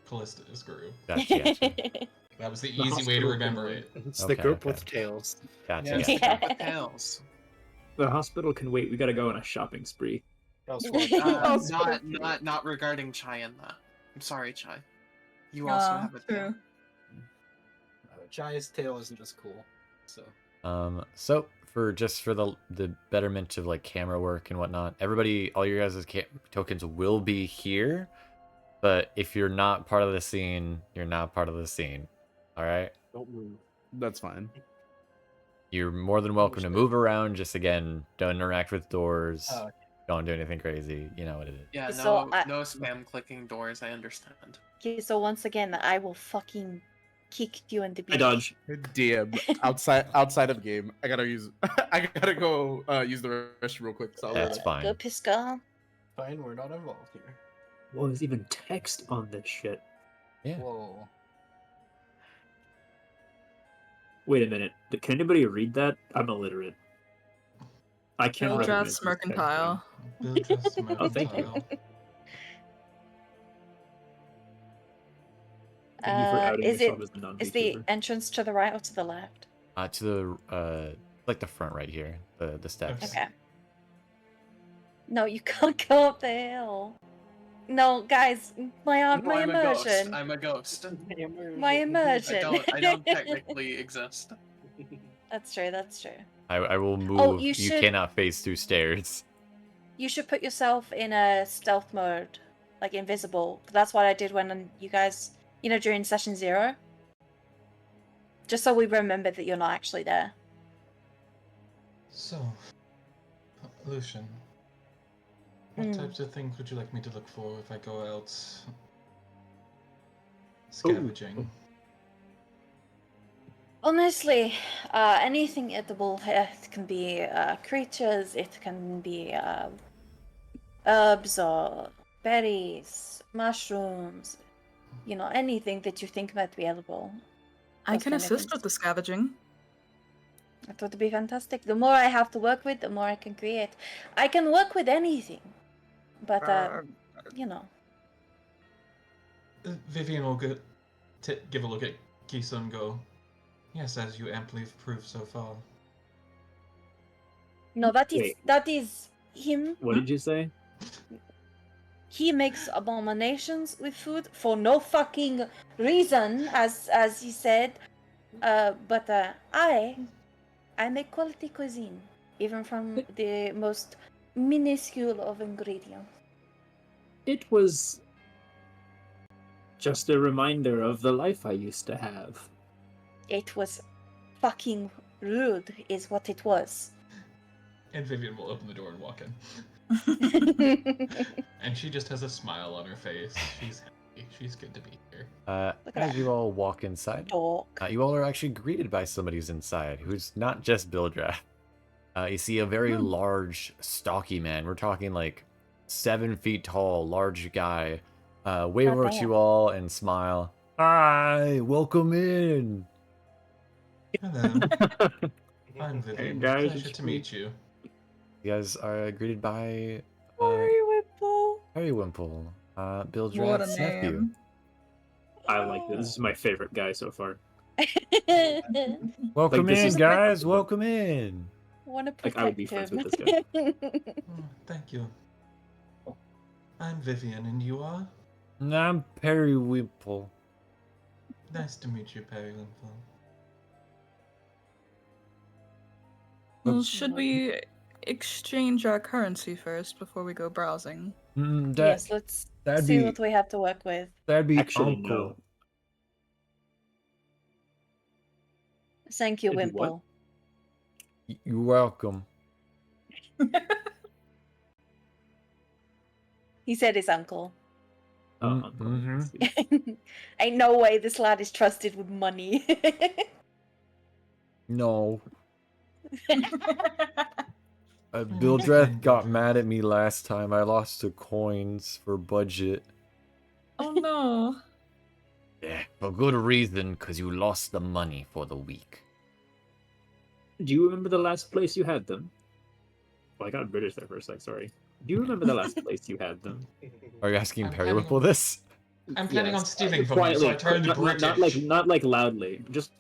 Callisto's group. Gotcha. That was the The easy way to hospital remember can it. It's Okay, the group okay. with tails. Gotcha. Yes, gotcha. with tails. The hospital can wait. We gotta go on a shopping spree. Not regarding Chai and that. I'm sorry, Chai. You also have a tail. True. Chai's tail isn't as cool. So So for the betterment of like camera work and whatnot, everybody, all your guys' tokens will be here. But if you're not part of the scene, you're not part of the scene. All right. don't move. That's fine. You're more than welcome to move around. Just again, don't interact with doors. Oh, okay. Don't do anything crazy. You know what it is. Yeah, So no spam clicking doors, I understand. Okay, so once again, I will fucking kick you in the beak. I dodge. DM outside of game. I gotta go use the restroom real quick. So I'll That's let- fine. Go Piscal. Fine, we're not involved here. Whoa, there's even text on this shit. Yeah. Whoa. Wait a minute. Can anybody read that? I'm illiterate. I can't Bill read Drafts Mercantile. Build just Oh, thank you. mercantile. Thank you for outing Is yourself it as a is the non-VTuber. entrance to the right or to the left? To the like the front right here, the steps. Okay. No, you can't go up the hill. No, guys, my No, I'm a ghost. immersion. I'm a ghost. My immersion. I don't technically exist. That's true. That's true. I will move. Oh, you You should- cannot face through stairs. You should put yourself in a stealth mode, like invisible. That's what I did when you guys, during session 0. Just so we remember that you're not actually there. So, Lucian, what types of things would you like me to look for if I go out scavenging? Honestly, anything edible. It can be creatures. It can be herbs or berries, mushrooms. Anything that you think might be edible. I Those can kind of assist things. with the scavenging. That would be fantastic. The more I have to work with, the more I can create. I can work with anything, but Vivienne will give a look at Kiso and go, yes, as you amply have proved so far. No, that Wait. is him. What did you say? He makes abominations with food for no fucking reason, as he said. But I make quality cuisine, even from the most minuscule of ingredients. It was just a reminder of the life I used to have. It was fucking rude, is what it was. And Vivienne will open the door and walk in. And she just has a smile on her face. She's happy. She's good to be here. Look at As that. you all walk inside, Dog. you all are actually greeted by somebody who's inside, who's not just Bildrath. You see a very large, stocky man. We're talking like 7 feet tall, large guy. Wave over to damn. you all and smile. Hi, welcome in. Hello. I'm Vivienne. guys, Pleasure it's to me. meet you. You guys are greeted by Whipple. Periwimple, What a Bildrath's nephew. name. I like this. This is my favorite guy so far. Welcome this in, is- guys. Welcome in. Want to Like, protect I would be friends with this guy. Oh, thank you. I'm Vivienne, and you are? I'm Periwimple. Nice to meet you, Periwinkle. Well, should we exchange our currency first before we go browsing? Yes, let's that'd see be- what we have to work with. That'd be Actually, uncle. no. Thank you, It'd be what? Wimple. You're welcome. He said his uncle. Mhm. Ain't no way this lad is trusted with money. No. Bildrath got mad at me last time. I lost the coins for budget. Oh no. Yeah, for good reason, because you lost the money for the week. Do you remember the last place you had them? Well, I got British there for a sec, sorry. Do you remember the last place you had them? Are you asking I'm Periwimple this? I'm planning on Yes. stealing from you, so I turned British. not like loudly. Just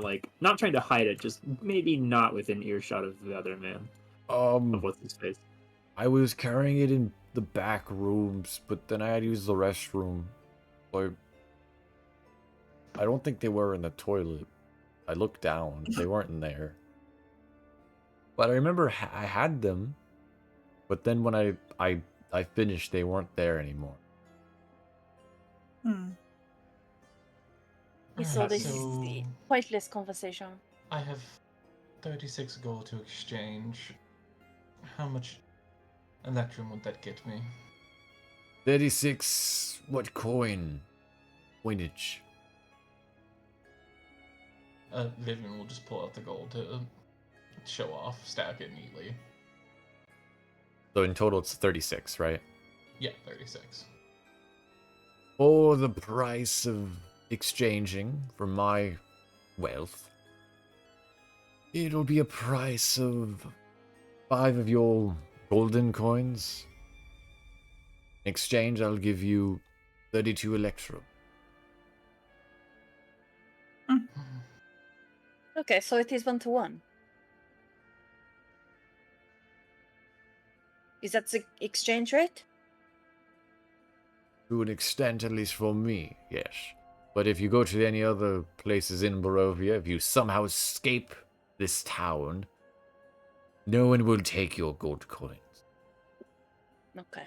like not trying to hide it. Just maybe not within earshot of the other man. Of what's his face. I was carrying it in the back rooms, but then I had to use the restroom. I don't think they were in the toilet. I looked down. They weren't in there. But I remember I had them. But then when I finished, they weren't there anymore. So Alright, this is the pointless conversation. I have 36 gold to exchange. How much electrum would that get me? 36. What coin? Coinage. Vivienne will just pull out the gold to show off, stack it neatly. So in total, it's 36, right? Yeah, 36. For the price of exchanging for my wealth, it'll be a price of 5 of your golden coins. In exchange, I'll give you 32 electrum. Okay, so it is 1-to-1. Is that the exchange rate? To an extent, at least for me, yes. But if you go to any other places in Barovia, if you somehow escape this town, no one will take your gold coins. Okay.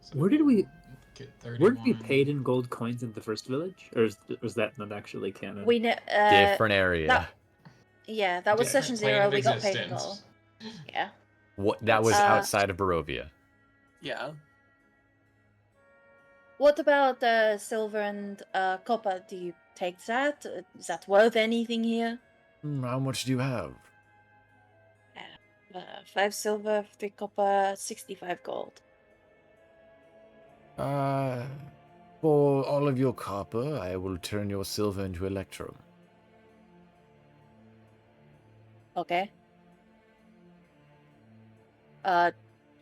So Where did we get weren't we 31. paid in gold coins in the first village, or was that not actually canon? We know. Different area. That was Different session plane 0. of We got paid in existence. gold. Yeah. What that was Uh, outside of Barovia. Yeah. What about silver and copper? Do you take that? Is that worth anything here? How much do you have? 5 silver, 3 copper, 65 gold. For all of your copper, I will turn your silver into electrum. Okay.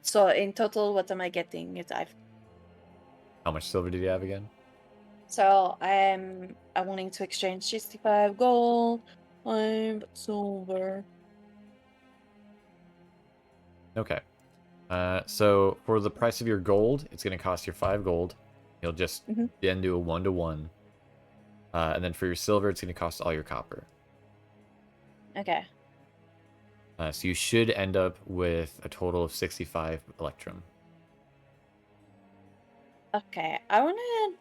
So in total, what am I getting? How much silver did you have again? So I'm wanting to exchange 65 gold, 5 silver. Okay. So for the price of your gold, it's going to cost you 5 gold. You'll just Mhm. then do a 1-to-1. And then for your silver, it's going to cost all your copper. Okay. So you should end up with a total of 65 electrum. Okay. I want to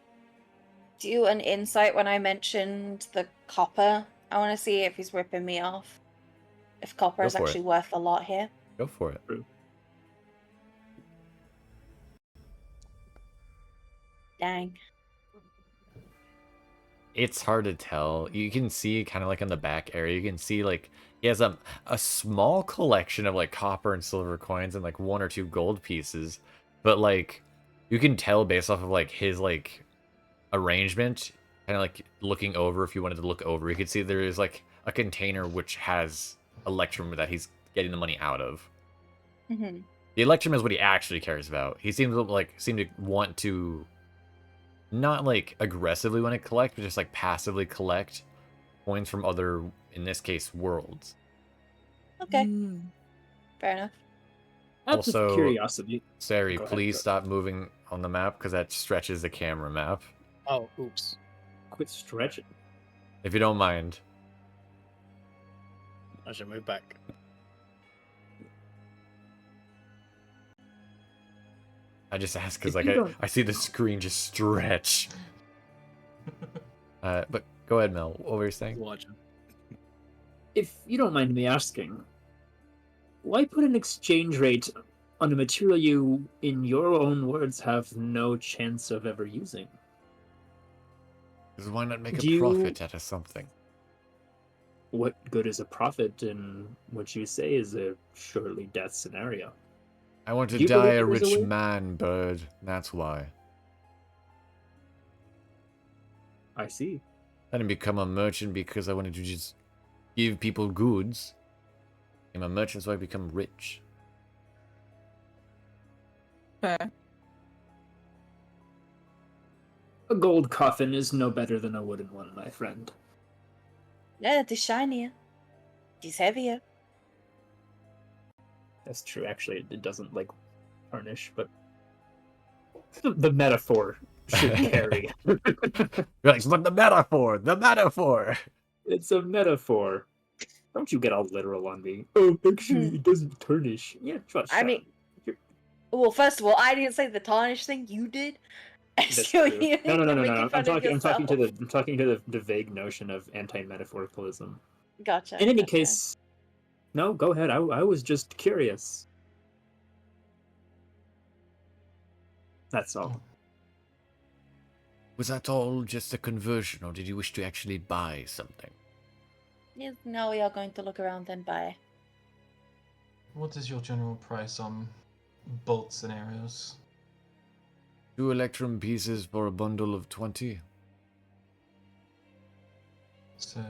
do an insight when I mentioned the copper. I want to see if he's ripping me off. If copper Go is for it. actually worth a lot here. Go for it. Dang. It's hard to tell. You can see kind of like in the back area, you can see like he has a small collection of like copper and silver coins and like 1 or 2 gold pieces. But like you can tell based off of like his like arrangement, kind of like looking over, if you wanted to look over, you could see there is like a container which has electrum that he's getting the money out of. Mm-hmm. The electrum is what he actually cares about. He seems to want to not like aggressively want to collect, but just like passively collect coins from other, in this case, worlds. Okay. Fair enough. Out Also, of curiosity, Cere, Go ahead, please go. stop moving on the map because that stretches the camera map. Oh, oops. quit stretching. If you don't mind. I should move back. I just ask because If like you don't- I see the screen just stretch. But go ahead, Mel. What were you saying? Watching. If you don't mind me asking, why put an exchange rate on a material you, in your own words, have no chance of ever using? Because why not make Do a you- profit out of something? What good is a profit in what you say is a surely death scenario? I want to Do you die believe a there's a rich way? man, bird. That's why. I see. I didn't become a merchant because I wanted to just give people goods. I'm a merchant so I become rich. Fair. A gold coffin is no better than a wooden one, my friend. Yeah, it is shinier. It is heavier. That's true. Actually, it doesn't like tarnish, but the metaphor should carry. You're like, but the metaphor, the metaphor. It's a metaphor. Don't you get all literal on me? Oh, actually, it doesn't tarnish. Yeah, trust. I mean, well, first of all, I didn't say the tarnish thing. You did. That's So true. you- No. you're making I'm fun of talking to yourself. the vague notion of anti-metaphoricalism. Gotcha. In any gotcha. case, no, go ahead. I was just curious. That's all. Was that all just a conversion, or did you wish to actually buy something? Yes, now we are going to look around and buy. What is your general price on bolts and arrows? 2 electrum pieces for a bundle of 20. So,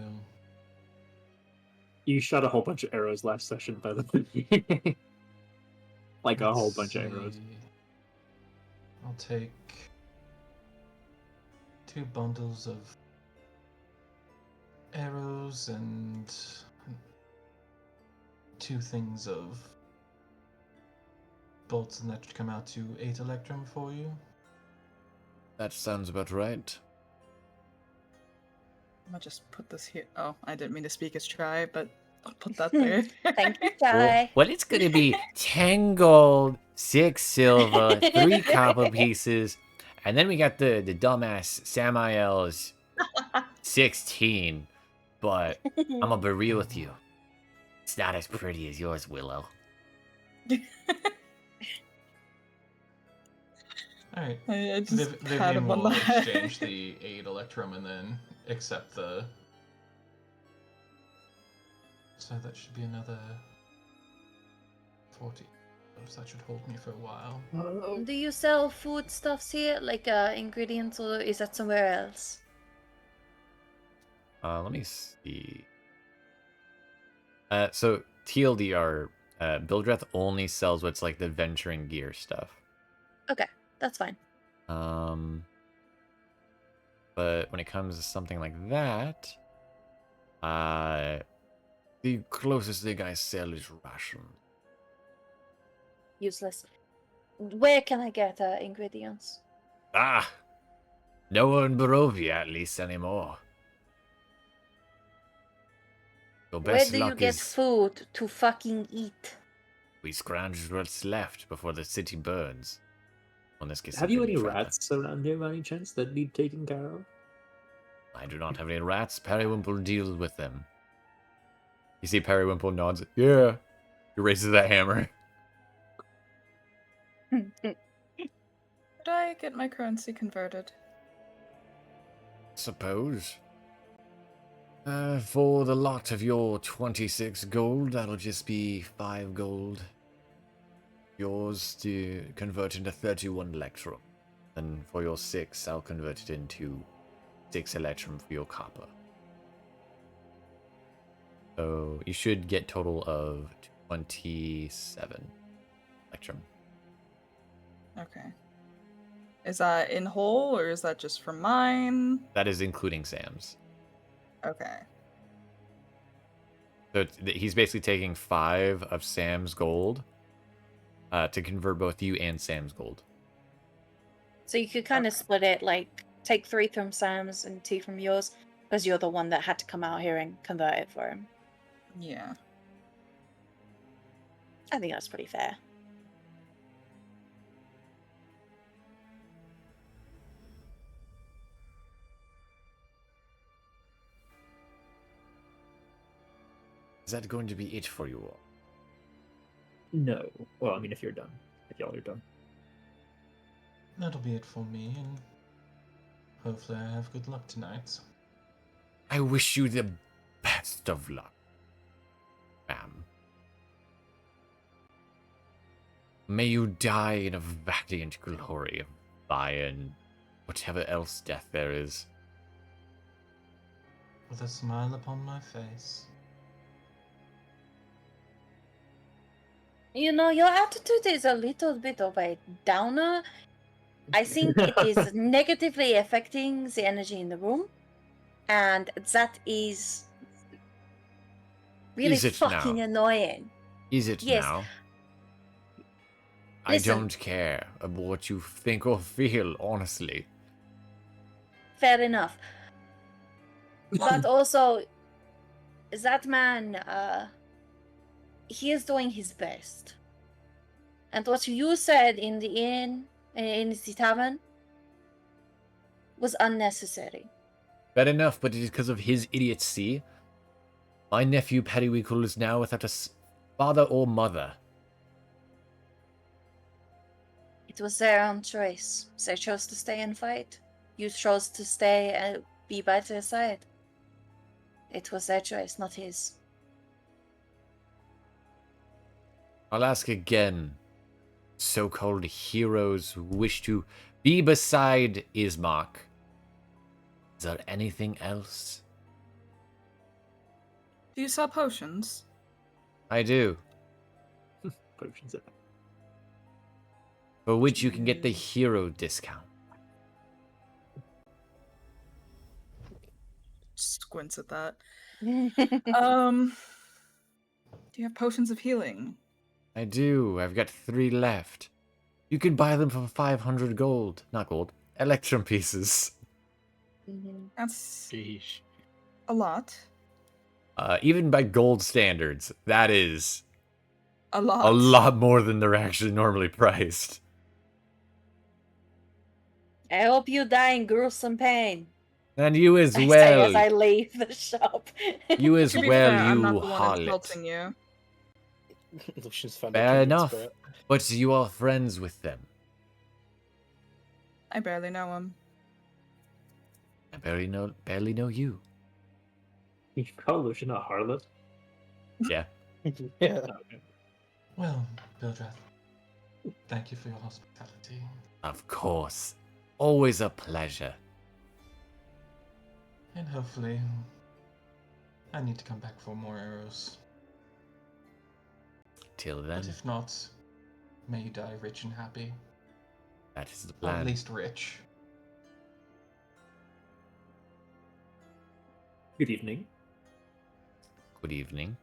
You shot a whole bunch of arrows last session, by the way. Like a whole let's bunch of arrows. see. I'll take 2 bundles of arrows and 2 things of bolts, and that should come out to 8 electrum for you. That sounds about right. I'm gonna just put this here. Oh, I didn't mean to speak as try, but I'll put that there. Thank you, Well, Jai. well, it's going to be 10 gold, 6 silver, 3 copper pieces, and then we got the dumbass Samael's 16. But I'm going to be real with you. It's not as pretty as yours, Willow. Alright. I just pat Vivienne him on will the head. exchange the 8 electrum and then accept the... So that should be another 40. So that should hold me for a while. Do you sell foodstuffs here, like ingredients, or is that somewhere else? Let me see. So TLDR, Bildreth only sells what's like the venturing gear stuff. Okay, that's fine. But when it comes to something like that, the closest thing I sell is rations. Useless. Where can I get ingredients? Ah, nowhere in Barovia at least anymore. Your Where best do you luck get is food to fucking eat? we scrounge what's left before the city burns. On this case, Have you any rats around here by any chance that need taken care of? I do not have any rats. Periwinkle deals with them. You see Periwinkle nods. Yeah. He raises that hammer. Could I get my currency converted? Suppose. For the lot of your 26 gold, that'll just be 5 gold. Yours to convert into 31 electrum. And for your 6, I'll convert it into 6 electrum for your copper. So you should get total of 27 electrum. Okay. Is that in whole, or is that just for mine? That is including Sam's. Okay. So he's basically taking 5 of Sam's gold to convert both you and Sam's gold. So you could kind of split it, like take 3 from Sam's and 2 from yours, because you're the one that had to come out here and convert it for him. Yeah. I think that's pretty fair. Is that going to be it for you all? No. Well, I mean, if you're done. If y'all are done. That'll be it for me, and hopefully I have good luck tonight. I wish you the best of luck, ma'am. May you die in a valiant glory of fire and whatever else death there is. With a smile upon my face. You know, your attitude is a little bit of a downer. I think it is negatively affecting the energy in the room, and that is really Is it fucking now? annoying. Is it Yes. now? Listen. I don't care about what you think or feel, honestly. Fair enough. But also, that man, he is doing his best. And what you said in the inn, in the tavern, was unnecessary. Bad enough, but it is because of his idiocy. My nephew Periwinkle is now without a father or mother. It was their own choice. They chose to stay and fight. You chose to stay and be by their side. It was their choice, not his. I'll ask again. So-called heroes who wish to be beside Ismark. Is there anything else? Do you sell potions? I do. Potions. For which you can get the hero discount. squints at that. Mhm. Do you have potions of healing? I do. I've got 3 left. You can buy them for 500 gold. Not gold. Electrum pieces. That's Sheesh. a lot. Even by gold standards, that is A lot. a lot more than they're actually normally priced. I hope you die in gruesome pain. And you as I say as well. I leave the shop. You as To be well, fair, I'm you not the one harlot. insulting you. Lucian's found a Fair kindred enough. spirit. But you are friends with them. I barely know him. I barely know you. You call Lucian a harlot? Yeah. Yeah. Okay. Well, Bildreth, thank you for your hospitality. Of course. Always a pleasure. And hopefully, I need to come back for more arrows. Till then, But if not, may you die rich and happy. that is the Or at plan. least rich. Good evening. Good evening.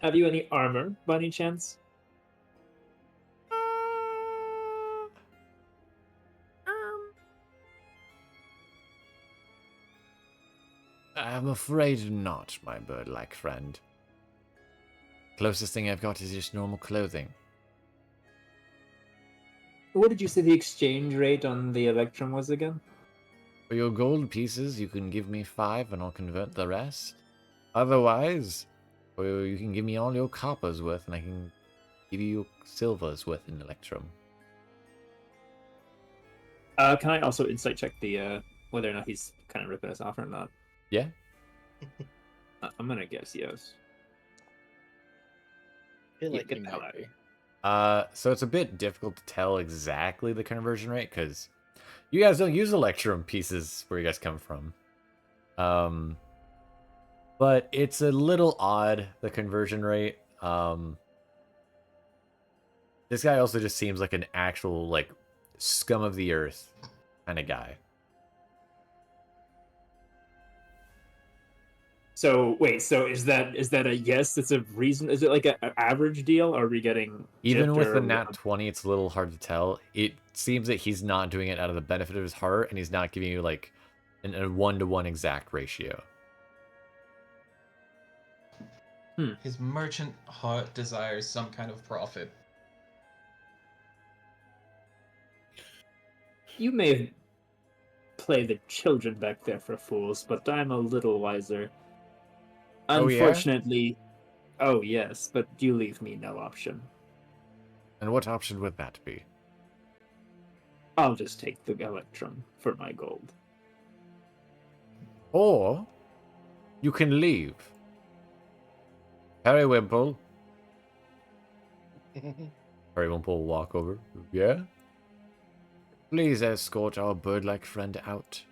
Have you any armor by any chance? I'm afraid not, my bird-like friend. Closest thing I've got is just normal clothing. What did you say the exchange rate on the Electrum was again? For your gold pieces, you can give me 5 and I'll convert the rest. Otherwise, well, you can give me all your coppers worth and I can give you your silvers worth in Electrum. Can I also insight check the whether or not he's kind of ripping us off or not? Yeah? I'm gonna guess yes. I feel Yeah, like get he the hell might out of be. here. So it's a bit difficult to tell exactly the conversion rate because you guys don't use Electrum pieces where you guys come from. But it's a little odd, the conversion rate. This guy also just seems like an actual, like, scum of the earth kind of guy. So wait, so is that a yes? That's a reason. Is it like an average deal? Or are we getting Even gypped, with the or nat 20, it's a little hard to tell. It seems that he's not doing it out of the benefit of his heart, and he's not giving you, like, a 1-to-1 exact ratio. His merchant heart desires some kind of profit. You may play the children back there for fools, but I'm a little wiser. Oh, yeah? Unfortunately, oh yes, but you leave me no option. And what option would that be? I'll just take the Electrum for my gold. Or you can leave. Periwimple. Periwimple will walk over. Yeah? Please escort our bird-like friend out.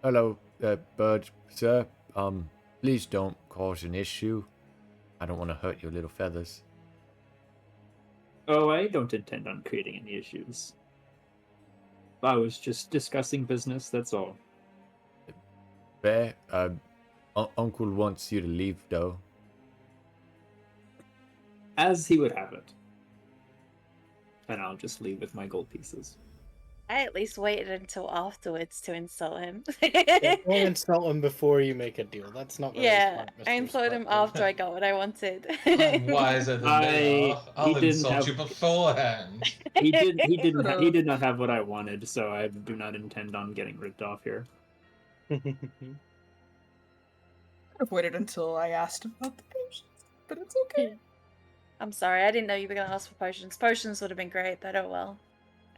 Hello, bird, sir. Please don't cause an issue. I don't want to hurt your little feathers. Oh, I don't intend on creating any issues. I was just discussing business, that's all. Bear, Uncle wants you to leave, though. As he would have it. And I'll just leave with my gold pieces. I at least waited until afterwards to insult him. Yeah, don't insult him before you make a deal. That's not very Yeah, smart, I Mr. insulted him Sparkman. after I got what I wanted. I'm wiser than they are. I'll he didn't insult have- you beforehand. He did Could've. did not have what I wanted, so I do not intend on getting ripped off here. Could have waited until I asked about the potions, but it's okay. I'm sorry, I didn't know you were going to ask for potions. Potions would have been great, but oh well.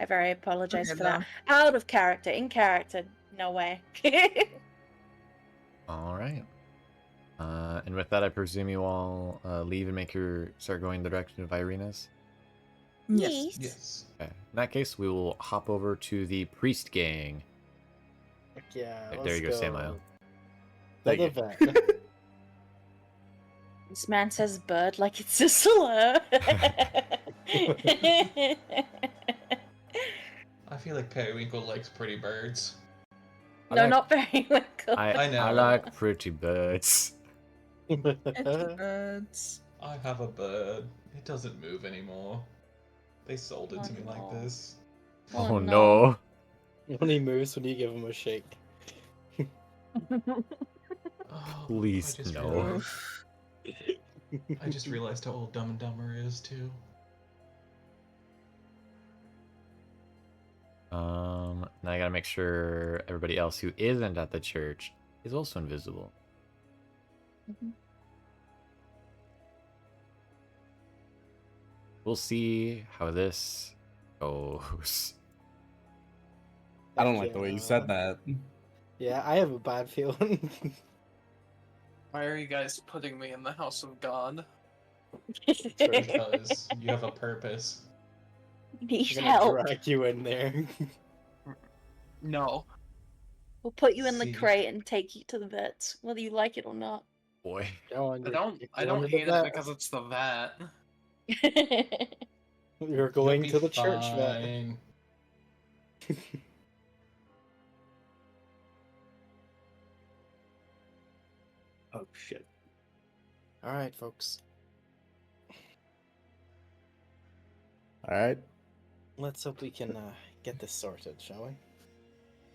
I very apologize Okay, for that. Out of character, in character, no way. All right. And with that, I presume you all leave and start going the direction of Irina's. Yes. Yes. Okay. In that case, we will hop over to the priest gang. Yeah, There you go, Samael. That Thank you. event. This man says bird like it's a slur. I feel like Periwinkle likes pretty birds. No, like- not very Winkle. I know. I like pretty birds. It's birds. I have a bird. It doesn't move anymore. They sold it Oh, to me like no. this. Oh, no. When he moves, when you give him a shake. Oh, Please, no. I just realized how old Dumb and Dumber is too. Now I gotta make sure everybody else who isn't at the church is also invisible. Mhm. We'll see how this goes. I don't like the way you said that. Yeah, I have a bad feeling. Why are you guys putting me in the house of God? Because you have a purpose. Need We're gonna help. drag you in there. No. We'll put you in the See. crate and take you to the vets, whether you like it or not. Boy. Go on, I you're- don't you're I going don't to the hate it vet. because it's the vet. You're going You'll to be the church vet. fine. Oh shit. All right, folks. All right. Let's hope we can get this sorted, shall we?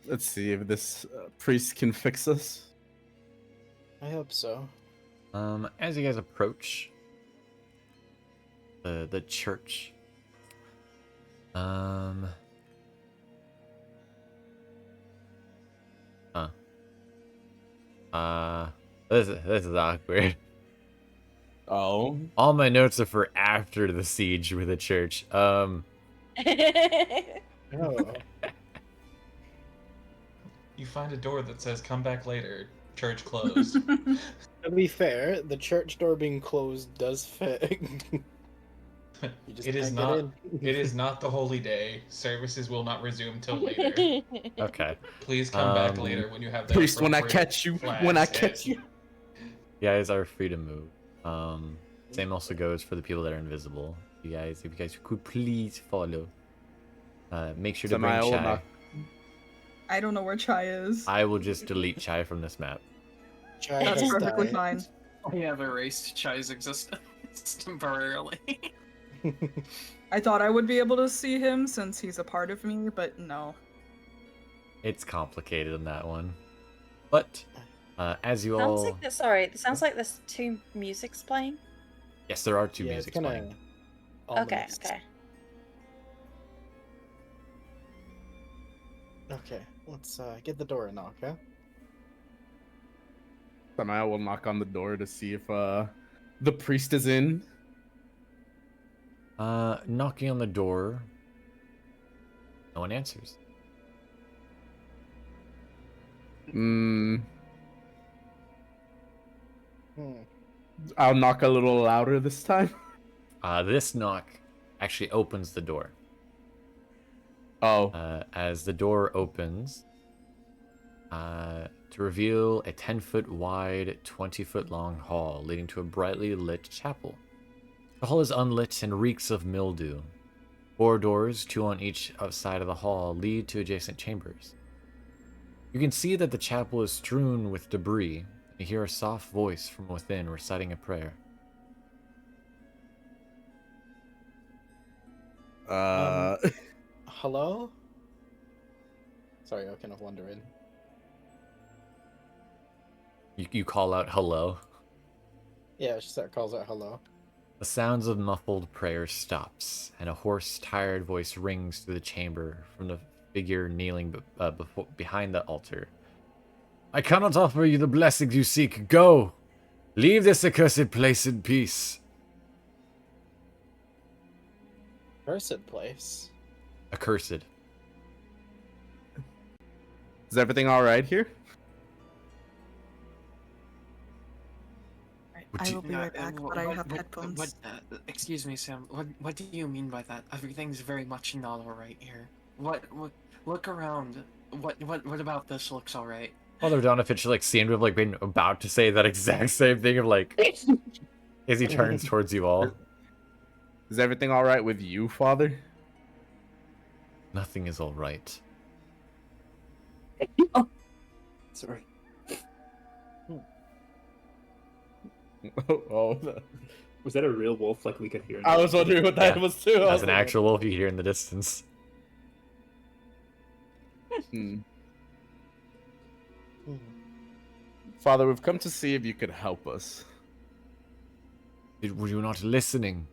Let's see if this priest can fix us. I hope so. As you guys approach the church, this is awkward. Oh. All my notes are for after the siege with the church. Oh. You find a door that says "Come back later." Church closed. To be fair, the church door being closed does fit. You just It is can't not. get in. It is not the holy day. Services will not resume till later. Okay. Please come back Um, later when you have the Priest, when I appropriate catch you, flags when I set. catch you. You guys are free to move. Same also goes for the people that are invisible. If you guys could please follow. Make sure to bring Semi, I will Chai. not- I don't know where Chai is. I will just delete Chai from this map. Chai That's has perfectly died. fine. I have erased Chai's existence temporarily. I thought I would be able to see him since he's a part of me, but no. It's complicated in that one. But as you Sounds all, like this. Sorry, it sounds like there's two musics playing. yes, there are two Yeah, it's musics kinda playing. Okay, ominous. okay. Okay, let's get the door a knock, huh? Semi, I will knock on the door to see if the priest is in. Knocking on the door. No one answers. Hmm. Hmm. I'll knock a little louder this time. This knock actually opens the door. Oh. As the door opens, to reveal a 10-foot wide, 20-foot long hall leading to a brightly lit chapel. The hall is unlit and reeks of mildew. 4 doors, 2 on each side of the hall, lead to adjacent chambers. You can see that the chapel is strewn with debris. You hear a soft voice from within reciting a prayer. Hello? Sorry, I kind of wondering. You call out hello. Yeah, she sort of calls out hello. The sounds of muffled prayer stops, and a hoarse, tired voice rings through the chamber from the figure kneeling behind the altar. I cannot offer you the blessings you seek. Go! Leave this accursed place in peace. Cursed place. Accursed. Is everything all right here? I will be right back, but I have headphones. Excuse me, Sam. What do you mean by that? Everything's very much not alright here. What? Look around. What about this looks alright? Father Donafitch seemed to have been about to say that exact same thing of as he turns towards you all. Is everything all right with you, Father? Nothing is all right. Oh, sorry. Oh, Was that a real wolf? Like we could hear? I was wondering what that Yeah. was too. I As was an like, actual wolf, you hear in the distance. hmm. Father, we've come to see if you could help us. Were you not listening?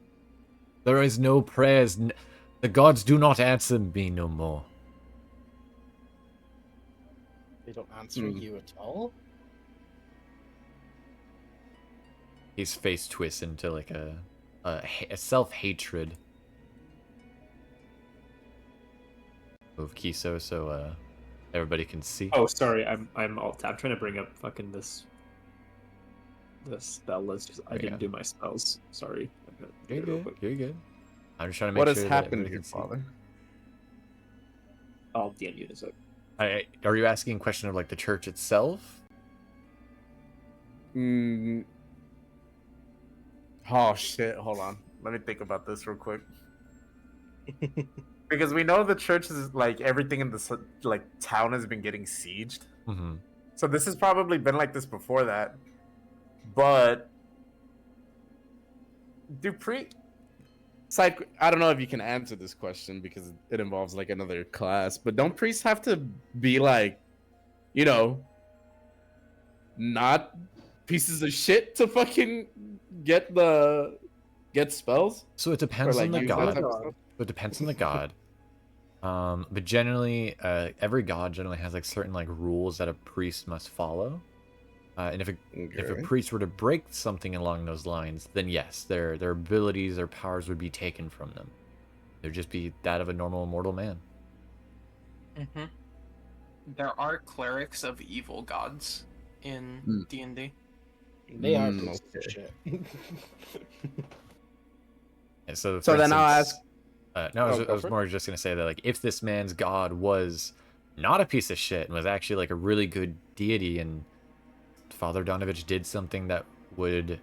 There is no prayers. The gods do not answer me no more. They don't answer you at all? His face twists into like a self-hatred of Kiso, so everybody can see. Oh, sorry. I'm alt. I'm trying to bring up fucking this spell list. I didn't do my spells. Sorry. You're good. You're good. I'm just trying to make What sure has that happened everybody here, can see. Father? I'll DM you in a sec. Are you asking a question of like the church itself? Oh shit! Hold on. Let me think about this real quick. Because we know the church is like everything in the like town has been getting sieged. Mm-hmm. So this has probably been like this before that. But I don't know if you can answer this question because it involves like another class, but don't priests have to be like, you know, not pieces of shit to fucking get spells? So it depends Or, like, on the use that god. type of stuff? So it depends on the god. But generally, every god generally has like certain like rules that a priest must follow. And if a priest were to break something along those lines, then yes, their abilities, their powers would be taken from them. They'd just be that of a normal mortal man. Mm-hmm. There are clerics of evil gods in D&D. They are pieces of shit. And so then I'll ask. No, I was more just gonna say that like if this man's god was not a piece of shit and was actually like a really good deity, and Father Donovich did something that would,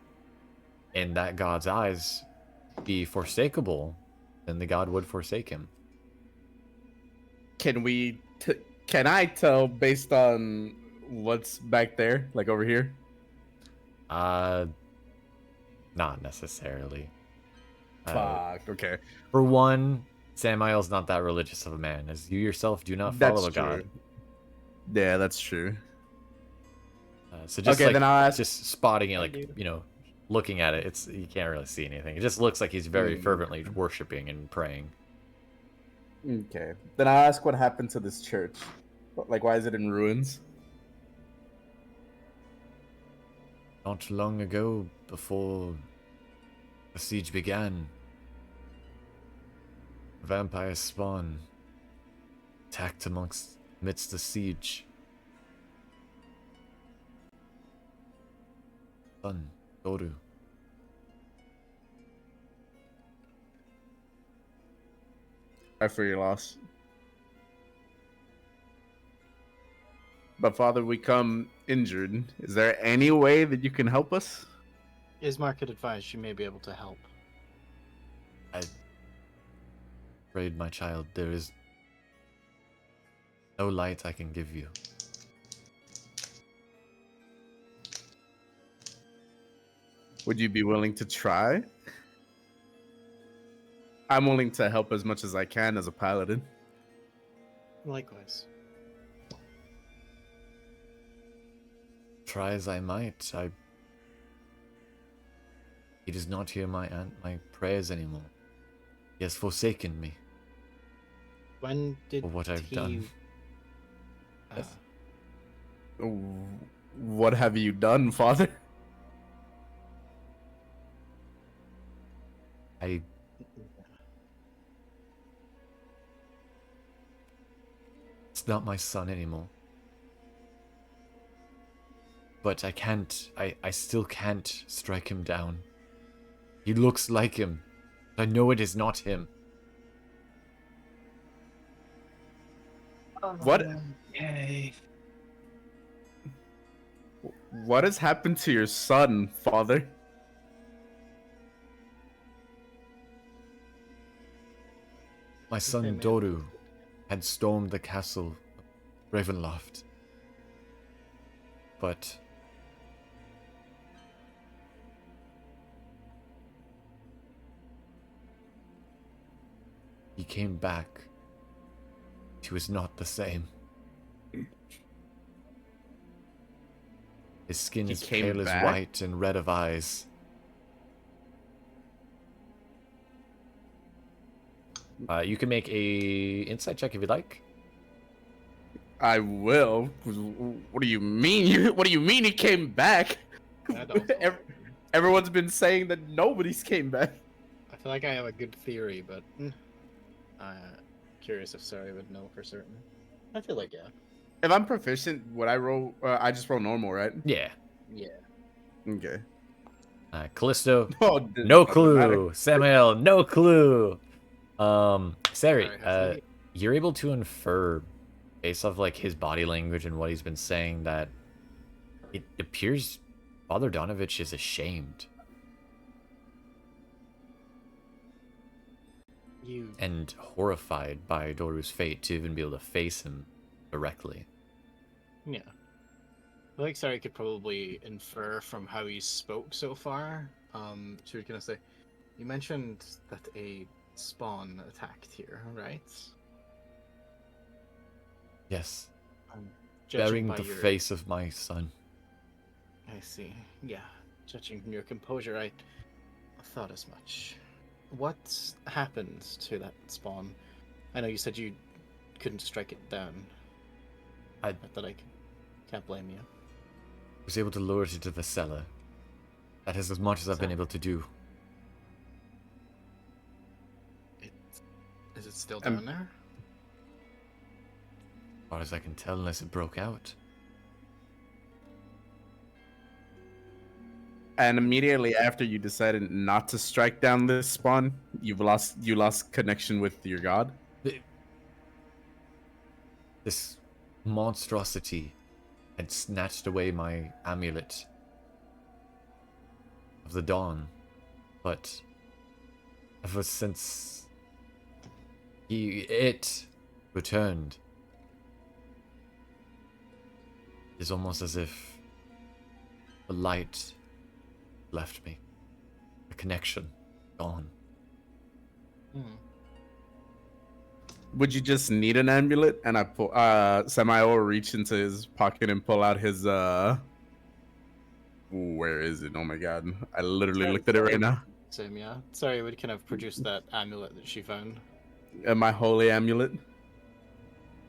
in that god's eyes, be forsakable, then the god would forsake him. Can I tell based on what's back there, like over here? Not necessarily. Fuck. Okay. For one, Samael's not that religious of a man, as you yourself do not follow a god. Yeah, that's true. So just okay, then I'll ask. Just spotting it, like you know, looking at it, you can't really see anything. It just looks like he's very fervently worshiping and praying. Okay, then I'll ask what happened to this church. Like, why is it in ruins? Not long ago, before the siege began, vampire spawn attacked amidst the siege. Son, Doru. Sorry for your loss. But Father, we come injured. Is there any way that you can help us? Ismar could advise she may be able to help. I'm afraid, my child, there is no light I can give you. Would you be willing to try? I'm willing to help as much as I can as a paladin. Likewise. Try as I might, he does not hear my prayers anymore. He has forsaken me. When did for what I've done? What have you done, Father? It's not my son anymore. But I still can't strike him down. He looks like him. I know it is not him. What? Yay. What has happened to your son, Father? My son Doru had stormed the castle of Ravenloft. But he came back. He was not the same. His skin He is came pale as back? white and red of eyes. You can make a insight check if you'd like. I will. What do you mean? What do you mean he came back? I don't know. Everyone's been saying that nobody's came back. I feel like I have a good theory, but curious if Cere would know for certain. I feel like yeah. If I'm proficient, would I roll? I just roll normal, right? Yeah. Yeah. Okay. Callisto, Oh, no doesn't matter. clue. Samuel, no clue. Cere, Alright, hopefully- you're able to infer, based off like his body language and what he's been saying, that it appears Father Donovich is ashamed You and horrified by Doru's fate to even be able to face him directly. yeah. I think Cere could probably infer from how he spoke so far. She was gonna say, you mentioned that a spawn attacked here, right? Yes, Judging bearing by the your... face of my son. I see. Yeah. Judging from your composure, I thought as much. What happened to that spawn? I know you said you couldn't strike it down. I That I can't blame you. was able to lure it into the cellar. That is as much as I've been able to do. Is it still down there? As far as I can tell, unless it broke out. And immediately after you decided not to strike down this spawn, you lost connection with your god. This monstrosity had snatched away my amulet of the dawn, but ever since it returned, it's almost as if the light left me, the connection gone. Would you just need an amulet? And I pull Samael will reach into his pocket and pull out his where is it? Oh my god. I literally looked at it right now. Same, yeah. Sorry, would kind of produce that amulet that she found. My holy amulet.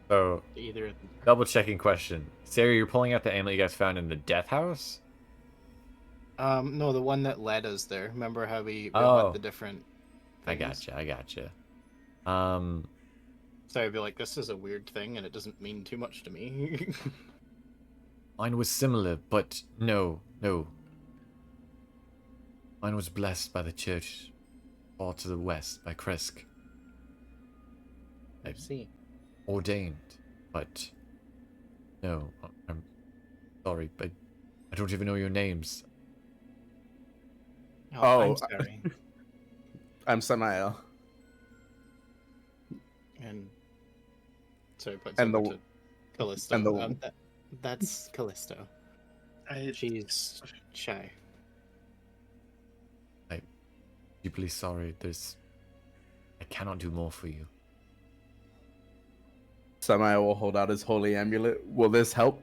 So, Either double checking question. Cere, you're pulling out the amulet you guys found in the death house? no, the one that led us there. Remember how we Oh. went the different I things? gotcha. So I'd be like, this is a weird thing and it doesn't mean too much to me. Mine was similar, but no. Mine was blessed by the church, far to the west, by Kresk. I see. Ordained, but no, I'm sorry, but I don't even know your names. Oh, Oh, I'm sorry. I'm Samael. And so it puts And over the- to Callisto. and the- That's Callisto. She's shy. Deeply sorry. I cannot do more for you. Samael will hold out his holy amulet. Will this help?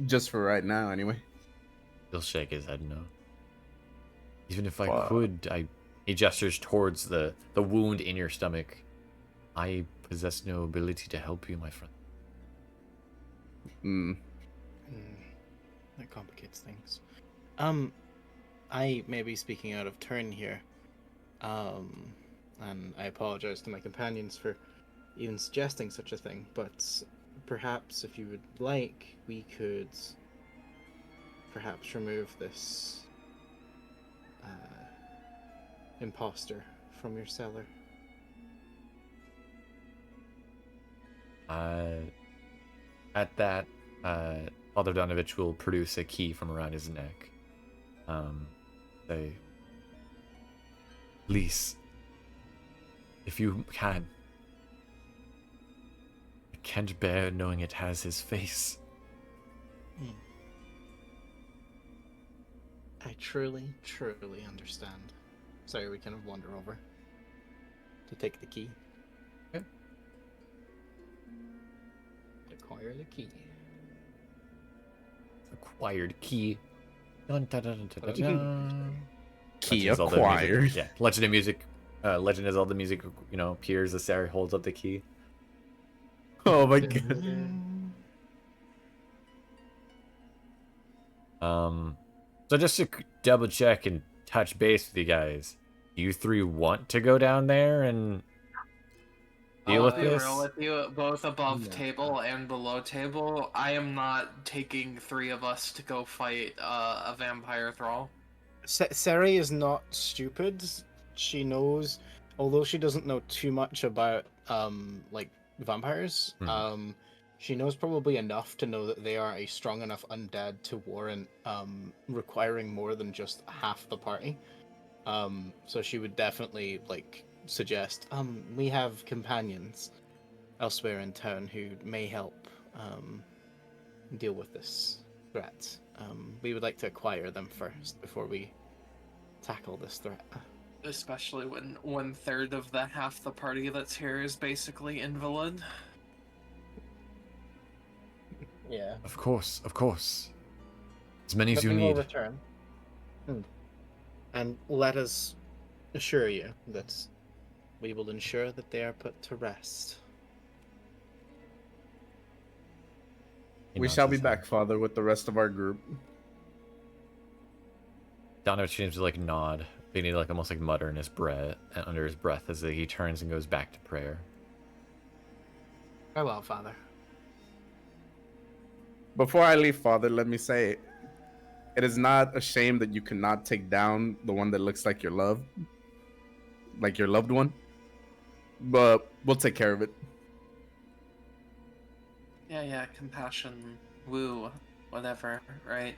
Just for right now, anyway. He'll shake his head no. Even if I Wow. could, he gestures towards the wound in your stomach. I possess no ability to help you, my friend. That complicates things. I may be speaking out of turn here. And I apologize to my companions for even suggesting such a thing, but perhaps if you would like, we could perhaps remove this imposter from your cellar. At that, Father Donovich will produce a key from around his neck. Say, please, if you can, can't bear knowing it has his face. I truly, truly understand. Sorry, we kind of wander over to take the key. Okay. Acquire the key. Acquired key. Dun, dun, dun, dun, dun, dun. Key Legend of Zelda music- acquired. Yeah, Legend of music. Legend of Zelda music. Appears as Cere holds up the key. Oh my god. So just to double check and touch base with you guys, do you three want to go down there and deal with I'll be this? real with you, both above No. table and below table. I am not taking 3 of us to go fight a vampire thrall. Cere is not stupid. She knows, although she doesn't know too much about like vampires. She knows probably enough to know that they are a strong enough undead to warrant requiring more than just half the party. So she would definitely suggest we have companions elsewhere in town who may help deal with this threat. We would like to acquire them first before we tackle this threat. Especially when 1/3 of the half the party that's here is basically invalid. Yeah. Of course. As many as But you we will need. return. And let us assure you that we will ensure that they are put to rest. He We nods shall his be back, head. Father, with the rest of our group. Dono seems to nod. They need almost mutter in his breath under his breath as he turns and goes back to prayer. Farewell, Father. Before I leave, Father, let me say, it is not a shame that you cannot take down the one that looks like your loved one. But we'll take care of it. Yeah, compassion, woo, whatever, right?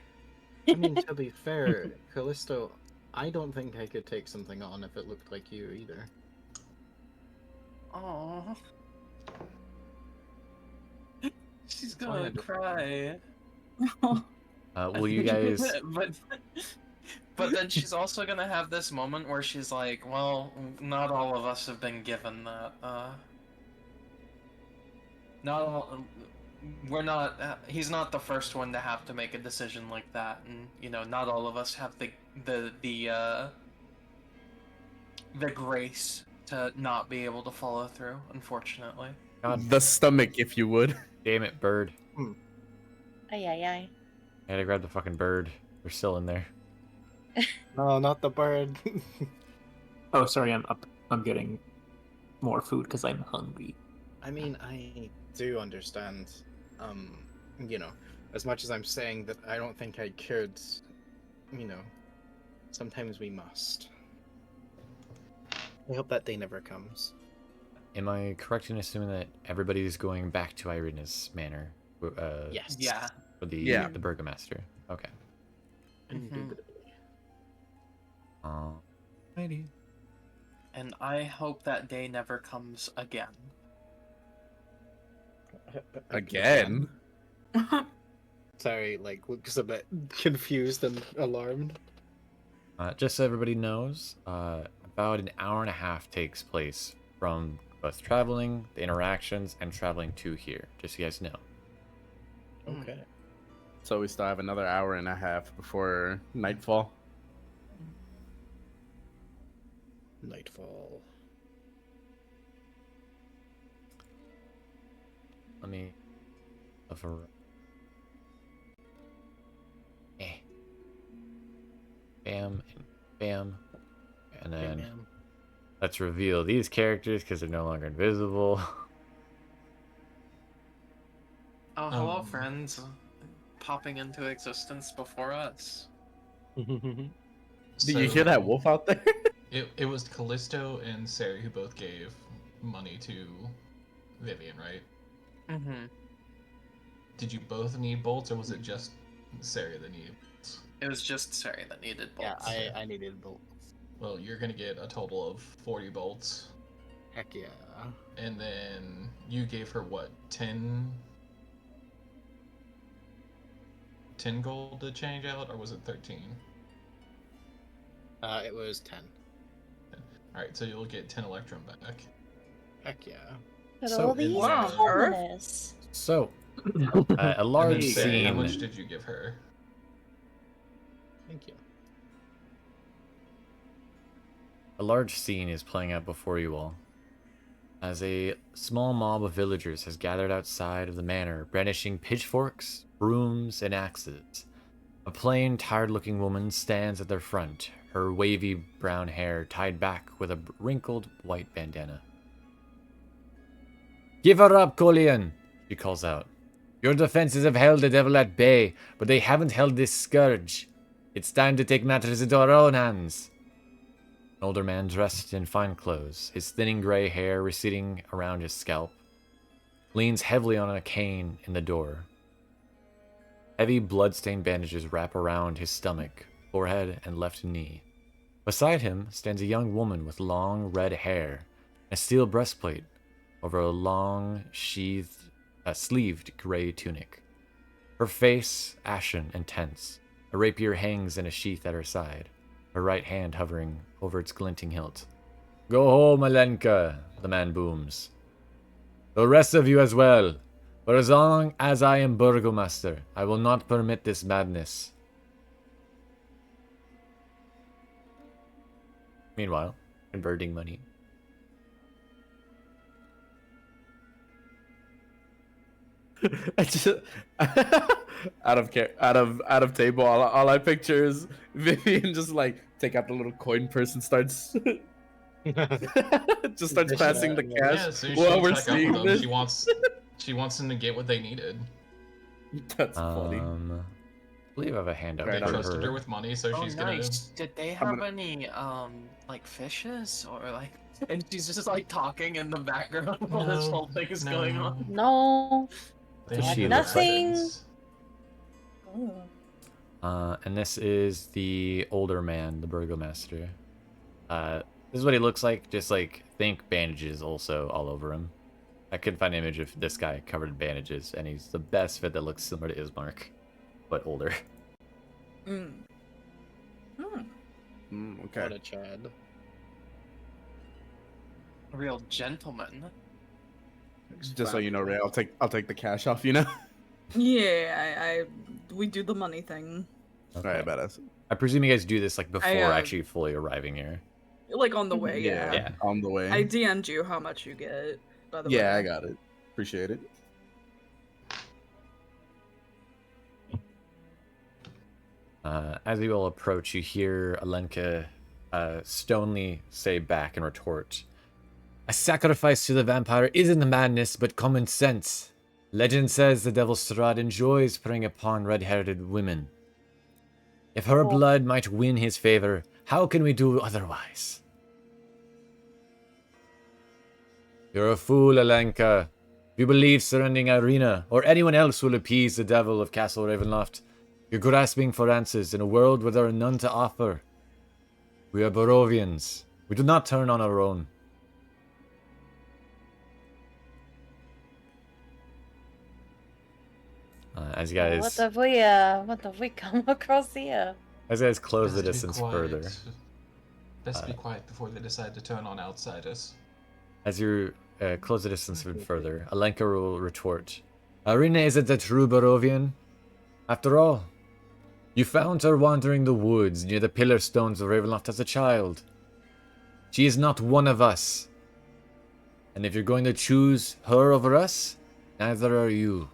I mean, to be fair, Callisto, I don't think I could take something on if it looked like you either. Aww. She's That's why I gonna don't- cry. Will you guys? but then she's also gonna have this moment where she's like, well, not all of us have been given that, not all, we're not, he's not the first one to have to make a decision like that, and, not all of us have the grace to not be able to follow through, unfortunately. God The stomach, if you would. damn it, bird! Ay, ay, ay. I gotta grab the fucking bird. They're still in there. No, not the bird. Oh, sorry, I'm up. I'm getting more food because I'm hungry. I mean, I do understand. As much as I'm saying that I don't think I could, sometimes we must. I hope that day never comes. Am I correct in assuming that everybody's going back to Irina's manor? Yes. Yeah. For the Burgomaster. Okay. Indubitably. Alrighty. And I hope that day never comes again. Again? Sorry, Luke's a bit confused and alarmed. Just so everybody knows, about an hour and a half takes place from both traveling, the interactions, and traveling to here. Just so you guys know. Okay. So we still have another hour and a half before nightfall. Nightfall. Let me. Bam and bam, and then Bam. let's reveal these characters because they're no longer invisible. Oh, hello, Um, friends. Popping into existence before us. Did you hear that wolf out there? It was Callisto and Cere who both gave money to Vivienne, right? Mm-hmm. Did you both need bolts, or was it just Cere that needed bolts? It was just Cere that needed Yeah, bolts. I needed both. Well, you're gonna get a total of 40 bolts, Heck yeah. and then you gave her what, 10 gold to change out, or was it 13? It was 10. Alright, so you'll get 10 electrum back. Heck yeah. But So all these Wow, Earth? commoners. So, a And then large Cere, how much scene. did you give her? Thank you. A large scene is playing out before you all, as a small mob of villagers has gathered outside of the manor, brandishing pitchforks, brooms, and axes. A plain, tired-looking woman stands at their front, her wavy brown hair tied back with a wrinkled white bandana. "Give her up, Colian!" she calls out. "Your defenses have held the devil at bay, but they haven't held this scourge. It's time to take matters into our own hands." An older man dressed in fine clothes, his thinning gray hair receding around his scalp, leans heavily on a cane in the door. Heavy blood-stained bandages wrap around his stomach, forehead, and left knee. Beside him stands a young woman with long red hair and a steel breastplate over a long, sleeved gray tunic. Her face ashen and tense. A rapier hangs in a sheath at her side, her right hand hovering over its glinting hilt. "Go home, Alenka," the man booms. "The rest of you as well. For as long as I am Burgomaster, I will not permit this madness." Meanwhile, converting money. I just out of table. All I picture is Vivienne just like take out the little coin purse and starts just starts passing the Yeah, cash as soon as while she we're gets back up seeing with them, this. she wants them to get what they needed. That's funny. I believe I have a handout Right, They for trusted her her. with money, so Oh, she's nice. Did they I'm have gonna- any like fishes or like? And she's just like talking in the background while this No, whole thing is going on. No. They Does had she no look like? Nothing. weapons. And this is the older man, the burgomaster. This is what he looks like. Just like think bandages also all over him. I couldn't find an image of this guy covered in bandages, and he's the best fit that looks similar to Ismark, but older. Mm. Hmm. What Okay. a Chad. A real gentleman. Just so you know, Ray, I'll take the cash off. You know. Yeah, we do the money thing. All right, badass. I presume you guys do this like before I, actually fully arriving here. Like on the way, Yeah, yeah. on the way. I DM'd you how much you get, by the way. Yeah, I got it. Appreciate it. As you all approach, you hear Alenka stonily say back in retort, "A sacrifice to the vampire isn't madness, but common sense. Legend says the devil Strahd enjoys preying upon red-haired women. If her blood might win his favor, how can we do otherwise?" "You're a fool, Alenka. If you believe surrendering Irina or anyone else will appease the devil of Castle Ravenloft, you're grasping for answers in a world where there are none to offer. We are Barovians. We do not turn on our own." As you guys, What have we come across here? as you guys close the Best be distance quiet. further, Best be quiet before they decide to turn on outsiders. as you close the distance even further, Alenka will retort, "Irina isn't a true Barovian. After all, you found her wandering the woods near the pillar stones of Ravenloft as a child. She is not one of us. And if you're going to choose her over us, neither are you."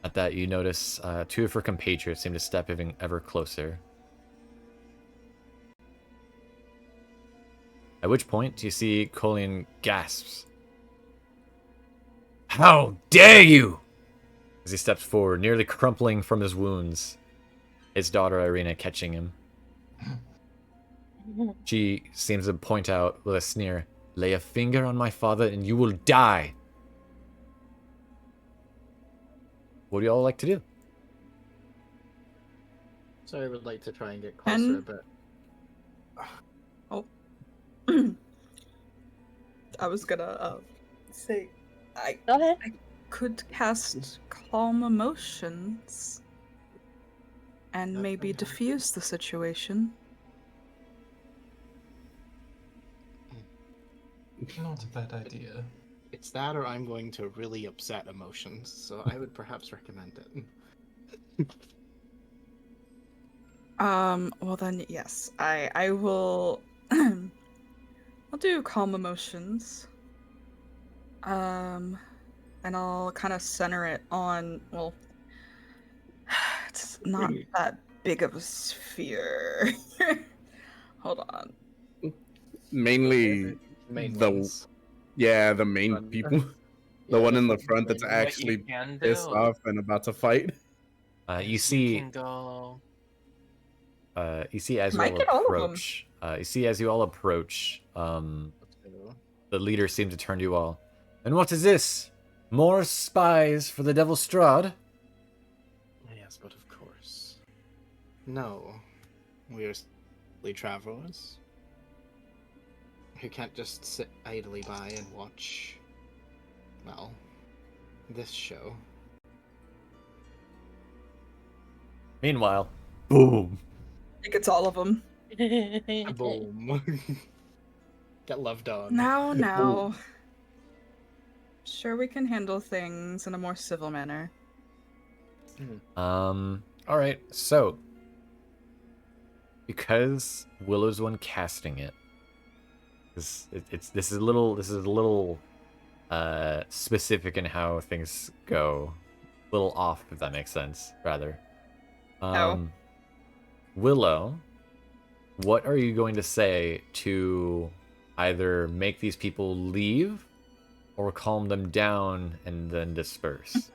At that, you notice two of her compatriots seem to step even ever closer. At which point, you see Colian gasps. "How dare you!" As he steps forward, nearly crumpling from his wounds, his daughter Irina catching him. She seems to point out with a sneer, "Lay a finger on my father and you will die." What do you all like to do? So I would like to try and get closer a bit. I was gonna say, I Go ahead. could cast Calm Emotions and maybe diffuse the situation. Not a bad idea. It's that, or I'm going to really upset emotions. So I would perhaps recommend it. Well then, yes, I will. I'll do Calm Emotions. And I'll kind of center it on. Well, it's not that big of a sphere. Hold on. Mainly Main the ones. the main Front. people. Yeah, The one in the front front that's main- What you actually can pissed do off and about to fight. You is see, can go. you see as you Might all get all of 'em. approach. You see as you all approach. The leader seems to turn to you all. And what is this? More spies for the Devil Strahd? Yes, but of course. No. We are simply travelers who can't just sit idly by and watch, well, this show. Meanwhile, boom. I think it's all of them. Boom. Get loved on. Now. Sure, we can handle things in a more civil manner. All right. So, because Willow's the one casting it, this is a little specific in how things go, a little off, if that makes sense. Rather, Willow, what are you going to say to either make these people leave or calm them down and then disperse?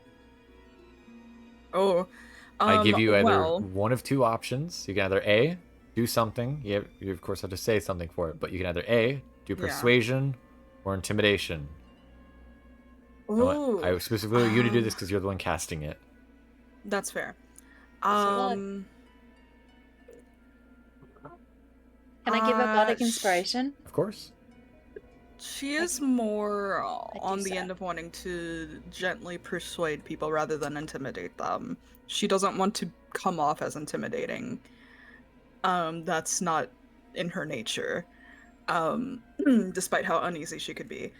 Oh, I give you either well, one of two options. You can either A, do something. You of course have to say something for it, but you can either A, do Yeah. persuasion or intimidation. ooh, I specifically want you to do this because you're the one casting it. that's fair. Can I give a bardic inspiration? Of course. She is more do on the so. end of wanting to gently persuade people rather than intimidate them. She doesn't want to come off as intimidating. That's not in her nature. Despite how uneasy she could be.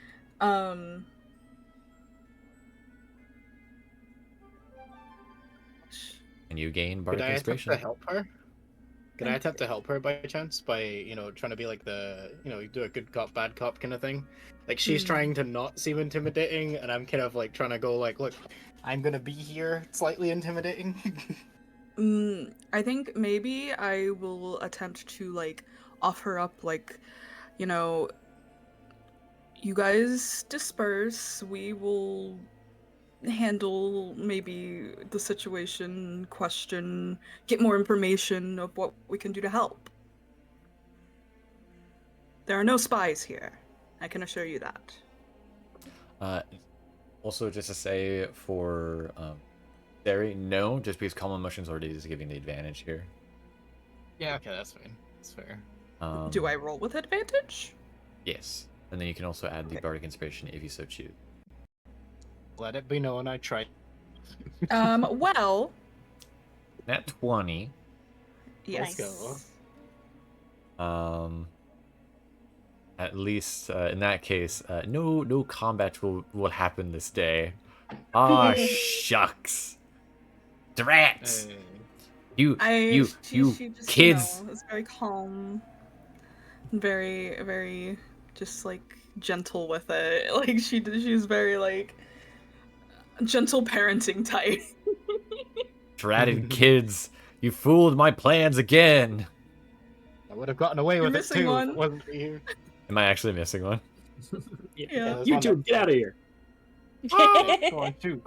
And you gain Could bardic I attempt inspiration. to help her? Could I attempt to help her by chance by, trying to be like do a good cop, bad cop kind of thing? Like she's trying to not seem intimidating, and I'm kind of like trying to go like, look, I'm gonna be here, slightly intimidating. I think maybe I will attempt to like offer up like, you guys disperse. We will handle maybe the situation, question, get more information of what we can do to help. There are no spies here. I can assure you that. Also, just to say for Cere, no, just because calm emotions already is giving the advantage here. Yeah, okay, that's fine. That's fair. Do I roll with advantage? Yes, and then you can also add the bardic inspiration if you so choose. Let it be known I tried. Well, Nat 20. yes. Let's go. At least in that case, no combat will happen this day. Ah, shucks. Drats. You She just, kids. is very calm, very, very, just like gentle with it. Like she's very like gentle parenting type. Dratted kids. You fooled my plans again. I would have gotten away You're with it missing too. one. If it wasn't for you. Am I actually missing one? Yeah. there's You one two, get out of here. that- Go on, shoot.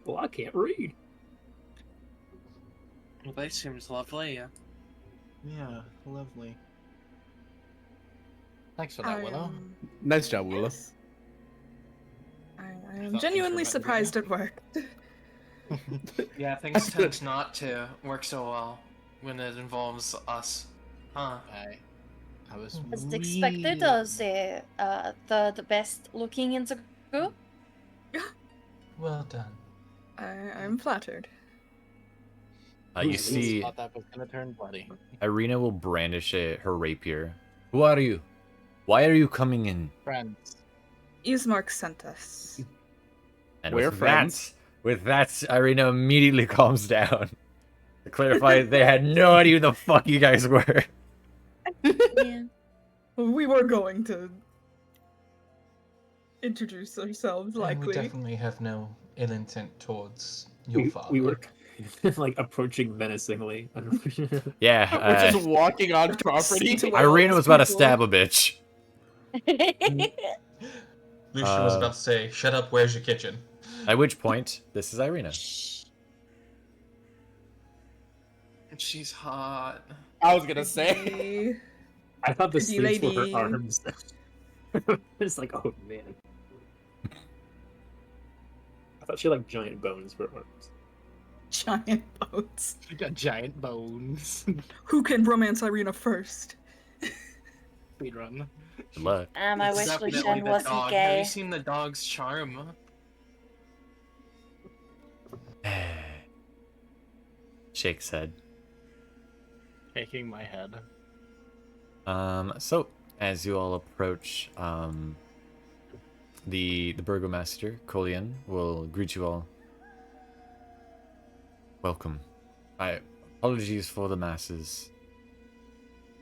Well, I can't read. Well, that seems lovely. Yeah, lovely. Thanks for that, Willow. Nice job, Willow. Yes. I am thought genuinely things were surprised it worked. Yeah, things tend not to work so well when it involves us. Huh. I was As expected, as the best looking in the group. Well done. I'm flattered. You At least see, thought that was gonna turn bloody. Irina will brandish her rapier. Who are you? Why are you coming in? Friends. Ismark sent us. And We're friends. With that, Irina immediately calms down. To clarify, they had no idea who the fuck you guys were. Yeah. We were going to introduce ourselves, And we likely. definitely have no ill intent towards your father. We were like approaching menacingly. Yeah, We're just walking on property. Irina was about to stab a bitch. Lucian was about to say, "Shut up, where's your kitchen?" At which point, this is Irina. She's hot. I was gonna say. I thought the Pretty sleeves were her lady. arms. It's like, oh man. I thought she had like giant bones for arms. Giant boats. I got giant bones. Who can romance Irina first? Speedrun. Good luck. I It's wish definitely Lucian the wasn't dog. Have gay. you seen the dog's charm? Shake's head. Shaking my head. So as you all approach, the burgomaster, Colian, will greet you all. Welcome. Apologies for the masses.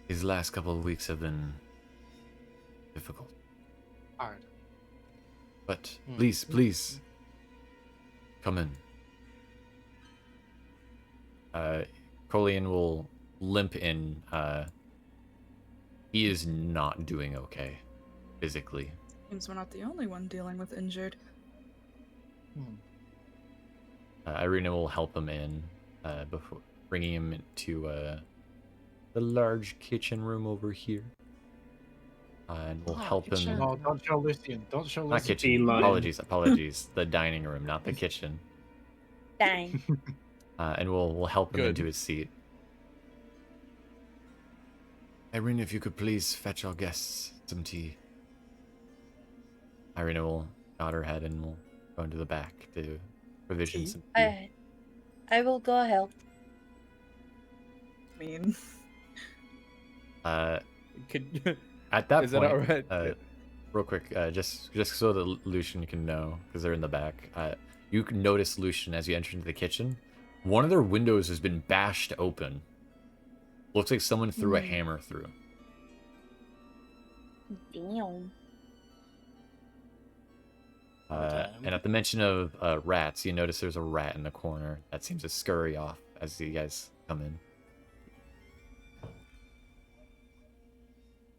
These last couple of weeks have been difficult. Hard. But please, come in. Colian will limp in. He is not doing okay, physically. Seems we're not the only one dealing with injured. Irina will help him in, before bringing him to the large kitchen room over here, and we'll help him. No, don't show Lucian. Don't show Not Lucian. kitchen. Feline. Apologies. The dining room, not the kitchen. Dang. And we'll help him Good. into his seat. Irina, if you could please fetch our guests some tea. Irina will nod her head and will go into the back to provision some tea. I will go help. I mean, At that Is that point, alright? real quick, just so that Lucian can know, because they're in the back. You can notice, Lucian, as you enter into the kitchen, one of their windows has been bashed open. Looks like someone threw a hammer through. Damn. And at the mention of rats, you notice there's a rat in the corner that seems to scurry off as you guys come in.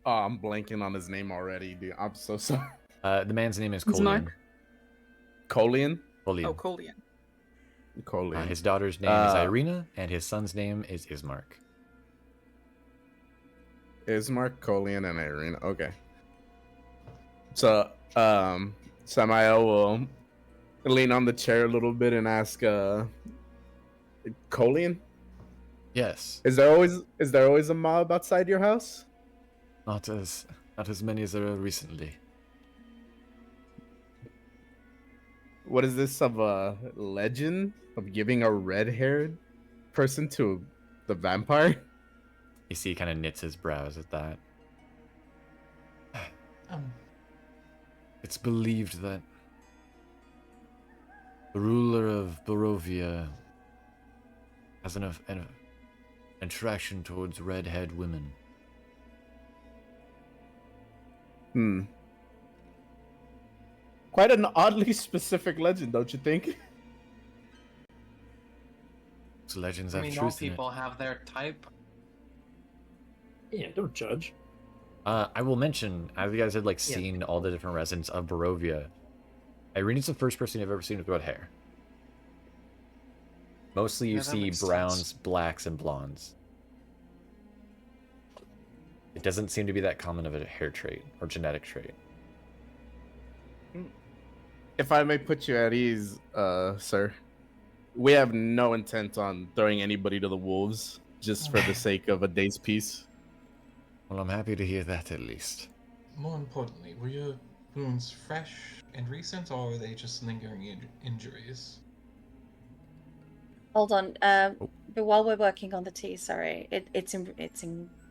Oh, I'm blanking on his name already, dude. I'm so sorry. The man's name is Who's Colian. Mark? Colian? Colian. oh, Colian. Colian. His daughter's name is Irina, and his son's name is Ismark. Ismark, Colian, and Irina. Okay. So, Samael will lean on the chair a little bit and ask, Colian? Yes. Is there always a mob outside your house? Not as many as there are recently. What is this of a legend of giving a red-haired person to the vampire? You see, he kind of knits his brows at that. It's believed that the ruler of Barovia has an attraction towards red-haired women. Quite an oddly specific legend, don't you think? So legends I have mean, all truth in it. people have their type. Yeah, don't judge. I will mention, as you guys had seen all the different residents of Barovia, Irina's the first person I've ever seen with red hair. Mostly you Yeah, that see makes browns, sense. blacks, and blondes. It doesn't seem to be that common of a hair trait or genetic trait. If I may put you at ease, sir, we have no intent on throwing anybody to the wolves just for the sake of a day's peace. Well, I'm happy to hear that at least. More importantly, were your wounds fresh and recent, or are they just lingering injuries? Hold on. But while we're working on the tea, sorry, it's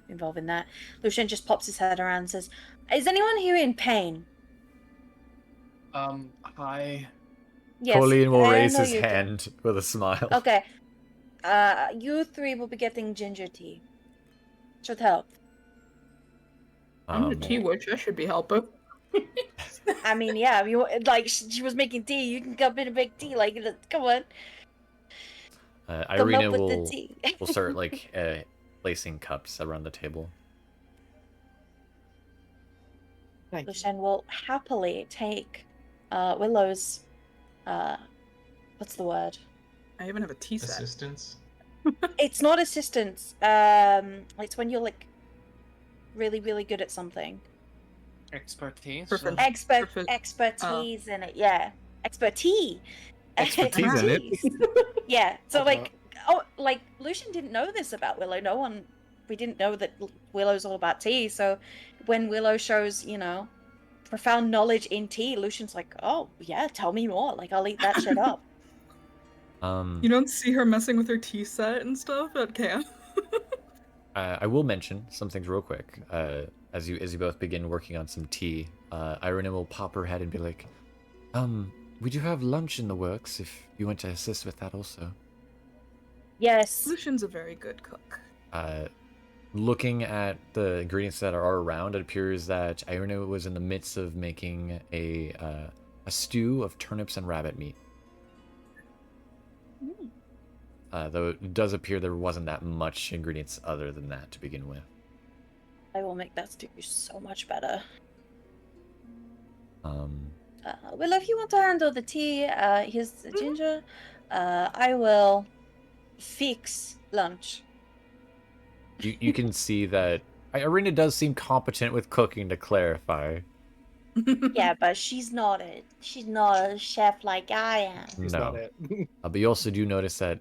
involving that. Lucian just pops his head around and says, "Is anyone here in pain?" Hi. Yes. Colleen will I raise know his you do. hand with a smile. Okay. You three will be getting ginger tea. Should help. I'm the tea witch. I should be helping. I mean, yeah. You like she was making tea. You can come in and make tea. Like, come on. Come Irina up with the will tea. start like placing cups around the table. Lucian will happily take Willow's what's the word? I even have a tea set. Assistance? It's not assistance. It's when you're like really, really good at something. Expertise. Expertise in it, yeah. Expertise. Expertise in it. Yeah. So like Lucian didn't know this about Willow. We didn't know that Willow's all about tea. So when Willow shows, profound knowledge in tea, Lucian's like, oh yeah, tell me more. Like I'll eat that shit up. You don't see her messing with her tea set and stuff at camp. I will mention some things real quick. As you both begin working on some tea, Irina will pop her head and be like, we do have lunch in the works if you want to assist with that also. Yes. Lucian's a very good cook. Looking at the ingredients that are around, it appears that Irina was in the midst of making a stew of turnips and rabbit meat. Though it does appear there wasn't that much ingredients other than that to begin with. I will make that stew so much better. Willow, if you want to handle the tea, here's the ginger. I will fix lunch. You can see that Irina does seem competent with cooking, to clarify. Yeah, but she's not a chef like I am. No. But you also do notice that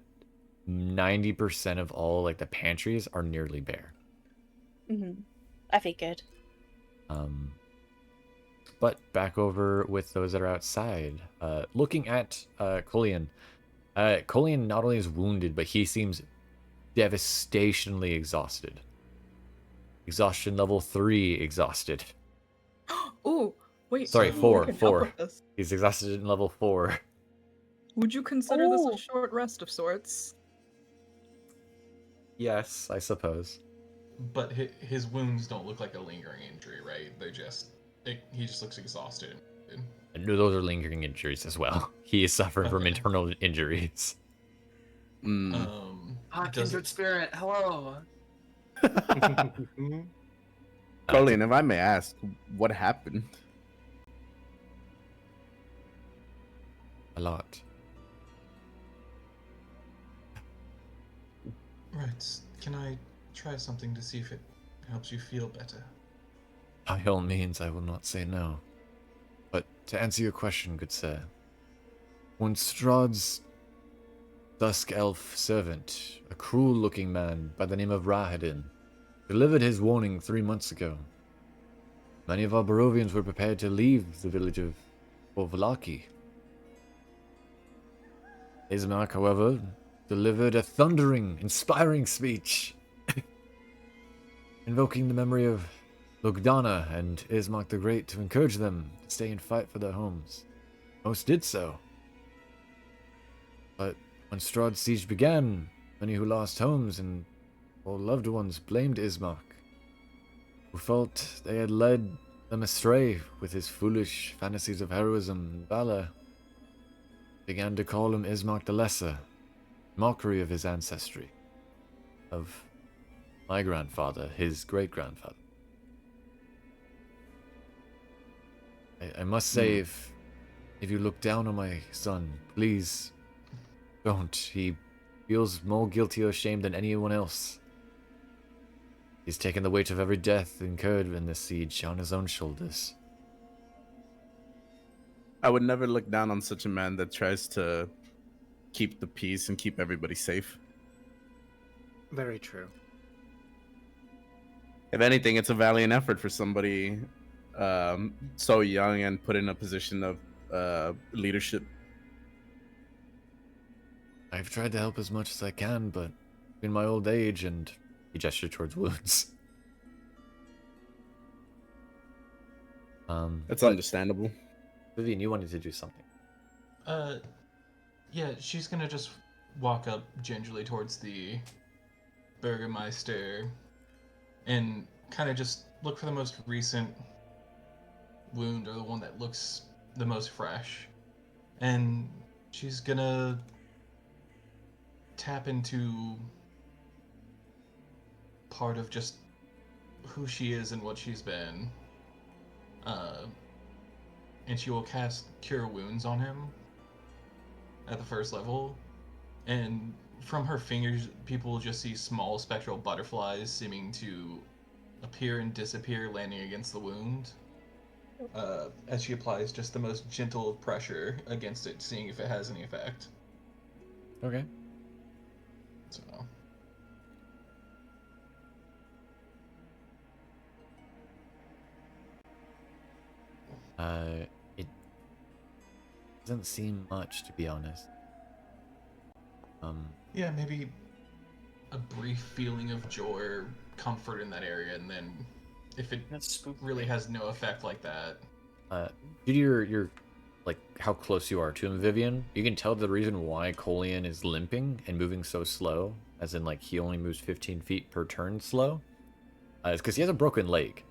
90% of all like the pantries are nearly bare. I figured. But back over with those that are outside. Looking at Colleen. Colleen not only is wounded, but he seems devastatingly exhausted. Exhaustion level 3 exhausted. Oh, wait. Sorry, so 4. we can 4. help with this. He's exhausted in level 4. Would you consider this a short rest of sorts? Yes, I suppose. But his wounds don't look like a lingering injury, right? He just looks exhausted. No, those are lingering injuries as well. He is suffering from internal injuries. Kindred spirit, hello. Colleen, if I may ask, what happened? A lot. Right. Can I try something to see if it helps you feel better? By all means, I will not say no. But to answer your question, good sir, when Strahd's dusk elf servant, a cruel-looking man by the name of Rahadin, delivered his warning 3 months ago, many of our Barovians were prepared to leave the village of Orvalaki. Ismark, however, delivered a thundering, inspiring speech, invoking the memory of Lugdana and Ismark the Great to encourage them to stay and fight for their homes. Most did so. But when Strahd's siege began, many who lost homes and or loved ones blamed Ismark, who felt they had led them astray with his foolish fantasies of heroism and valor. Began to call him Ismark the Lesser, mockery of his ancestry, of my grandfather, his great-grandfather. I must say, if you look down on my son, please don't. He feels more guilty or ashamed than anyone else. He's taken the weight of every death incurred in this siege on his own shoulders. I would never look down on such a man that tries to keep the peace and keep everybody safe. Very true. if anything, it's a valiant effort for somebody so young and put in a position of leadership. I've tried to help as much as I can, but in my old age, and he gestured towards wounds. That's but understandable. Vivienne, you wanted to do something. Yeah, she's gonna just walk up gingerly towards the Burgermeister and kind of just look for the most recent wound or the one that looks the most fresh. And she's gonna tap into part of just who she is and what she's been. And she will cast Cure Wounds on him at the first level. And from her fingers, people will just see small spectral butterflies seeming to appear and disappear, landing against the wound. As she applies just the most gentle pressure against it, seeing if it has any effect. Okay. So. It doesn't seem much, to be honest. Yeah, maybe a brief feeling of joy or comfort in that area, and then if it really has no effect like that. Due to your like how close you are to him, Vivienne, you can tell the reason why Colian is limping and moving so slow, as in like he only moves 15 feet per turn slow, is because he has a broken leg.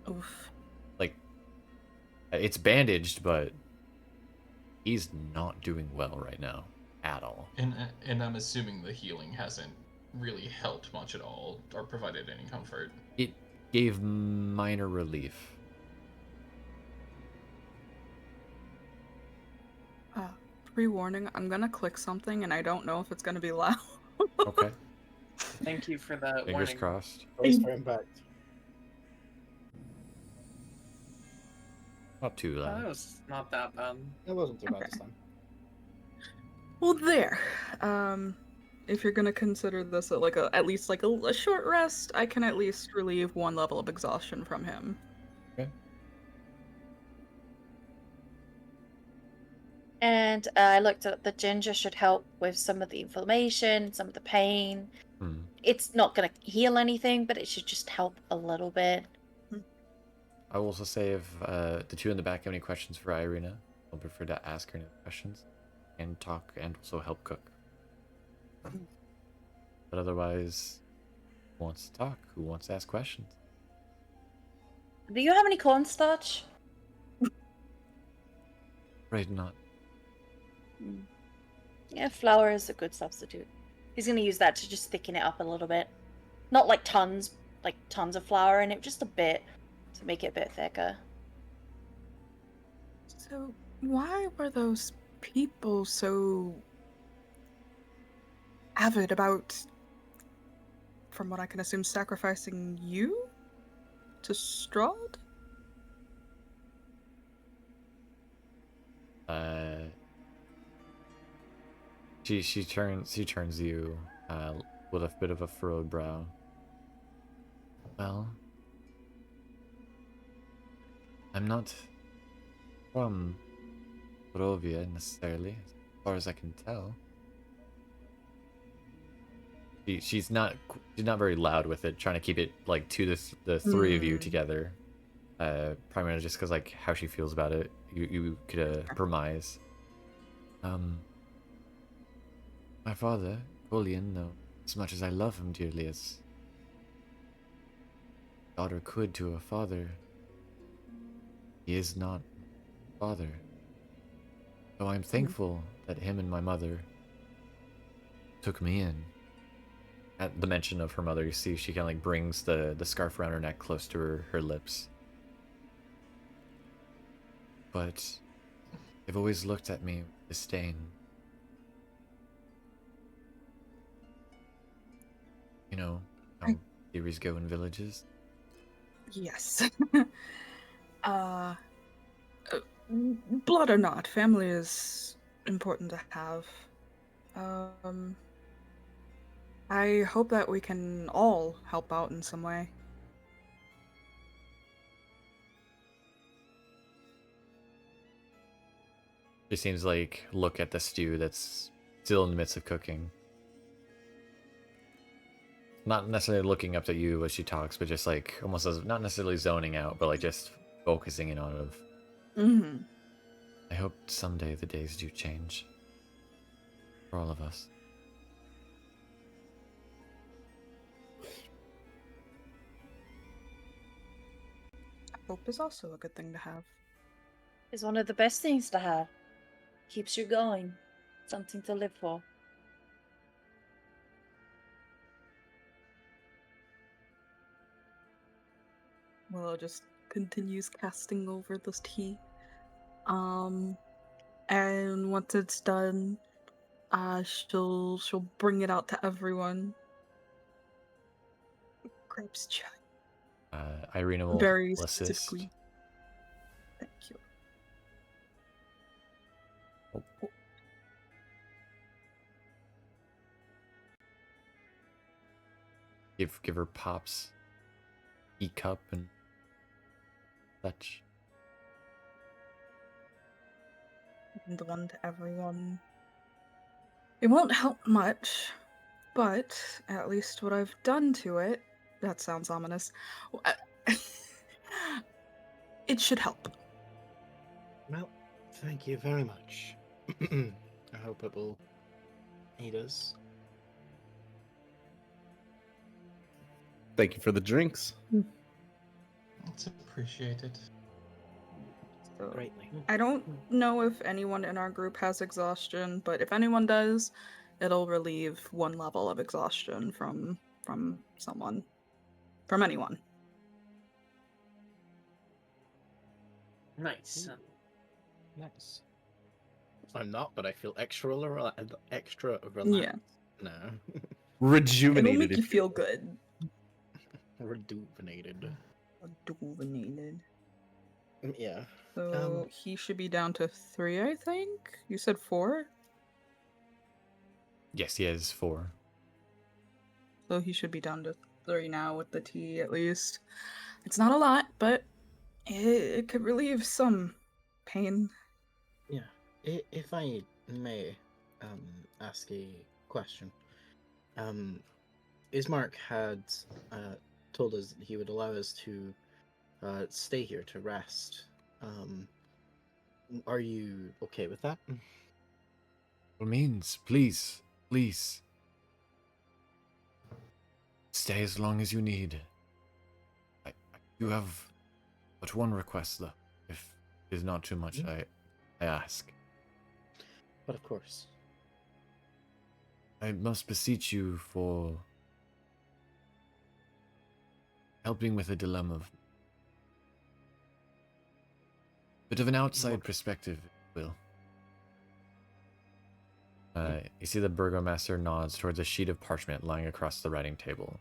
Oof. Like, it's bandaged, but he's not doing well right now at all. And I'm assuming the healing hasn't really helped much at all or provided any comfort. It gave minor relief. Pre-warning, I'm gonna click something and I don't know if it's gonna be loud. Okay. Thank you for that Fingers warning. crossed. Brace for impact. Not too loud. That was not that bad. It wasn't too bad Okay. this time. Well, there. If you're gonna consider this at least a short rest, I can at least relieve one level of exhaustion from him. Okay. And I looked at the ginger should help with some of the inflammation, some of the pain. It's not going to heal anything, but it should just help a little bit. I will also say if the two in the back have any questions for Irina, I'll prefer to ask her any questions and talk and also help cook. But otherwise, who wants to talk? Who wants to ask questions? Do you have any cornstarch? Afraid not. Yeah, flour is a good substitute. He's going to use that to just thicken it up a little bit. Not like tons of flour in it, just a bit to make it a bit thicker. So, why were those people so avid about, from what I can assume, sacrificing you to Strahd? She turns to you with a bit of a furrowed brow. Well, I'm not from Barovia necessarily, as far as I can tell. She's not very loud with it, trying to keep it like to the three of you together. Primarily just because like how she feels about it, you could surmise. My father, Colian, though, as much as I love him dearly as a daughter could to a father, he is not father. So I'm thankful that him and my mother took me in. At the mention of her mother, you see she kind of like brings the scarf around her neck close to her lips. But they've always looked at me with disdain. You know how theories go in villages? Yes. Blood or not, family is important to have. I hope that we can all help out in some way. She seems like look at the stew that's still in the midst of cooking. Not necessarily looking up at you as she talks, but just like almost as not necessarily zoning out, but like just focusing in on it. Mm-hmm. I hope someday the days do change. For all of us. Hope is also a good thing to have. It's one of the best things to have. Keeps you going. Something to live for. Willow just continues casting over this tea. And once it's done, she'll bring it out to everyone. Grapes chai. Irina will Very assist. specifically. Thank you. Oh. Give her Pop's teacup and such. And one to everyone. It won't help much, but at least what I've done to it, that sounds ominous. It should help. Well, thank you very much. I hope it will aid us. Thank you for the drinks. It's appreciated. Greatly. I don't know if anyone in our group has exhaustion, but if anyone does, it'll relieve one level of exhaustion from someone. From anyone. Nice. Nice. I'm not, but I feel extra relaxed. Yeah. No. Rejuvenated. It'll make if you feel good. Rejuvenated. Rejuvenated. Yeah. So he should be down to 3, I think? You said 4? Yes, he has 4. So he should be down to 3 now with the tea, at least. It's not a lot, but it could relieve some pain. Yeah. If I may ask a question. Ismark had told us that he would allow us to stay here to rest. Are you okay with that? By all means, please. Stay as long as you need. I do have but one request, though. If it is not too much, I ask. But of course. I must beseech you for helping with a dilemma. Bit of an outside perspective, if you will. You see the burgomaster nods towards a sheet of parchment lying across the writing table.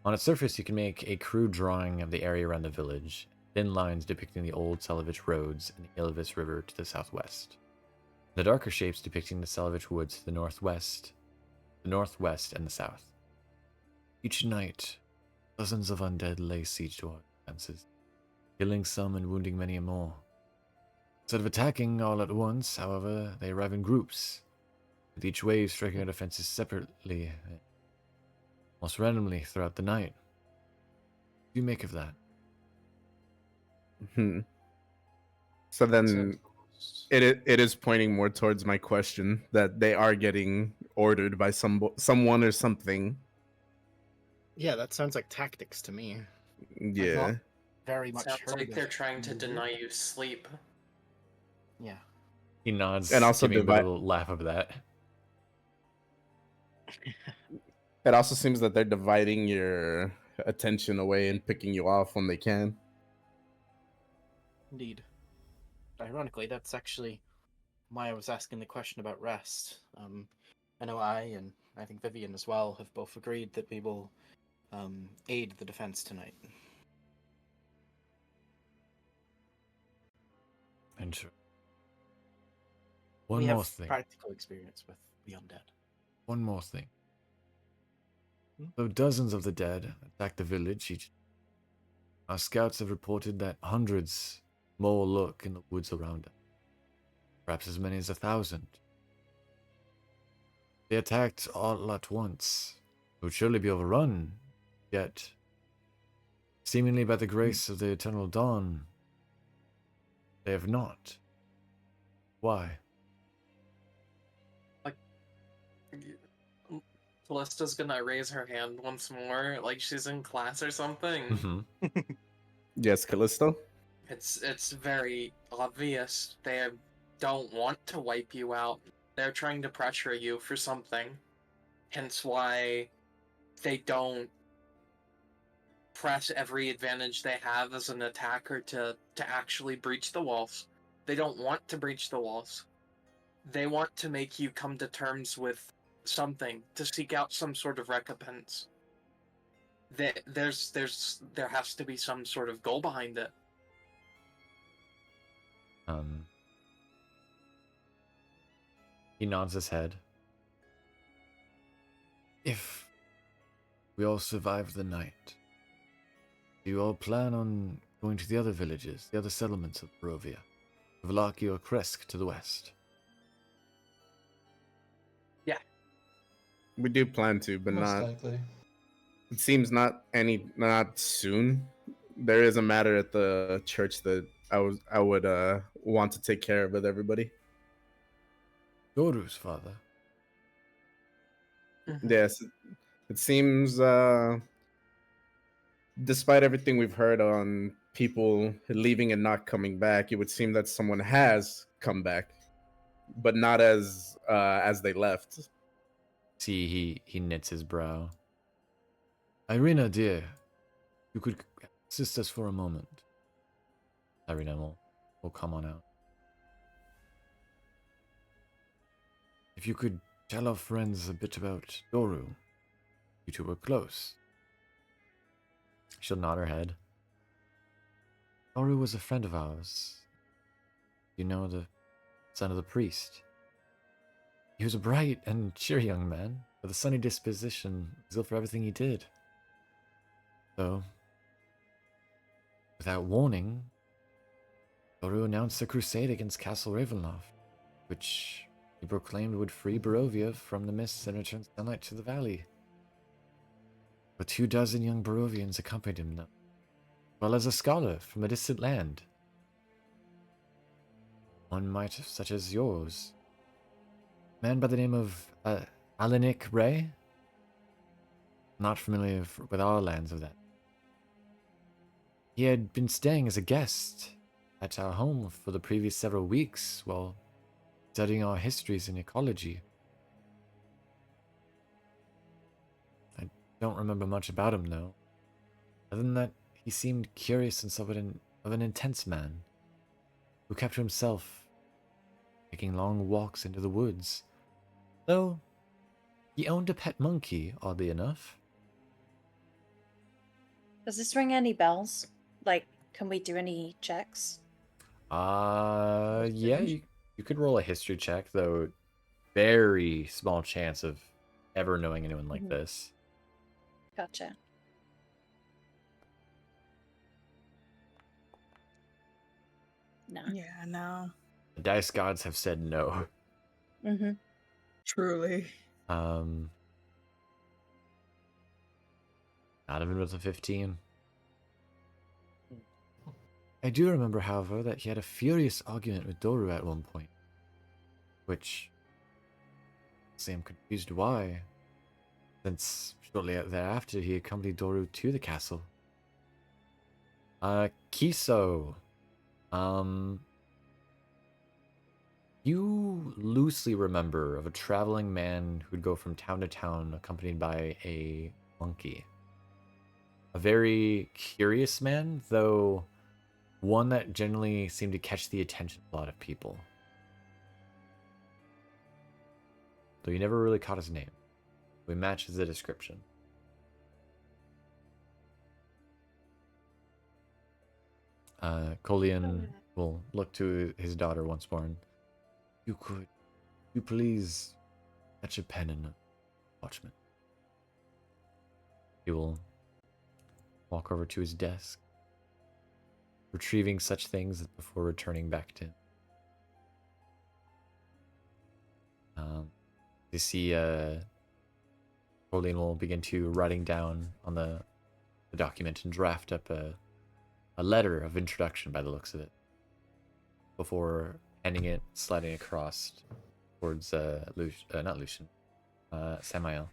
On its surface, you can make a crude drawing of the area around the village, thin lines depicting the old Salovich roads and the Ilvis River to the southwest. The darker shapes depicting the Salovich woods to the northwest, and the south. Each night, dozens of undead lay siege to our defenses, killing some and wounding many more. Instead of attacking all at once, however, they arrive in groups, with each wave striking our defenses separately, almost randomly throughout the night. What do you make of that? So then it is pointing more towards my question that they are getting ordered by someone or something. Yeah, that sounds like tactics to me. Yeah. Very much Sounds heard like of they're trying to Mhm. deny you sleep. Yeah. He nods, And also giving a bit of a laugh of that. It also seems that they're dividing your attention away and picking you off when they can. Indeed. Ironically, that's actually why I was asking the question about rest. I know I, and I think Vivienne as well, have both agreed that we will aid the defense tonight. And sure. One we more have thing. practical experience with the undead. One more thing. Though dozens of the dead attacked the village each, our scouts have reported that hundreds more lurk in the woods around us. Perhaps as many as 1,000. They attacked all at once. It would surely be overrun, yet, seemingly by the grace of the eternal dawn, they have not. Why? Callista's gonna raise her hand once more, like she's in class or something. Mm-hmm. Yes, Callisto. It's very obvious they don't want to wipe you out. They're trying to pressure you for something. Hence why they don't press every advantage they have as an attacker to actually breach the walls. They don't want to breach the walls. They want to make you come to terms with something, to seek out some sort of recompense. There has to be some sort of goal behind it. He nods his head. If we all survive the night, do you all plan on going to the other villages, the other settlements of Barovia, Valaki or Kresk to the west? Yeah. We do plan to, but Most not. likely. It seems not soon. There is a matter at the church that I would want to take care of with everybody. Doru's father. Mhm. Yes, it seems. Despite everything we've heard on people leaving and not coming back, it would seem that someone has come back, but not as they left. See, he knits his brow. Irina, dear, you could assist us for a moment. Irina will come on out. If you could tell our friends a bit about Doru. You two were close. She'll nod her head. Doru was a friend of ours. You know, the son of the priest. He was a bright and cheery young man, with a sunny disposition, zeal for everything he did. So, without warning, Doru announced a crusade against Castle Ravenloft, which he proclaimed would free Barovia from the mists and return sunlight to the valley. But 24 young Barovians accompanied him, though, as well as a scholar from a distant land. One might, such as yours. A man by the name of Alanik Ray? Not familiar with our lands of that. He had been staying as a guest at our home for the previous several weeks while studying our histories and ecology. I don't remember much about him, though. Other than that, he seemed curious and somewhat of an intense man, who kept to himself, taking long walks into the woods. Though, he owned a pet monkey, oddly enough. Does this ring any bells? Like, can we do any checks? Yeah, Strange. you could roll a history check, though very small chance of ever knowing anyone like Mhm. this. Gotcha. No. Yeah, no. The dice gods have said no. Mm-hmm. Truly. Not even with a 15. I do remember, however, that he had a furious argument with Doru at one point, which I'm confused why, since shortly thereafter he accompanied Doru to the castle. Kiso, you loosely remember of a traveling man who'd go from town to town accompanied by a monkey. A very curious man, though one that generally seemed to catch the attention of a lot of people. Though you never really caught his name. It matches the description. Colian will look to his daughter once more and, you please fetch a pen and a parchment. He will walk over to his desk, retrieving such things before returning back to him. You see, Pauline will begin to writing down on the document and draft up a letter of introduction by the looks of it, before handing it, sliding across towards not Lucian, Samael.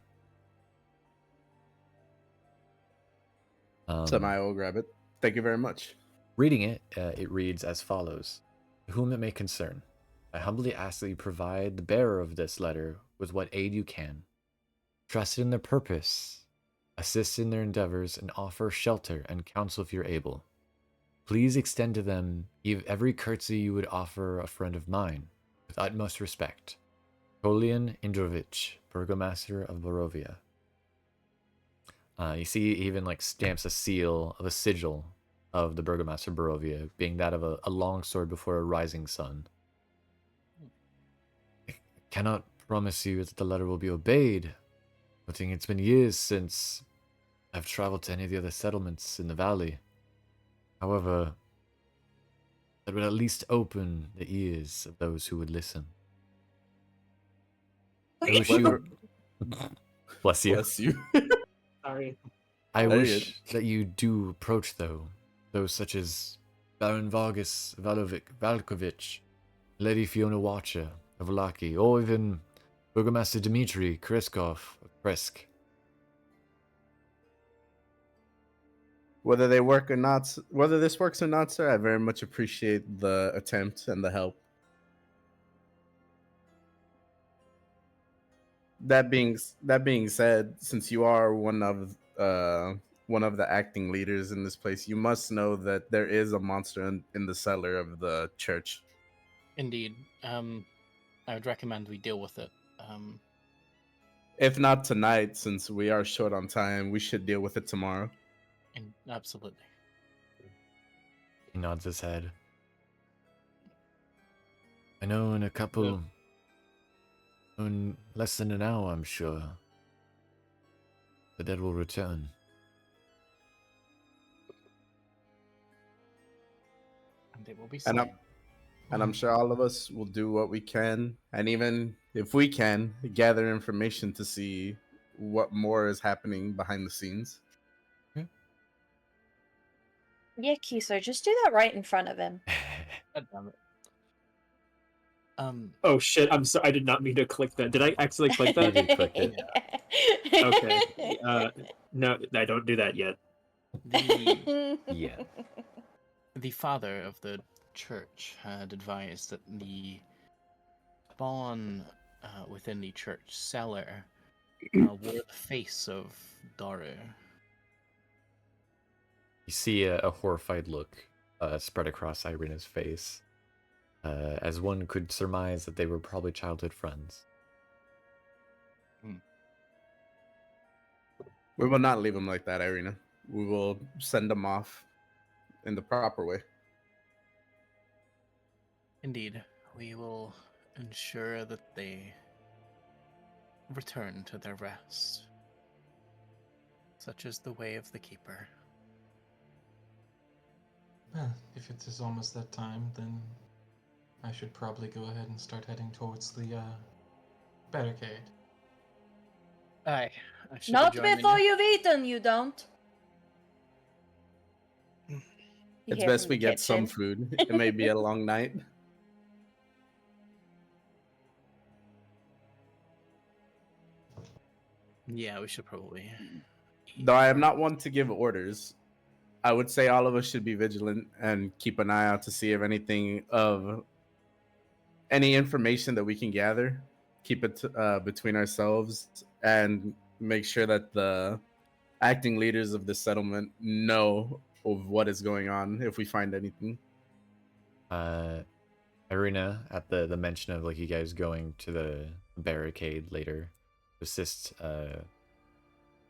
Samael will grab it. Thank you very much. Reading it, it reads as follows: To whom it may concern, I humbly ask that you provide the bearer of this letter with what aid you can. Trust in their purpose, assist in their endeavors, and offer shelter and counsel if you're able. Please extend to them every courtesy you would offer a friend of mine, with utmost respect. Kolian Indrovich, Burgomaster of Barovia. You see, he even stamps a seal of a sigil of the Burgomaster of Barovia, being that of a long sword before a rising sun. I cannot promise you that the letter will be obeyed, but it's been years since I've traveled to any of the other settlements in the valley. However, that would at least open the ears of those who would listen. I wish you... Bless you. Bless you. Sorry. I Very wish that you do approach, those such as Baron Vargas Valkovich, Lady Fiona Watcher of Laki, or even Burgomaster Dmitry Kreskov of Kresk. Whether they work or not, whether this works or not, sir, I very much appreciate the attempt and the help. That being said, since you are one of the acting leaders in this place, you must know that there is a monster in the cellar of the church. Indeed. I would recommend we deal with it. If not tonight, since we are short on time, we should deal with it tomorrow. Absolutely. He nods his head. I know in less than an hour, I'm sure, the dead will return. And it will be And slain. I'm sure all of us will do what we can, and even if we can, gather information to see what more is happening behind the scenes. Yeah, Kiso, just do that right in front of him. God damn it. Oh shit! I'm sorry. I did not mean to click that. Did I actually click You that? did click it. Okay. No, I don't do that yet. Yeah. The father of the church had advised that the spawn within the church cellar wore the face of Daru. You see a horrified look spread across Irina's face, as one could surmise that they were probably childhood friends. We will not leave him like that, Irina. We will send him off in the proper way. Indeed, we will ensure that they return to their rest. Such is the way of the keeper. Well, if it is almost that time, then I should probably go ahead and start heading towards the barricade. Aye, I should Not be joining before you. you've eaten, you don't. You It's hear best from we the get some kitchen. food. It may be a long night. Yeah, we should probably. Though I am not one to give orders, I would say all of us should be vigilant and keep an eye out to see if any information that we can gather, keep it between ourselves, and make sure that the acting leaders of the settlement know of what is going on if we find anything. Irina, at the mention of you guys going to the barricade later to assist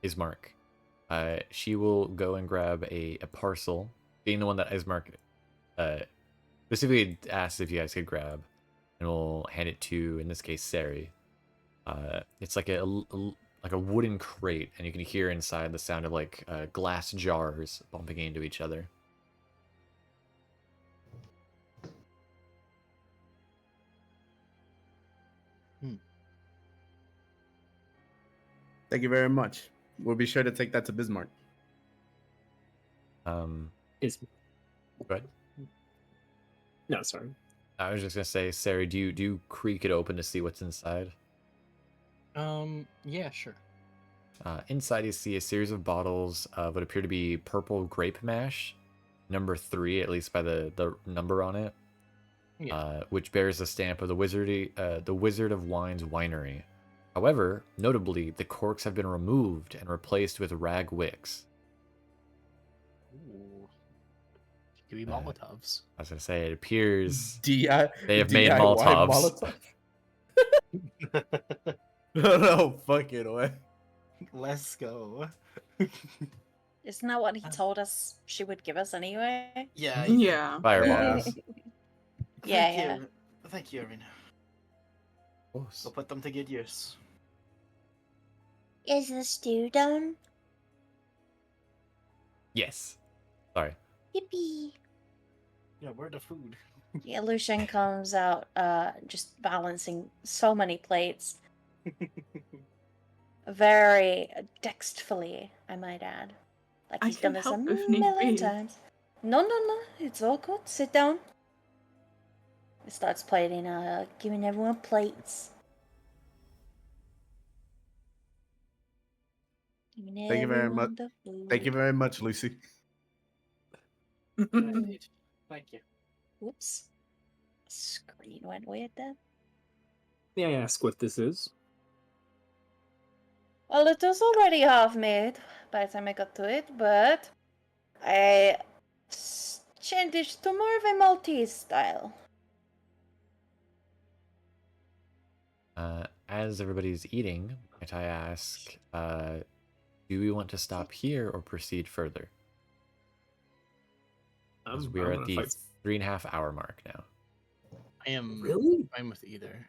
Ismark, she will go and grab a parcel, being the one that Ismark specifically asked if you guys could grab, and we'll hand it to, in this case, Cere. It's like a like a wooden crate, and you can hear inside the sound of like glass jars bumping into each other. Thank you very much. We'll be sure to take that to Bismarck. Is But no, sorry. I was just gonna say, Cere, do you creak it open to see what's inside? Yeah, sure. Inside, you see a series of bottles of what appear to be purple grape mash, number 3, at least by the number on it, which bears the stamp of the Wizard of Wine's winery. However, notably, the corks have been removed and replaced with rag wicks. Ooh. Give me Molotovs. I was gonna say, it appears They have made Molotovs. No fucking way. Let's go. Isn't that what he told us she would give us anyway? Yeah. Yeah. Fireballs. Yeah. Thank you, Arena. Of course. We'll put them to good use. Is the stew done? Yes. Sorry. Yippee! Yeah, where the food? Yeah, Lucian comes out, just balancing so many plates. Very dexterfully, I might add. Like I he's done can this a help if need million be. times. No, it's all good. Sit down. He starts plating, giving everyone plates. Giving Thank you very everyone much. the food. Thank you very much, Lucy. Thank you. Whoops. Screen went weird there. May I ask what this is? Well, it was already half made by the time I got to it, but I changed it to more of a Maltese style. As everybody's eating, might I ask, do we want to stop here or proceed further? Because we are at the 3.5 hour mark now. I am Really? fine with either.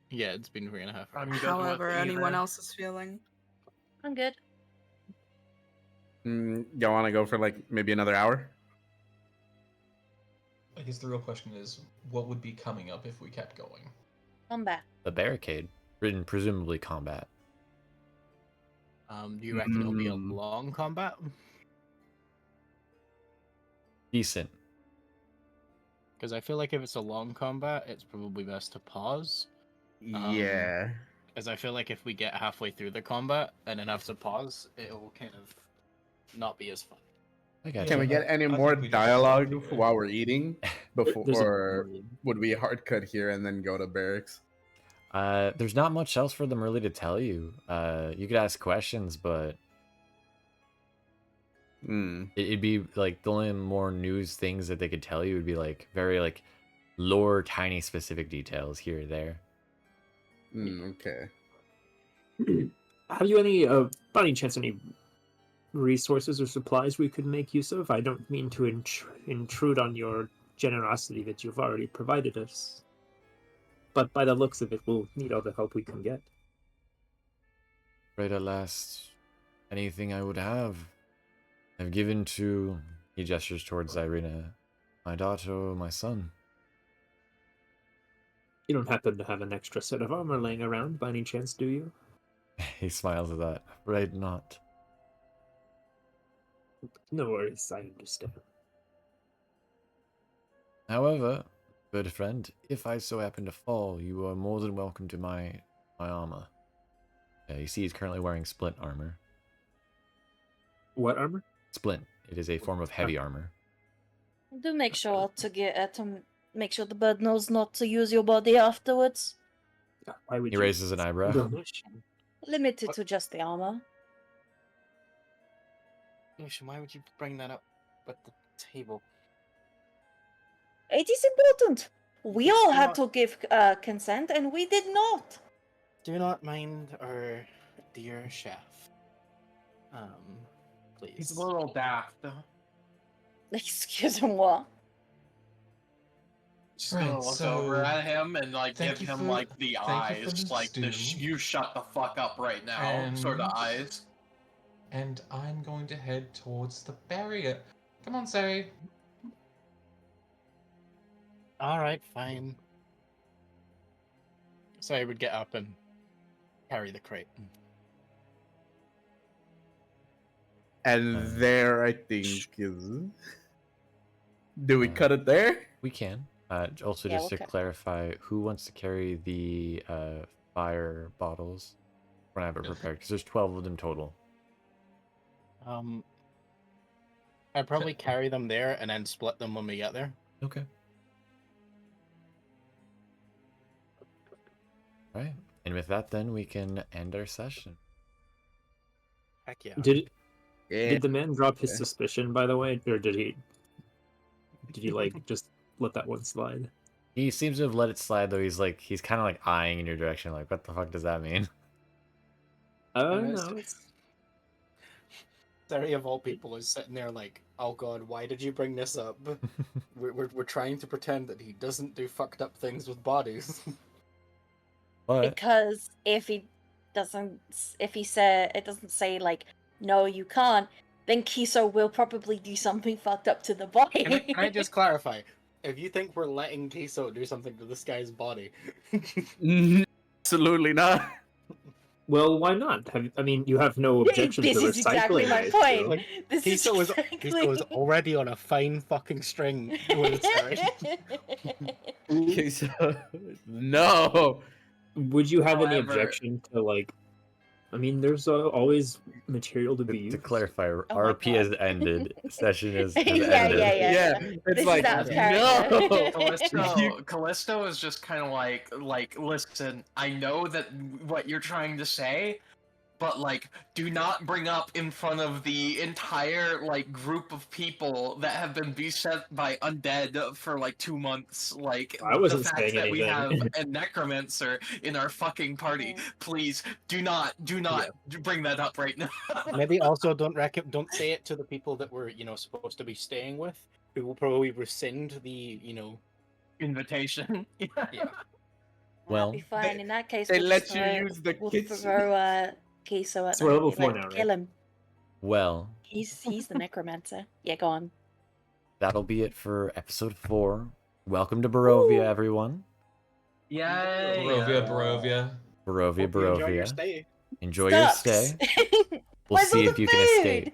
Yeah, it's been 3.5 hours. However, anyone else is feeling. I'm good. Y'all want to go for like maybe another hour? I guess the real question is, what would be coming up if we kept going? Combat. The barricade, written presumably combat. Do you reckon it'll be a long combat? Decent. Because I feel like if it's a long combat, it's probably best to pause. Yeah. As I feel like if we get halfway through the combat and then have to pause, it'll kind of not be as fun. I got Can you. we get any I more think we just dialogue have to- while we're eating before, There's a or million. would we hard cut here and then go to barracks? There's not much else for them really to tell you. You could ask questions, but it'd be like the only more news things that they could tell you would be like very like lore, tiny specific details here or there. Okay. Have you any, by any chance, any resources or supplies we could make use of? I don't mean to intrude on your generosity that you've already provided us. But by the looks of it, we'll need all the help we can get. Right at last, anything I would have, I've given to, he gestures towards Irina, my daughter, my son. You don't happen to have an extra set of armor laying around by any chance, do you? He smiles at that. Right, not. No worries, I understand. However, good friend, if I so happen to fall, you are more than welcome to my armor. You see he's currently wearing splint armor. What armor? Splint. It is a form of heavy armor. Do make sure to make sure the bird knows not to use your body afterwards. Why would He you? raises an eyebrow. Limited to just the armor. Lucian, why would you bring that up at the table? It is important. We all had to give consent, and we did not. Do not mind our dear chef. Please. He's a little daft. Excuse-moi. Just Right, gonna look so, over at him and like thank give you him for- like the thank you for eyes, the like the stew. you shut the fuck up right now sort of And- eyes. And I'm going to head towards the barrier. Come on, Cere. All right, fine. So I would get up and carry the crate. And there, I think is. Do we cut it there? We can. Also, Yeah, just to okay. clarify, who wants to carry the fire bottles when I have it prepared? Because there's 12 of them total. I'd probably carry them there and then split them when we get there. Okay. All right. And with that, then we can end our session. Heck yeah. Did Yeah. the man drop his Yeah. suspicion, by the way, or did he like just let that one slide? He seems to have let it slide, though. He's kind of like eyeing in your direction, like, what the fuck does that mean? Oh And no, Cere of all people is sitting there like, oh god, why did you bring this up? we're trying to pretend that he doesn't do fucked up things with bodies. But Because if he doesn't say like, no, you can't, then Kiso will probably do something fucked up to the body. Can I just clarify? If you think we're letting Kiso do something to this guy's body, Absolutely not. well, why not? I mean, you have no objection This to is recycling exactly my it, point. so- Like, This is Kiso was exactly... already on a fine fucking string with Cere. Okay, so no. Would you have any However- objection to like? I mean, there's always material to be to used. clarify, my RP has God. ended. Session has Yeah, ended. yeah. It's This is like out of no. character. Callisto is just kind of like, listen, I know that what you're trying to say, but like, do not bring up in front of the entire like group of people that have been beset by undead for like 2 months. Like, I wasn't the fact saying that we have anything. a necromancer in our fucking party. Please do not bring that up right now. Maybe also don't say it to the people that we're supposed to be staying with, who will probably rescind the Invitation. yeah. Well, That'll be fine. In that case, They we'll let just you throw, use the we'll kitchen. throw Kiso at So we're level like, 4 now, kill right? him. well, He's the necromancer. Yeah, go on. that'll be it for episode 4. Welcome to Barovia, everyone. Yay! Barovia. Barovia, Hope you enjoy your Barovia. stay. Enjoy your Sucks. stay. We'll Where's see all if the you can food? escape.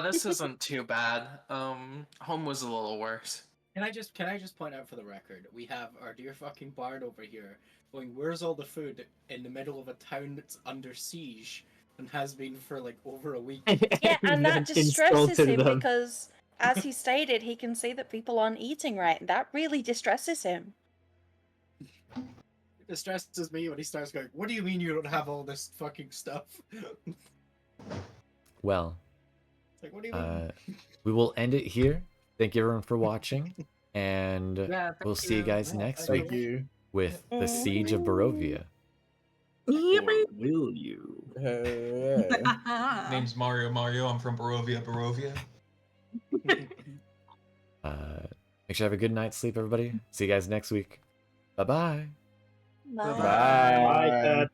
This isn't too bad. Home was a little worse. Can I just point out for the record, we have our dear fucking bard over here going, where's all the food in the middle of a town that's under siege and has been for like over a week. Yeah, and that Then distresses insulted him them. because, as he stated, he can see that people aren't eating right. That really distresses him. It distresses me when he starts going, what do you mean you don't have all this fucking stuff? Well, It's like, what do you mean? we will end it here. Thank you everyone for watching, and Yeah, we'll see you guys next week Thank you. with the Siege of Barovia. Or will you? Name's Mario. I'm from Barovia. Make sure you have a good night's sleep, everybody. See you guys next week. Bye-bye. Bye. Bye. Bye, Dad.